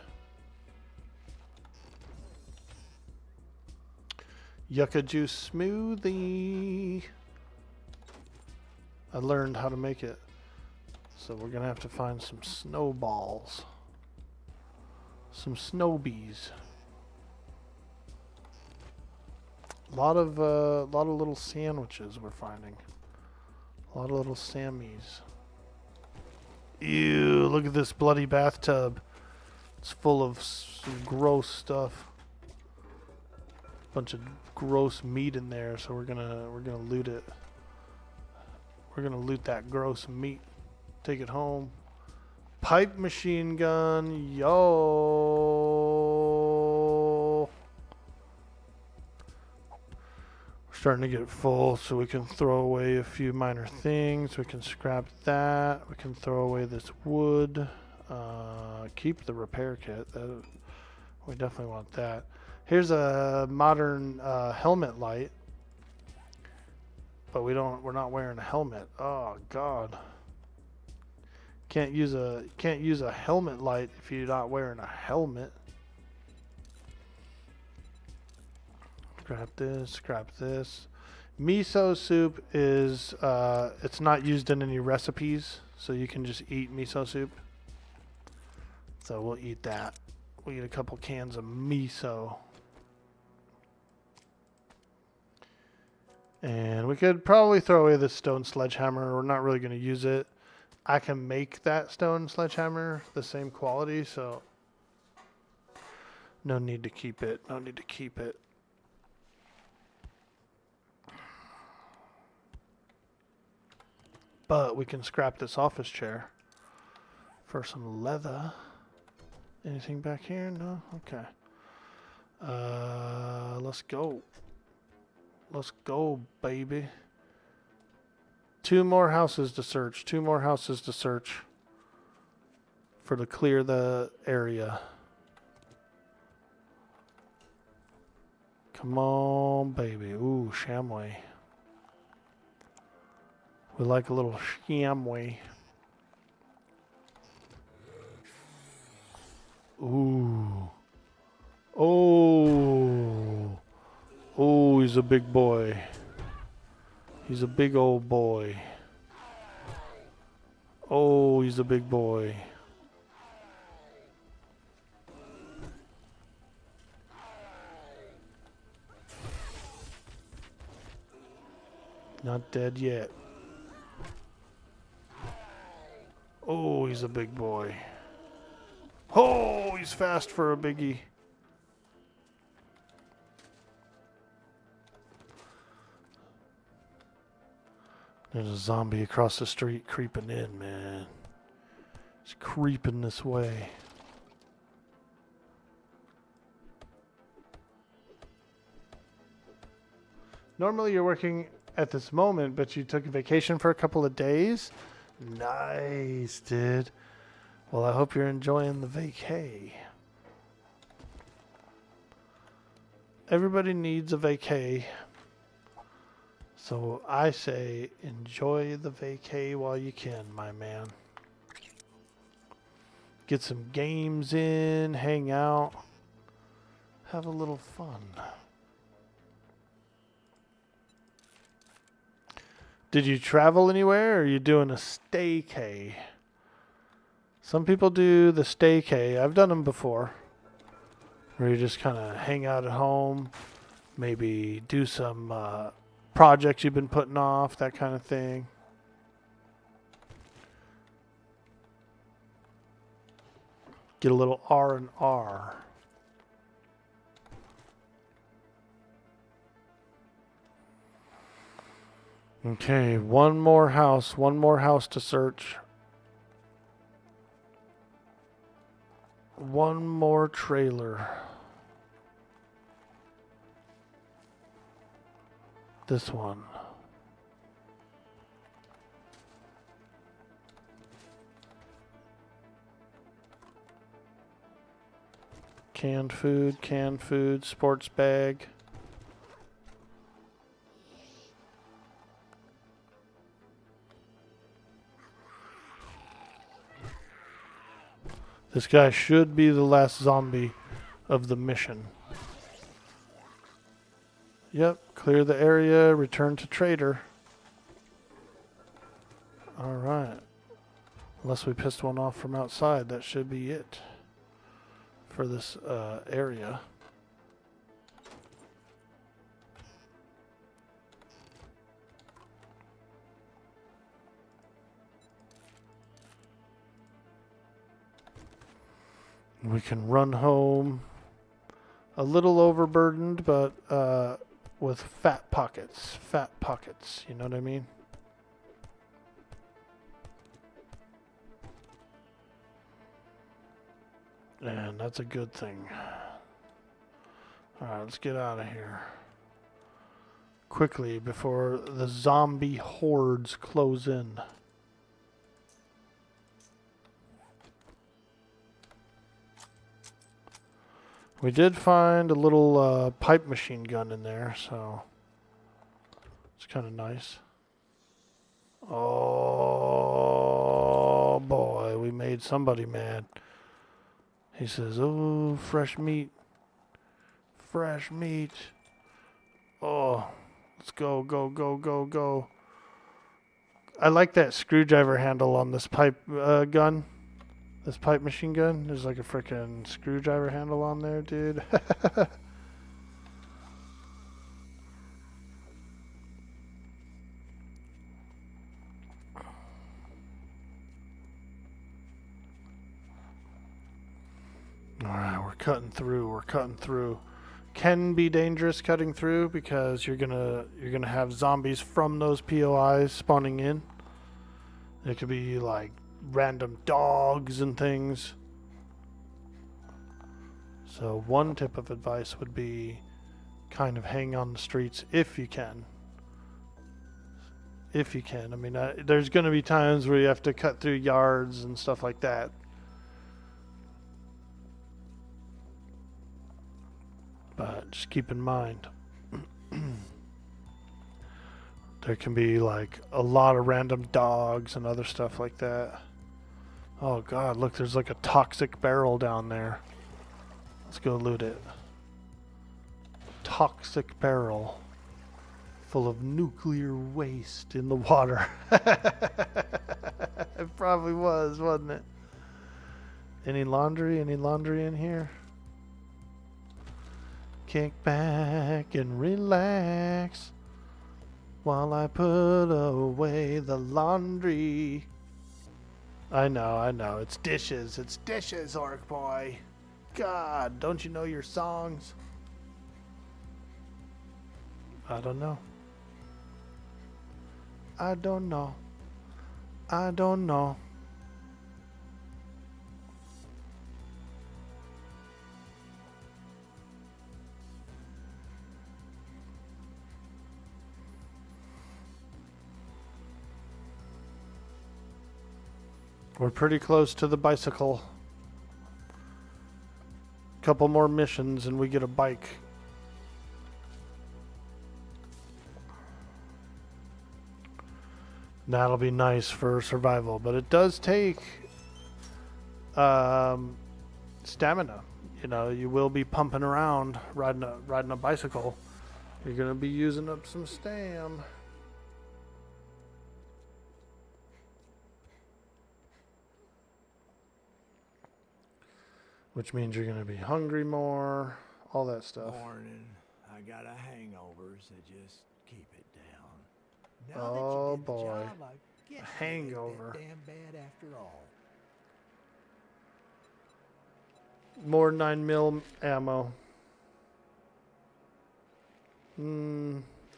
B: Yucca juice smoothie. I learned how to make it. So we're gonna have to find some snowballs. Some snowbees. A lot of little sandwiches we're finding. A lot of little Sammies. Ew, look at this bloody bathtub. It's full of some gross stuff. Bunch of gross meat in there, so we're gonna loot it. We're gonna loot that gross meat. Take it home. Pipe machine gun, yo. We're starting to get full, so we can throw away a few minor things. We can scrap that. We can throw away this wood. Keep the repair kit. We definitely want that. Here's a modern helmet light, but we're not wearing a helmet. Oh God. Can't use a helmet light if you're not wearing a helmet. Scrap this, scrap this. Miso soup is it's not used in any recipes, so you can just eat miso soup. So we'll eat that. We get a couple cans of miso. And we could probably throw away this stone sledgehammer. We're not really going to use it. I can make that stone sledgehammer the same quality, so no need to keep it. No need to keep it. But we can scrap this office chair for some leather. Anything back here? No? Okay. Let's go. Let's go, baby. 2 more houses to search. 2 more houses to search for to clear the area. Come on, baby. Ooh, chamois. We like a little chamois. Ooh. Oh. Oh, he's a big boy. He's a big old boy. Oh, he's a big boy. Not dead yet. Oh, he's a big boy. Oh, he's fast for a biggie. There's a zombie across the street creeping in, man. It's creeping this way. Normally you're working at this moment, but you took a vacation for a couple of days. Nice, dude. Well, I hope you're enjoying the vacay. Everybody needs a vacay. So I say enjoy the vacay while you can, my man. Get some games in, hang out, have a little fun. Did you travel anywhere, or are you doing a staycay? Some people do the staycay. I've done them before. Where you just kind of hang out at home, maybe do some projects you've been putting off, that kind of thing. Get a little R&R. Okay, one more house to search. One more trailer. This one. Canned food, sports bag. This guy should be the last zombie of the mission. Yep, clear the area, return to trader. Alright. Unless we pissed one off from outside, that should be it for this area. We can run home a little overburdened, but with fat pockets, you know what I mean? And that's a good thing. Alright, let's get out of here quickly before the zombie hordes close in. We did find a little pipe machine gun in there, so it's kind of nice. Oh boy, we made somebody mad. He says, "Oh, fresh meat. Fresh meat. Oh, let's go, go, go, go, go." I like that screwdriver handle on this pipe gun. This pipe machine gun, there's like a freaking screwdriver handle on there, dude. Alright, we're cutting through. Can be dangerous cutting through because you're gonna have zombies from those POIs spawning in. It could be like random dogs and things. So one tip of advice would be kind of hang on the streets if you can. If you can. I mean, there's going to be times where you have to cut through yards and stuff like that. But just keep in mind, there can be like a lot of random dogs and other stuff like that. Oh god, look, there's like a toxic barrel down there. Let's go loot it. Toxic barrel full of nuclear waste in the water. It probably was, wasn't it? Any laundry? Any laundry in here? Kick back and relax while I put away the laundry. I know. It's dishes, Orc Boy. God, don't you know your songs? I don't know. We're pretty close to the bicycle. Couple more missions and we get a bike. That'll be nice for survival, but it does take stamina. You know, you will be pumping around riding a bicycle. You're gonna be using up some stam. Which means you're gonna be hungry more, all that stuff.
C: Morning. I got a hangover, so just keep it down. Now
B: Oh,
C: that you did the
B: boy.
C: job, I guess it ain't
B: Hangover.
C: that damn bad after all.
B: More 9mm ammo.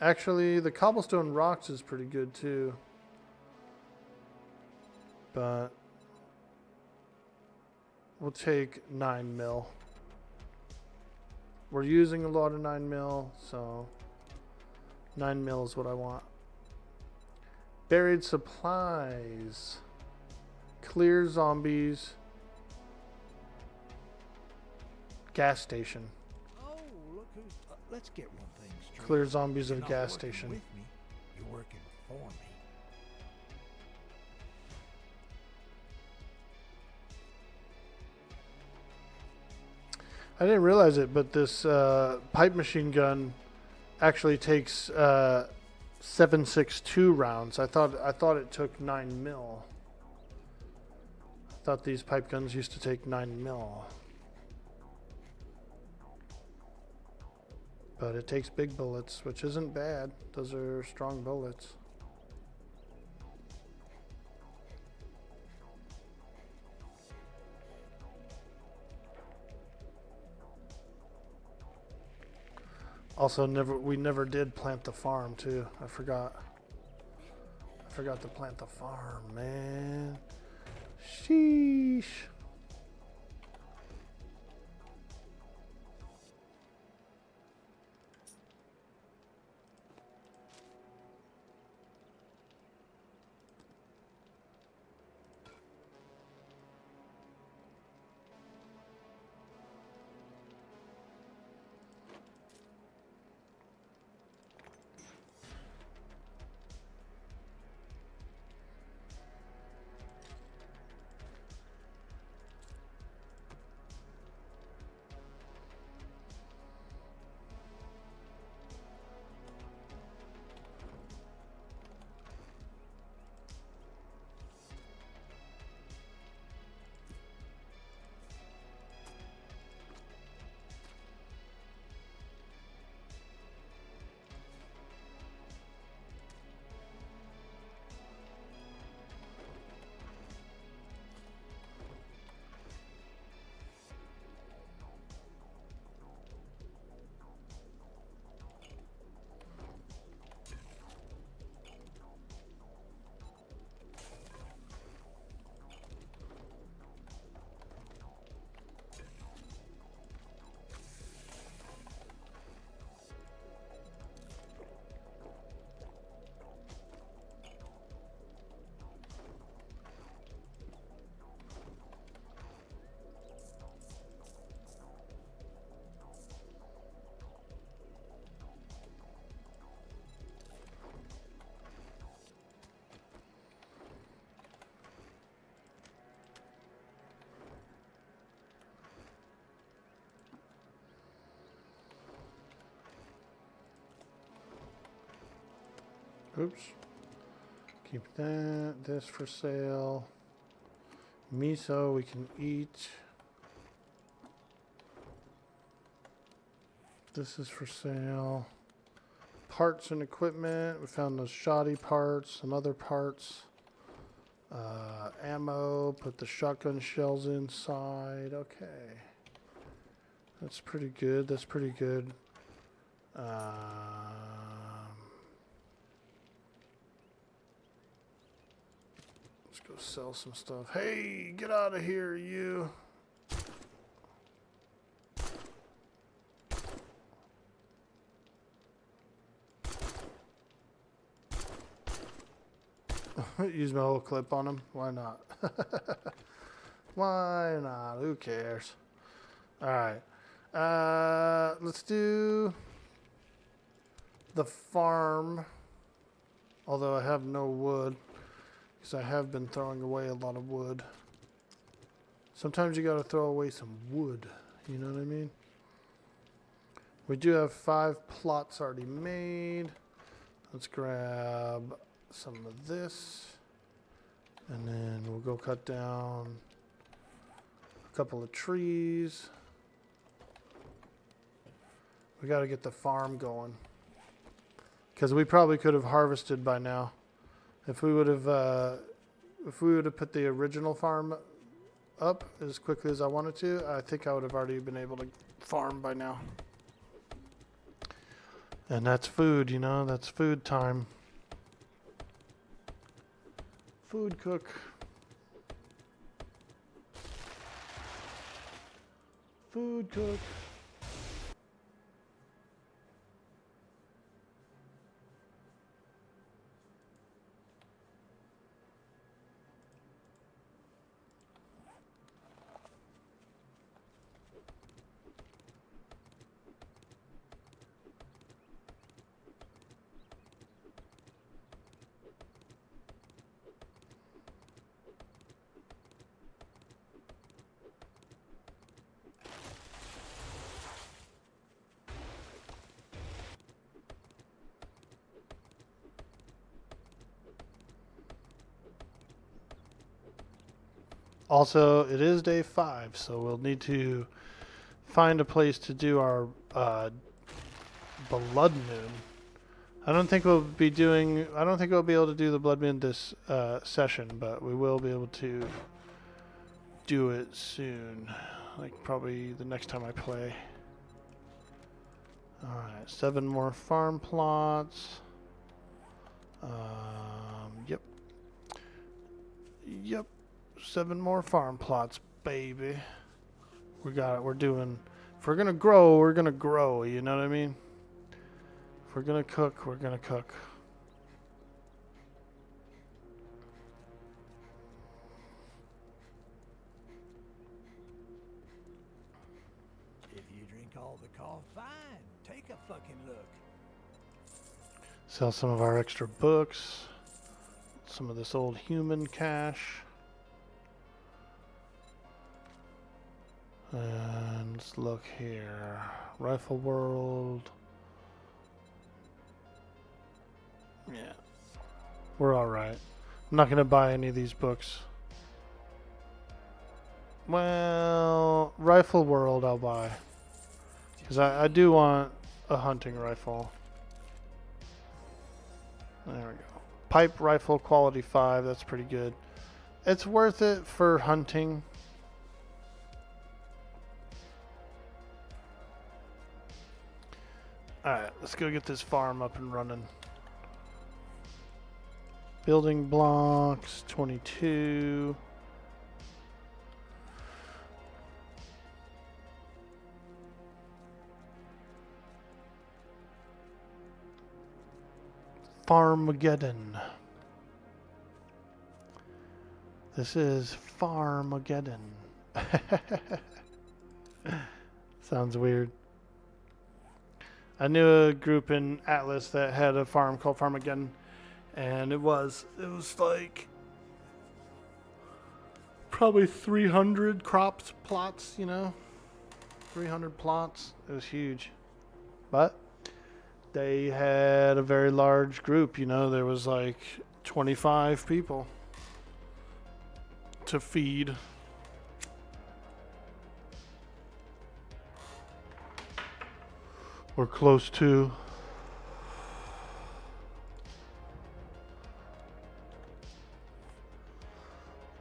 B: Actually, the cobblestone rocks is pretty good too. But we'll take 9mm. We're using a lot of 9mm, so 9mm is what I want. Buried supplies. Clear zombies. Gas station.
C: Oh, look who's... let's get one thing straight.
B: Clear zombies
C: You're
B: at a
C: not
B: gas
C: working
B: station.
C: with me. You're working for me.
B: I didn't realize it, but this pipe machine gun actually takes 7.62 rounds. I thought it took 9mm. I thought these pipe guns used to take 9mm. But it takes big bullets, which isn't bad. Those are strong bullets. Also, we never did plant the farm too. I forgot to plant the farm, man. Sheesh. Oops. Keep that. This for sale. Miso we can eat. This is for sale. Parts and equipment. We found those shoddy parts, some other parts. Ammo. Put the shotgun shells inside. Okay. That's pretty good. That's pretty good. Let's go sell some stuff. Hey, get out of here, you. Use my whole clip on him. Why not? Why not? Who cares? All right. Let's do the farm. Although I have no wood. Because I have been throwing away a lot of wood. Sometimes you got to throw away some wood. You know what I mean? We do have 5 plots already made. Let's grab some of this. And then we'll go cut down a couple of trees. We got to get the farm going. Because we probably could have harvested by now. If we would have put the original farm up as quickly as I wanted to, I think I would have already been able to farm by now. And that's food, you know, that's food time. Food cook. Food cook. Also, it is day 5, so we'll need to find a place to do our blood moon. I don't think we'll be able to do the blood moon this session, but we will be able to do it soon, like probably the next time I play. All right, 7 more farm plots. Yep. 7 more farm plots, baby. We got it. We're doing. If we're gonna grow, we're gonna grow. You know what I mean? If we're gonna cook, we're gonna cook.
C: If you drink all the coffee, fine. Take a fucking look.
B: Sell some of our extra books. Some of this old human cash. And let's look here. Rifle World. Yeah. We're alright. I'm not going to buy any of these books. Well, Rifle World I'll buy. Because I do want a hunting rifle. There we go. Pipe rifle quality 5. That's pretty good. It's worth it for hunting. Alright, let's go get this farm up and running. Building blocks, 22. Farmageddon. This is Farmageddon. Sounds weird. I knew a group in Atlas that had a farm called Farmageddon, and it was like probably 300 plots, you know, 300 plots. It was huge, but they had a very large group. You know, there was like 25 people to feed. Or close to.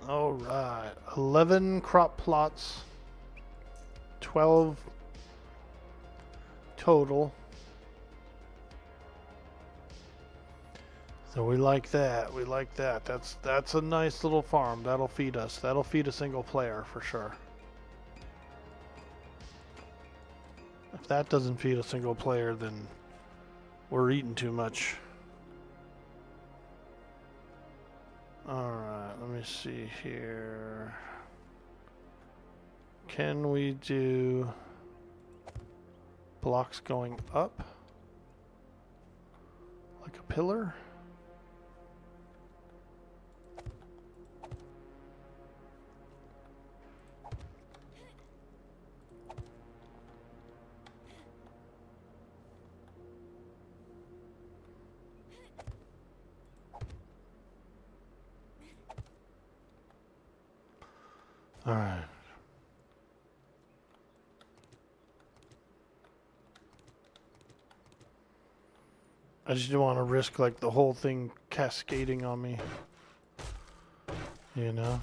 B: All right, 11 crop plots, 12 total. So we like that. We like that. That's a nice little farm. That'll feed us. That'll feed a single player for sure. If that doesn't feed a single player, then we're eating too much. Alright, let me see here. Can we do blocks going up? Like a pillar? All right. I just don't want to risk like the whole thing cascading on me. You know?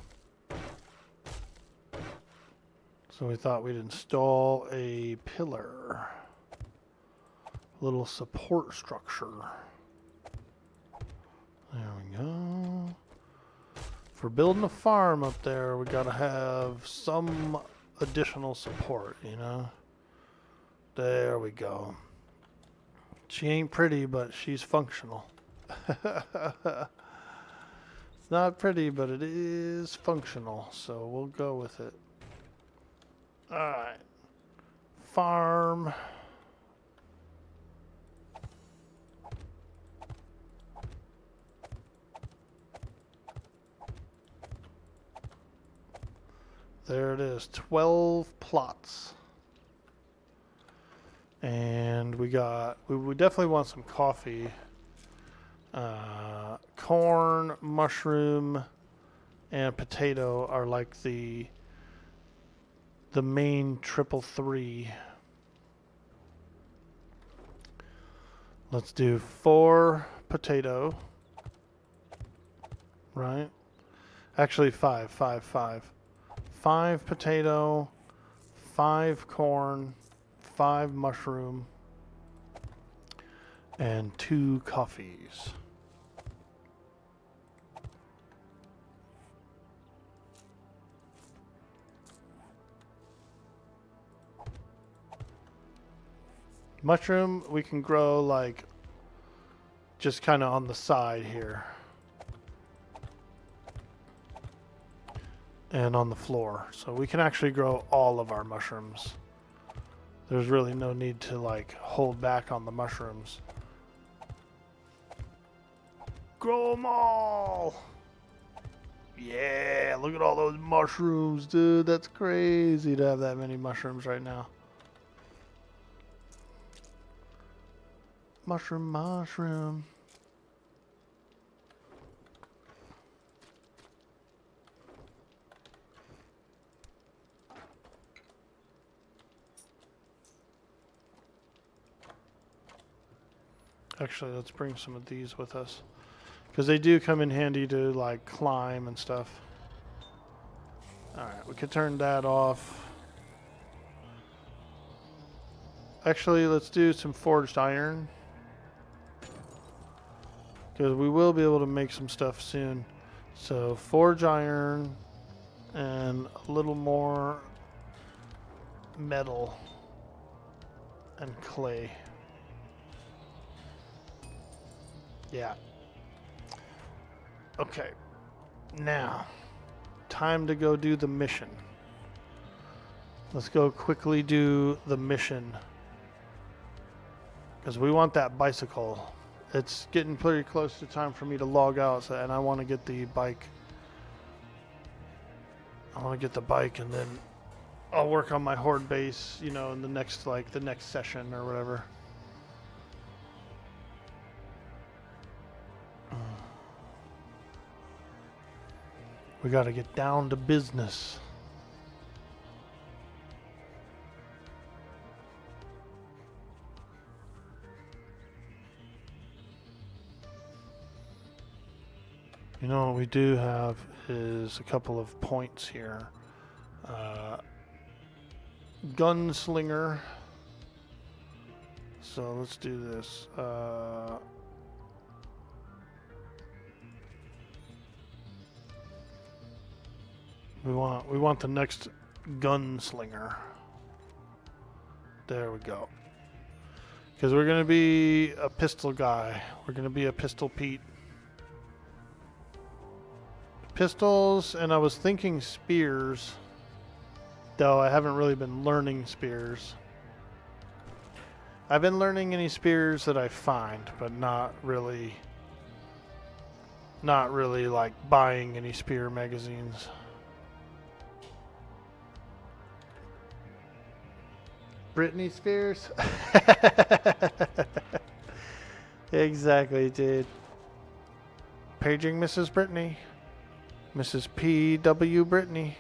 B: So we thought we'd install a pillar. Little support structure. There we go. For building a farm up there, we gotta have some additional support, you know? There we go. She ain't pretty, but she's functional. It's not pretty, but it is functional, so we'll go with it. Alright. Farm. There it is, 12 plots. And we definitely want some coffee. Corn, mushroom, and potato are like the main triple three. Let's do 4 potato. Right? Actually 5. 5 potato, 5 corn, 5 mushroom, and 2 coffees. Mushroom we can grow like just kind of on the side here. And on the floor. So we can actually grow all of our mushrooms. There's really no need to like hold back on the mushrooms. Grow them all! Yeah, look at all those mushrooms, dude. That's crazy to have that many mushrooms right now. Mushroom. Actually, let's bring some of these with us. Because they do come in handy to, like, climb and stuff. Alright, we could turn that off. Actually, let's do some forged iron. Because we will be able to make some stuff soon. So, forged iron and a little more metal and clay. Yeah. Okay. Now, time to go do the mission. Let's go quickly do the mission. Because we want that bicycle. It's getting pretty close to time for me to log out, and I want to get the bike. I want to get the bike, and then I'll work on my horde base, you know, in the next session or whatever. We got to get down to business. You know what we do have is a couple of points here. Gunslinger. So let's do this. We want the next gunslinger. There we go. Because we're gonna be a pistol guy. We're gonna be a pistol Pete. Pistols, and I was thinking spears, though I haven't really been learning spears. I've been learning any spears that I find, but not really like buying any spear magazines. Britney Spears? Exactly, dude. Paging Mrs. Brittany. Mrs. P.W. Brittany.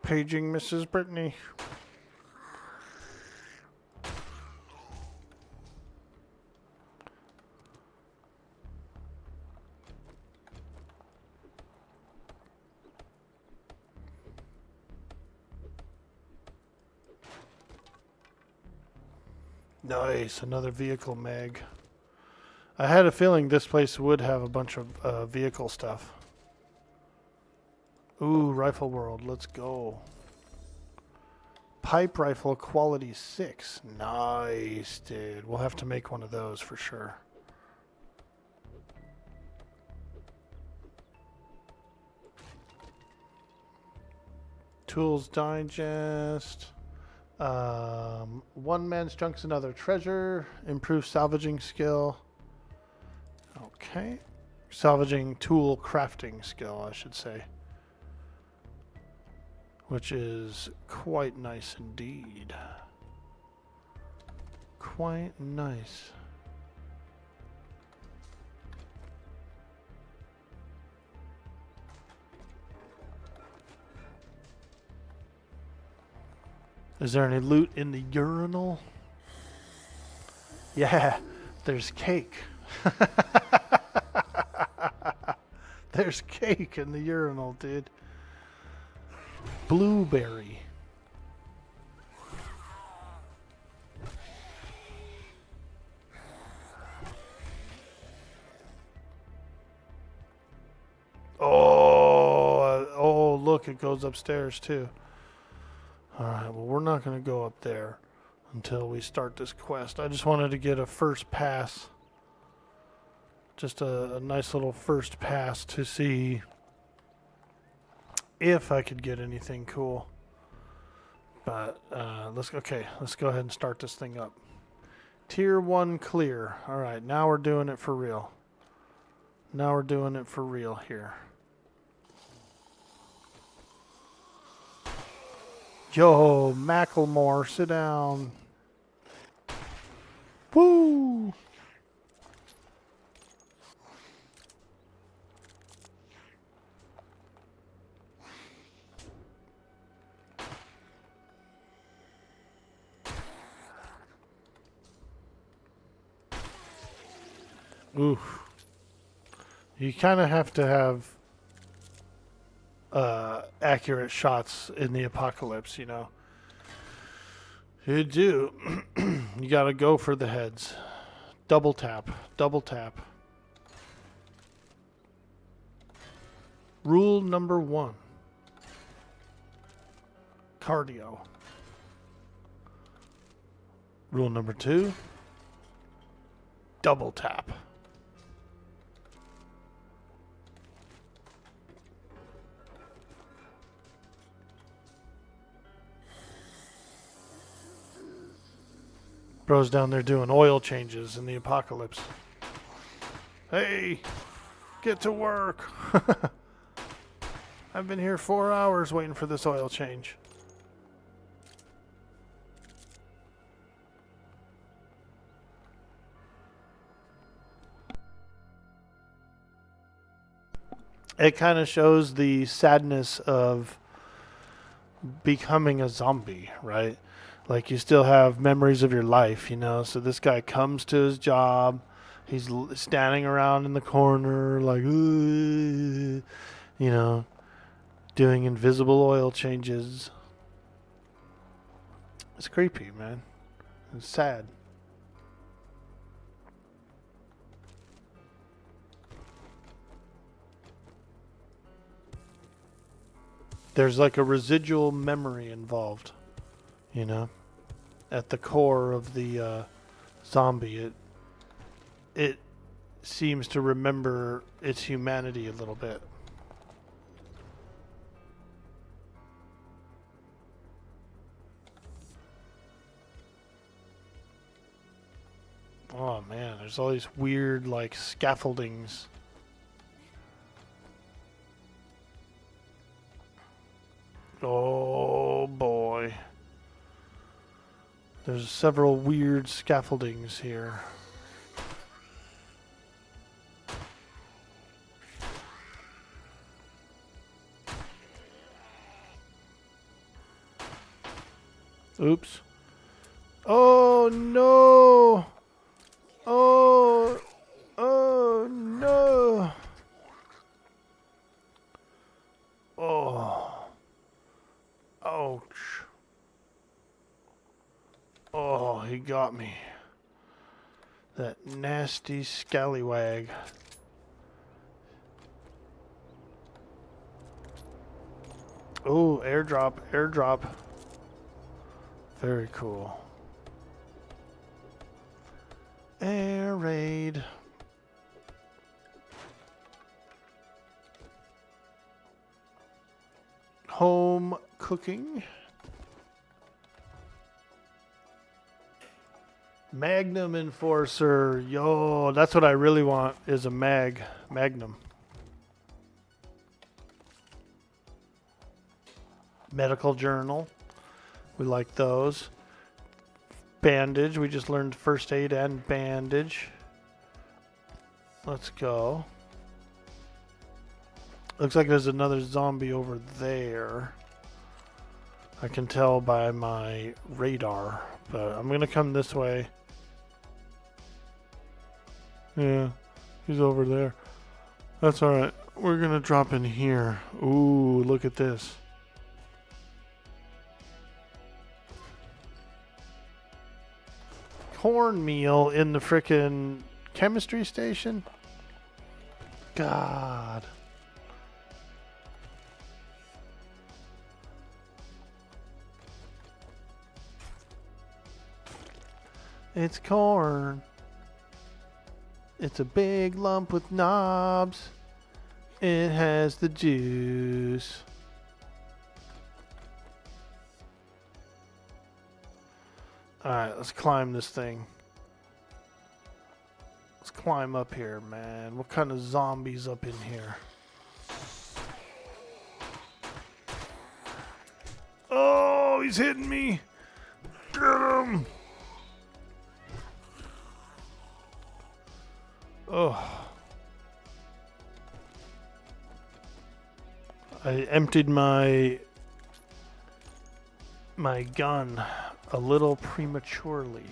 B: Paging Mrs. Brittany. Nice, another vehicle mag. I had a feeling this place would have a bunch of vehicle stuff. Ooh, Rifle World, let's go. Pipe rifle quality 6. Nice, dude. We'll have to make one of those for sure. Tools Digest. One man's junk's another treasure. Improve salvaging skill. Okay. Salvaging tool crafting skill, I should say. Which is quite nice indeed. Quite nice. Is there any loot in the urinal? Yeah, there's cake. There's cake in the urinal, dude. Blueberry. Oh, look, it goes upstairs too. Alright, well, we're not going to go up there until we start this quest. I just wanted to get a first pass. Just a nice little first pass to see if I could get anything cool. But let's go ahead and start this thing up. Tier 1 clear. Alright, now we're doing it for real. Now we're doing it for real here. Yo, Macklemore, sit down. Woo! Oof. You kind of have to have accurate shots in the apocalypse, you know. You do. You gotta go for the heads. Double tap. Double tap. Rule number 1. Cardio. Rule number 2, double tap. Bro's down there doing oil changes in the apocalypse. Hey, get to work. I've been here 4 hours waiting for this oil change. It kind of shows the sadness of becoming a zombie, right? Like, you still have memories of your life, you know? So this guy comes to his job. He's standing around in the corner, like, you know, doing invisible oil changes. It's creepy, man. It's sad. There's like a residual memory involved, you know? At the core of the zombie, it seems to remember its humanity a little bit. Oh man, there's all these weird like scaffoldings. Oh boy. There's several weird scaffoldings here. Oops. Oh no! Oh no! Oh. Ouch. Oh, he got me. That nasty scallywag. Oh, airdrop, airdrop. Very cool. Air raid. Home cooking. Magnum Enforcer. Yo, that's what I really want, is a Magnum. Medical journal. We like those. Bandage. We just learned first aid and bandage. Let's go. Looks like there's another zombie over there. I can tell by my radar, but I'm gonna come this way. Yeah, he's over there. That's alright. We're gonna drop in here. Ooh, look at this. Cornmeal in the frickin' chemistry station? God. It's corn. It's a big lump with knobs. It has the juice. Alright, let's climb this thing. Let's climb up here, man. What kind of zombies up in here? Oh, he's hitting me. Get him. Oh. I emptied my gun a little prematurely.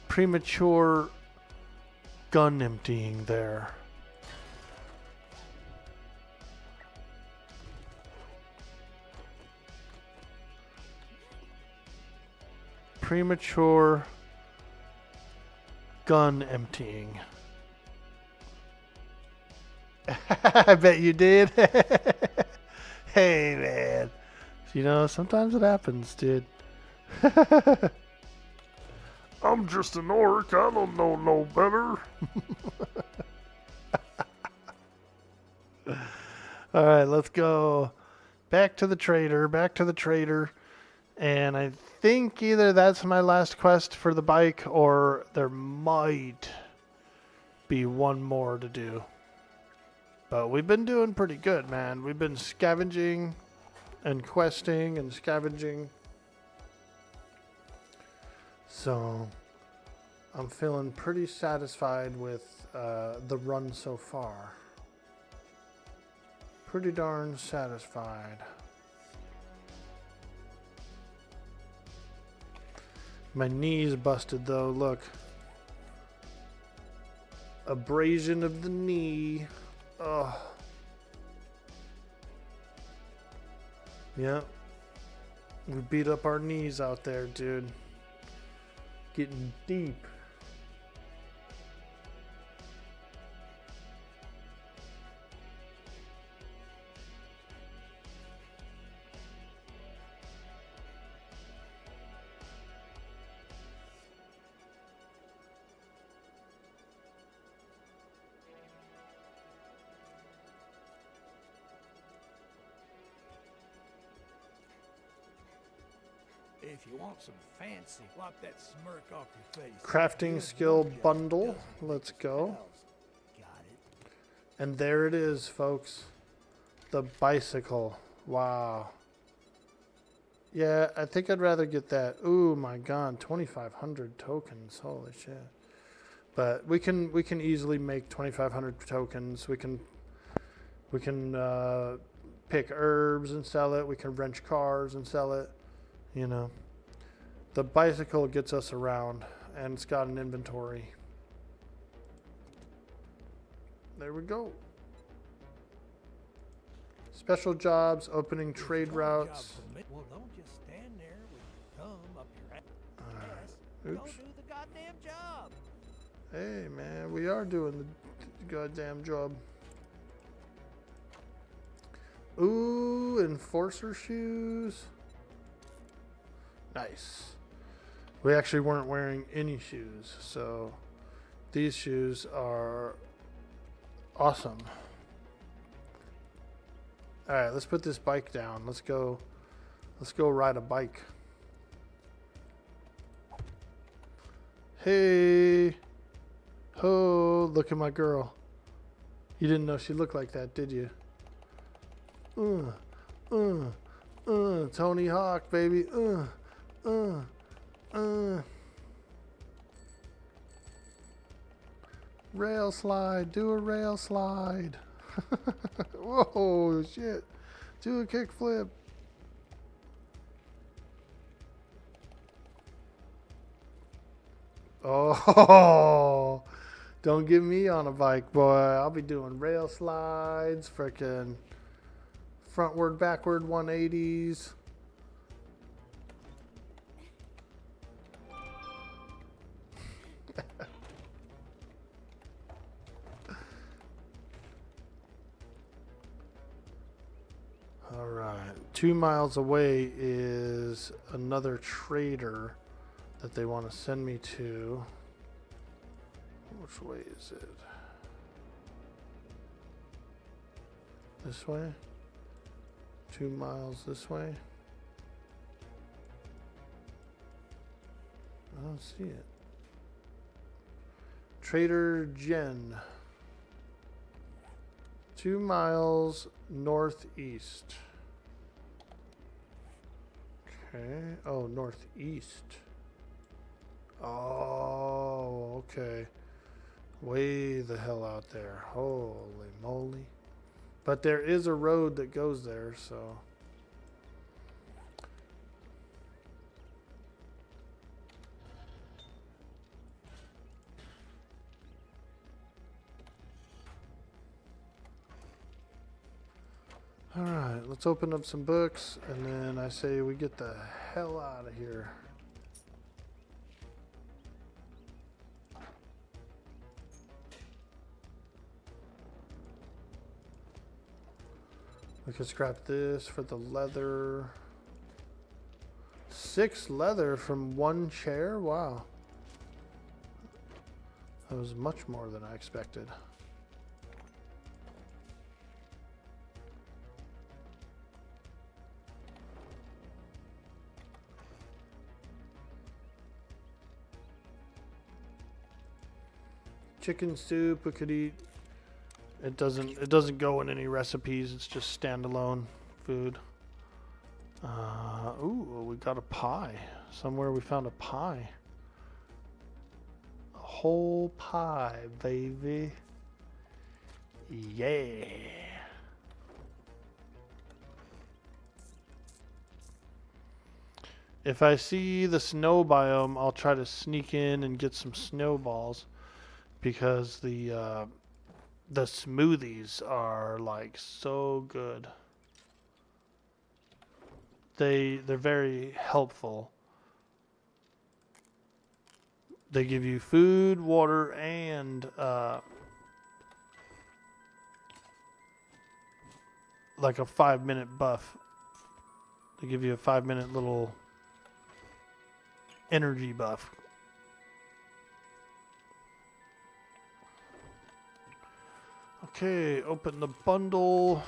B: Premature gun emptying there. Premature gun emptying. I bet you did. Hey, man. You know, sometimes it happens, dude. I'm just an orc. I don't know no better. All right, let's go back to the trader. Back to the trader. And I think either that's my last quest for the bike, or there might be one more to do. But we've been doing pretty good, man. We've been scavenging and questing and scavenging. So I'm feeling pretty satisfied with the run so far. Pretty darn satisfied. My knee's busted though, look. Abrasion of the knee. Ugh. Yep. We beat up our knees out there, dude. Getting deep.
C: If you want some fancy, wipe that smirk off your face.
B: Crafting
C: Good
B: skill
C: job.
B: bundle. Let's go.
C: Got it.
B: And there it is, folks. The bicycle. Wow. Yeah, I think I'd rather get that. Ooh, my God, 2,500 tokens. Holy shit! But we can easily make 2,500 tokens. We can pick herbs and sell it. We can wrench cars and sell it. You know, the bicycle gets us around, and it's got an inventory. There we go. Special jobs, opening trade
C: Job
B: routes.
C: permit- Well, don't just stand there with your thumb up your ass.
B: Oops.
C: Don't do the goddamn job.
B: Hey, man, we are doing the goddamn job. Ooh, enforcer shoes. Nice. We actually weren't wearing any shoes, so these shoes are awesome. All right, let's put this bike down. Let's go ride a bike. Hey. Oh, look at my girl. You didn't know she looked like that, did you? Tony Hawk, baby. Rail slide. Do a rail slide. Whoa, shit. Do a kickflip. Oh, don't get me on a bike, boy. I'll be doing rail slides, frickin' frontward, backward 180s. All right, 2 miles away is another trader that they want to send me to. Which way is it? This way? 2 miles this way? I don't see it. Trader Jen. 2 miles northeast. Okay. Oh, northeast. Oh, okay. Way the hell out there. Holy moly. But there is a road that goes there, so. All right, let's open up some books, and then I say we get the hell out of here. We can scrap this for the leather. 6 leather from 1 chair? Wow. That was much more than I expected. Chicken soup we could eat. It doesn't go in any recipes. It's just standalone food. Ooh, we got a pie. Somewhere we found a pie. A whole pie, baby. Yeah. If I see the snow biome, I'll try to sneak in and get some snowballs, because the smoothies are like so good. They're very helpful. They give you food, water, and like a 5-minute buff. They give you a 5-minute little energy buff. Okay, open the bundle.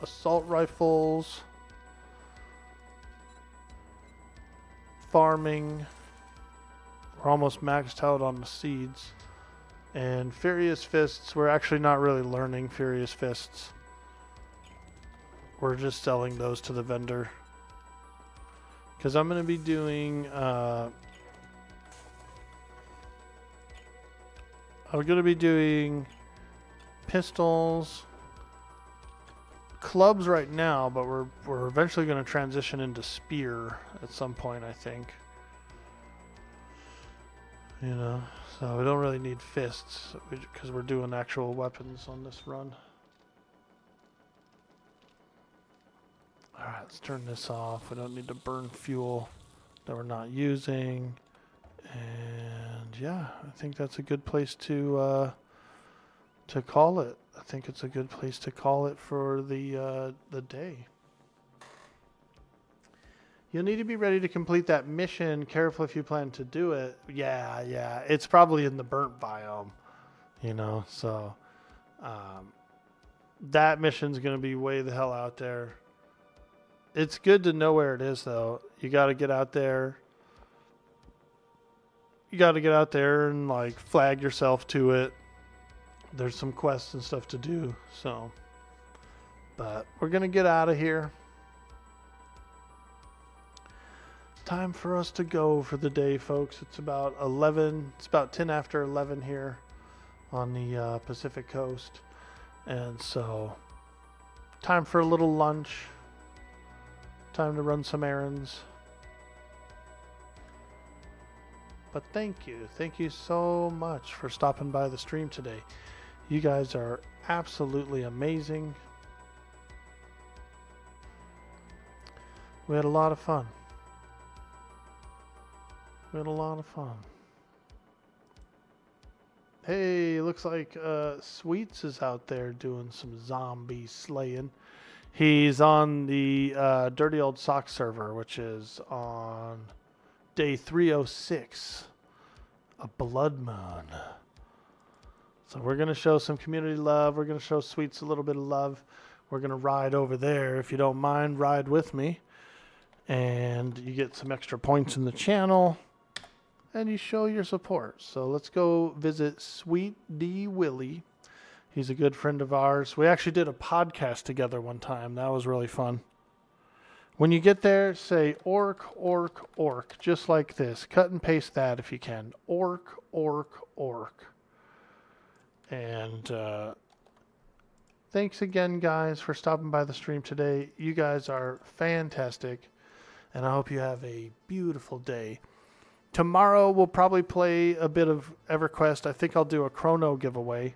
B: Assault rifles. Farming. We're almost maxed out on the seeds. And Furious Fists, we're actually not really learning Furious Fists. We're just selling those to the vendor. Because I'm going to be doing... I'm going to be doing pistols, clubs right now, but we're eventually going to transition into spear at some point, I think. You know, so we don't really need fists because we're doing actual weapons on this run. Alright, let's turn this off. We don't need to burn fuel that we're not using. And yeah, I think that's a good place to call it. I think it's a good place to call it for the day. You'll need to be ready to complete that mission. Careful if you plan to do it. Yeah. It's probably in the burnt biome, you know, so that mission's going to be way the hell out there. It's good to know where it is, though. You got to get out there. You got to get out there and, like, flag yourself to it. There's some quests and stuff to do, so. But we're going to get out of here. Time for us to go for the day, folks. It's about 11. It's about 10 after 11 here on the Pacific Coast. And so, time for a little lunch. Time to run some errands. But thank you. Thank you so much for stopping by the stream today. You guys are absolutely amazing. We had a lot of fun. Hey, looks like Sweets is out there doing some zombie slaying. He's on the Dirty Old Sock server, which is on day 306, a blood moon. So we're going to show some community love. We're going to show Sweets a little bit of love. We're going to ride over there. If you don't mind, ride with me. And you get some extra points in the channel. And you show your support. So let's go visit Sweet D Willie. He's a good friend of ours. We actually did a podcast together one time. That was really fun. When you get there, say orc, orc, orc. Just like this. Cut and paste that if you can. Orc, orc, orc. And thanks again, guys, for stopping by the stream today. You guys are fantastic. And I hope you have a beautiful day. Tomorrow we'll probably play a bit of EverQuest. I think I'll do a chrono giveaway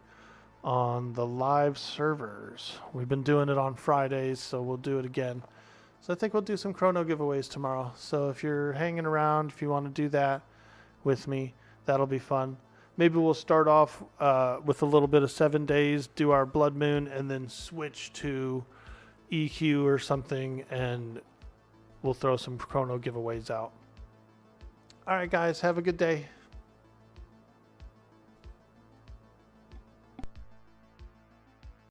B: on the live servers. We've been doing it on Fridays, so we'll do it again. So I think we'll do some chrono giveaways tomorrow. So if you're hanging around, if you want to do that with me, that'll be fun. Maybe we'll start off with a little bit of 7 days, do our blood moon, and then switch to EQ or something and we'll throw some chrono giveaways out. All right, guys, have a good day.